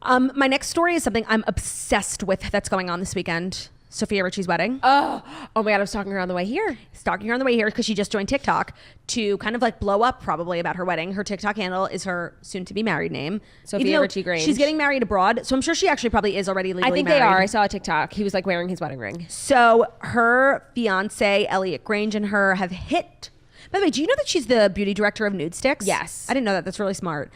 My next story is something I'm obsessed with that's going on this weekend. Sophia Richie's wedding. Oh my God, I was stalking her on the way here. Stalking her on the way here because she just joined TikTok to kind of like blow up probably about her wedding. Her TikTok handle is her soon to be married name. Sophia Richie Grange. She's getting married abroad. So I'm sure she actually probably is already legally I think married. they are. I saw a TikTok. He was like wearing his wedding ring. So her fiance, Elliot Grange, and her have hit. By the way, do you know that she's the beauty director of Nude Sticks? Yes. I didn't know that. That's really smart.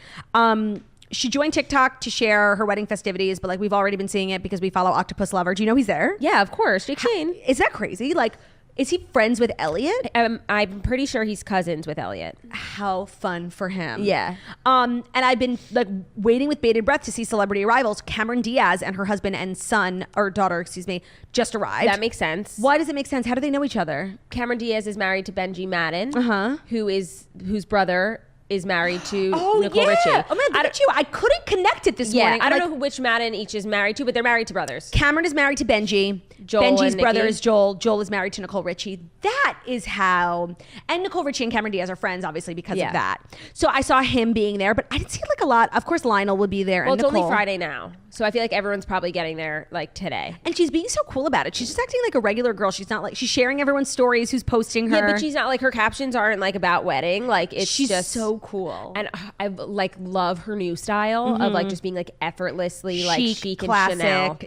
She joined TikTok to share her wedding festivities, but like we've already been seeing it because we follow Octopus Lover. Do you know he's there? Yeah, of course. Jake Shane. Is that crazy? Like, is he friends with Elliot? I'm pretty sure he's cousins with Elliot. How fun for him. Yeah. And I've been like waiting with bated breath to see celebrity arrivals. Cameron Diaz and her husband and son, or daughter, excuse me, just arrived. That makes sense. Why does it make sense? How do they know each other? Cameron Diaz is married to Benji Madden, Uh-huh. whose brother is married to Nicole yeah. Richie. Oh man, look at you. I couldn't connect it this morning. I don't like, know which Madden each is married to, but they're married to brothers. Cameron is married to Benji. Joel Benji's and brother Nikki. is Joel. Joel is married to Nicole Richie. That is how. And Nicole Richie and Cameron Diaz are friends, obviously, because of that. So I saw him being there, but I didn't see like a lot. Of course, Lionel would be there. Well, and it's Nicole. only Friday now, so I feel like everyone's probably getting there like today. And she's being so cool about it. She's just acting like a regular girl. She's not like she's sharing everyone's stories. Who's posting her? Yeah, but she's not like her captions aren't like about wedding. Like she's just so cool. And I like love her new style of like just being like effortlessly like chic and classic, Chanel,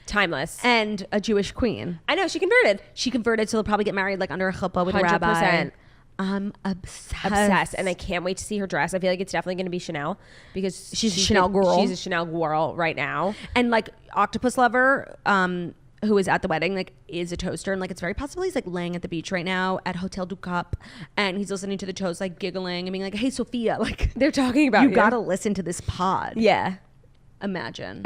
timeless, and a Jewish queen. I know she converted. She converted, so they'll probably get married like under a chuppah with a rabbi. 100%. I'm obsessed. And I can't wait to see her dress. I feel like it's definitely going to be Chanel because she's a Chanel girl. She's a Chanel girl right now. And like Octopus Lover, who is at the wedding, like is a toaster, and like it's very possible he's like laying at the beach right now at Hotel du Cap, and he's listening to the toast, like giggling and being like, "Hey, Sophia, like they're talking about you. Gotta listen to this pod." Yeah. Imagine.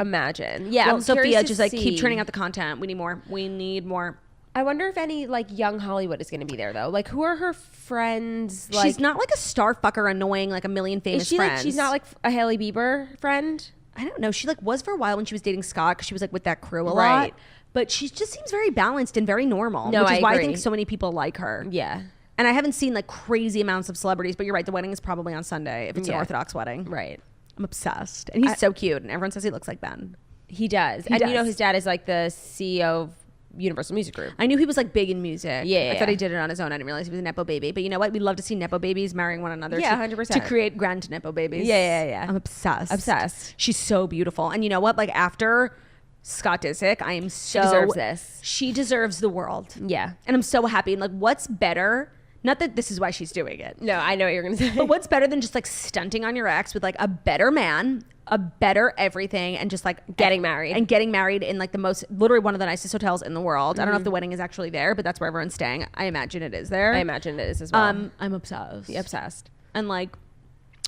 Yeah. Well, Sophia, just like keep turning out the content. We need more. I wonder if any like young Hollywood is going to be there though. Like, who are her friends? Like, she's not like a star fucker, annoying like a million famous is she friends. like she's not like a Hailey Bieber friend? I don't know. She like was for a while when she was dating Scott because she was like with that crew a Right. lot. But she just seems very balanced and very normal, No, which is I why I agree. think so many people like her. Yeah. And I haven't seen like crazy amounts of celebrities, but you're right. The wedding is probably on Sunday if it's an Yeah. Orthodox wedding. Right. I'm obsessed. And he's so cute. And everyone says he looks like Ben. He does. He and does. you know his dad is like the CEO of Universal Music Group. I knew he was like big in music. Yeah, I thought yeah. he did it on his own. I didn't realize he was a Nepo baby. But you know what? We'd love to see Nepo babies marrying one another. Yeah, to, 100%. To create grand Nepo babies. Yeah. I'm obsessed. Obsessed. She's so beautiful. And you know what? Like after Scott Disick, I am so... She deserves this. She deserves the world. Yeah. And I'm so happy. And like what's better... Not that this is why she's doing it. No, I know what you're going to say. But what's better than just like stunting on your ex with like a better man, a better everything, and just like getting married in like the most, literally one of the nicest hotels in the world. I don't know if the wedding is actually there, but that's where everyone's staying. I imagine it is there. I imagine it is as well. I'm obsessed. Yeah, obsessed. And like,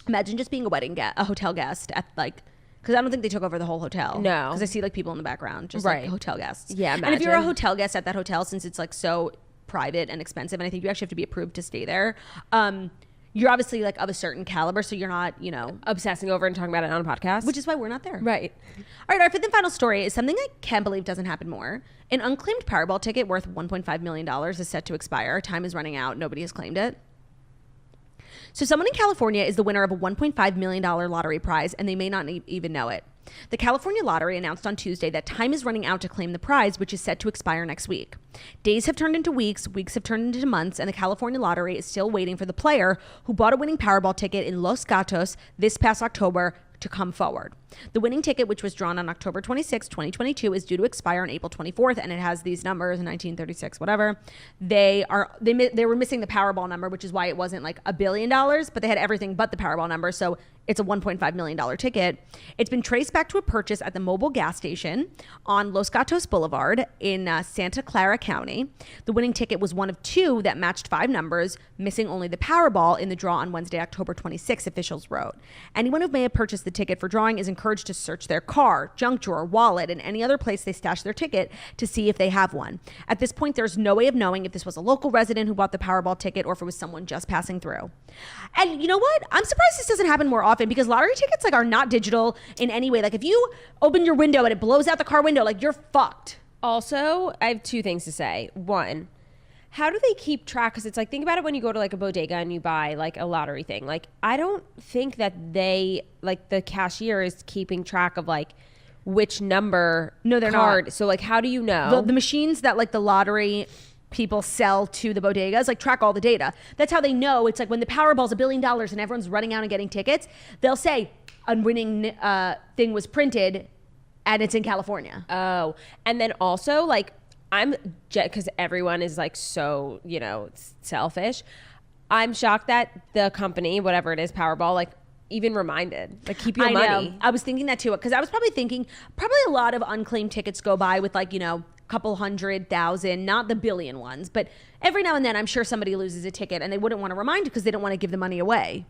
imagine just being a hotel guest at like, because I don't think they took over the whole hotel. No. Because I see like people in the background, just right. like hotel guests. Yeah, imagine. And if you're a hotel guest at that hotel, since it's like so private and expensive, and I think you actually have to be approved to stay there, you're obviously like of a certain caliber, so you're not, you know, obsessing over and talking about it on a podcast, which is why we're not there. Right. All right, our fifth and final story is something I can't believe doesn't happen more. An unclaimed Powerball ticket worth $1.5 million is set to expire. Time is running out. Nobody has claimed it. So someone in California is the winner of a $1.5 million lottery prize, and they may not even know it. The California Lottery announced on Tuesday that time is running out to claim the prize, which is set to expire next week. Days have turned into weeks, weeks have turned into months, and the California Lottery is still waiting for the player who bought a winning Powerball ticket in Los Gatos this past October to come forward. The winning ticket, which was drawn on October 26, 2022, is due to expire on April 24th, and it has these numbers, 1936, whatever. They were missing the Powerball number, which is why it wasn't like $1 billion, but they had everything but the Powerball number, so it's a $1.5 million ticket. It's been traced back to a purchase at the mobile gas station on Los Gatos Boulevard in Santa Clara County. The winning ticket was one of two that matched 5 numbers, missing only the Powerball in the draw on Wednesday, October 26, officials wrote. Anyone who may have purchased the ticket for drawing is encouraged to search their car, junk drawer, wallet, and any other place they stash their ticket to see if they have one. At this point, there's no way of knowing if this was a local resident who bought the Powerball ticket or if it was someone just passing through. And you know what? I'm surprised this doesn't happen more often, because lottery tickets like are not digital in any way. Like if you open your window and it blows out the car window, like you're fucked. Also, I have 2 things to say. One, how do they keep track? Because it's like, think about it when you go to like a bodega and you buy like a lottery thing. Like, I don't think that they, like the cashier is keeping track of like which number they're card. not. So like, how do you know? The machines that like the lottery people sell to the bodegas like track all the data. That's how they know. It's like when the Powerball's $1 billion and everyone's running out and getting tickets, they'll say a winning thing was printed and it's in California. Oh, and then also like because everyone is like so, you know, selfish. I'm shocked that the company, whatever it is, Powerball, like even reminded, like keep your money. I was thinking that too, because I was probably thinking a lot of unclaimed tickets go by with like, you know, couple 100,000, not the billion ones, but every now and then I'm sure somebody loses a ticket and they wouldn't want to remind because they don't want to give the money away.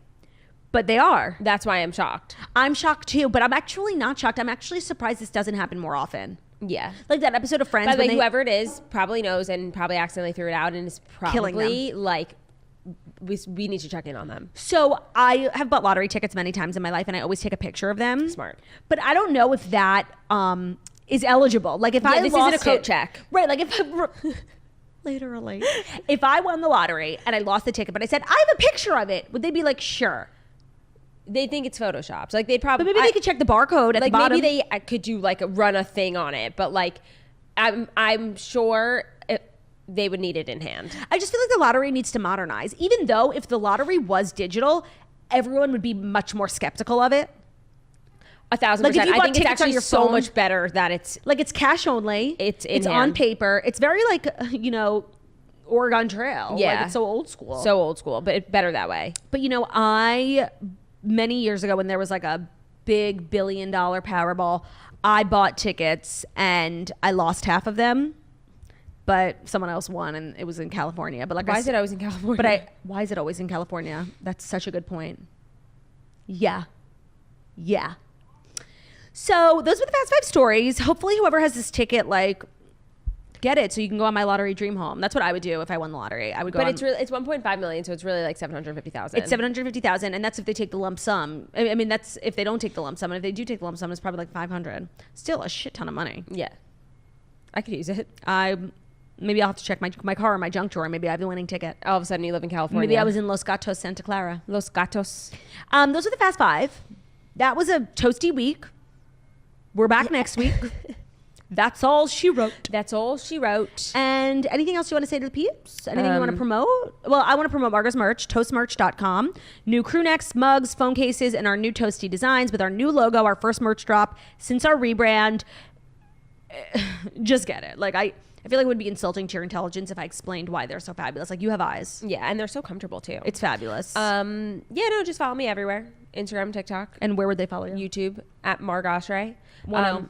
But they are. That's why I'm shocked. I'm shocked too, but I'm actually not shocked. I'm actually surprised this doesn't happen more often. Yeah. Like that episode of Friends. By the way, whoever it is probably knows and probably accidentally threw it out and is probably like, we need to check in on them. So I have bought lottery tickets many times in my life and I always take a picture of them. Smart. But I don't know if that is eligible. Like if this isn't a coat check. Right. Like if literally, if I won the lottery and I lost the ticket, but I said, I have a picture of it, would they be like, sure? They think it's photoshopped. Like they'd probably, but maybe they could check the barcode at the bottom. Maybe they could do like run a thing on it, but like I'm sure they would need it in hand. I just feel like the lottery needs to modernize. Even though if the lottery was digital, everyone would be much more skeptical of it. 1,000%. Like I think it's actually so much better that it's like it's cash only. It's on paper. It's very like, you know, Oregon Trail. Yeah, like it's so old school. So old school, but it's better that way. But you know, many years ago when there was like a big $1 billion Powerball, I bought tickets and I lost half of them. But someone else won, and it was in California. But like, why is it always in California? Why is it always in California? That's such a good point. Yeah. So those were the Fast 5 stories. Hopefully whoever has this ticket, like, get it so you can go on my lottery dream home. That's what I would do if I won the lottery. I would go. But it's 1.5 million, so it's really like 750,000. It's 750,000, and that's if they take the lump sum. I mean, that's if they don't take the lump sum, and if they do take the lump sum, it's probably like 500. Still a shit ton of money. Yeah, I could use it. Maybe I'll have to check my car or my junk drawer. Maybe I have the winning ticket. All of a sudden, you live in California. Maybe I was in Los Gatos, Santa Clara. Los Gatos. Those are the Fast 5. That was a toasty week. We're back next week. That's all she wrote. That's all she wrote. And anything else you want to say to the peeps? Anything you want to promote? Well, I want to promote Marga's merch, toastmerch.com. New crew necks, mugs, phone cases, and our new toasty designs with our new logo, our first merch drop since our rebrand. Just get it. Like I feel like it would be insulting to your intelligence if I explained why they're so fabulous. Like, you have eyes. Yeah, and they're so comfortable too. It's fabulous. Just follow me everywhere. Instagram, TikTok. And where would they follow you? YouTube at Marg Oshry. 10.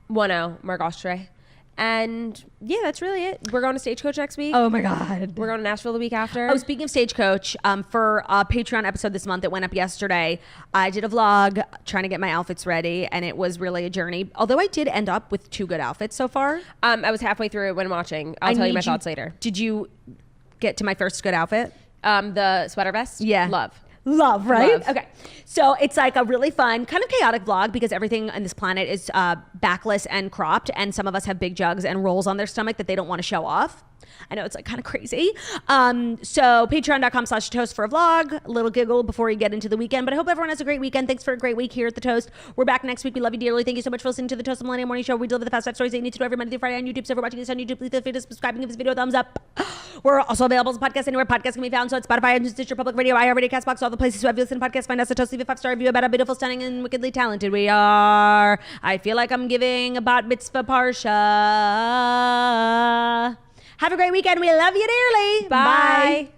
Marg Oshry. And yeah, that's really it. We're going to Stagecoach next week. Oh my God. We're going to Nashville the week after. Oh, speaking of Stagecoach, for a Patreon episode this month that went up yesterday, I did a vlog trying to get my outfits ready, and it was really a journey. Although I did end up with 2 good outfits so far. I was halfway through it when watching. I'll tell you my thoughts later. Did you get to my first good outfit? The sweater vest? Yeah. Love, right? Love. Okay. So it's like a really fun, kind of chaotic vlog because everything on this planet is backless and cropped, and some of us have big jugs and rolls on their stomach that they don't want to show off. I know it's like kind of crazy. So patreon.com/toast for a vlog, a little giggle before you get into the weekend. But I hope everyone has a great weekend. Thanks for a great week here at The Toast. We're back next week. We love you dearly. Thank you so much for listening to The Toast, the Millennial Morning Show. Where we deliver the fast 5 stories that you need to know every Monday through Friday on YouTube. So if you're watching this on YouTube, please feel free to subscribe and give this video a thumbs up. We're also available as a podcast anywhere podcasts can be found. So it's Spotify, iTunes, Stitcher, Public Radio, iHeartRadio, CastBox, all the places where you listen to podcasts. Find us at Toast. Leave a 5-star review about how beautiful, stunning, and wickedly talented we are. I feel like I'm giving a bat mitzvah parsha. Have a great weekend. We love you dearly. Bye.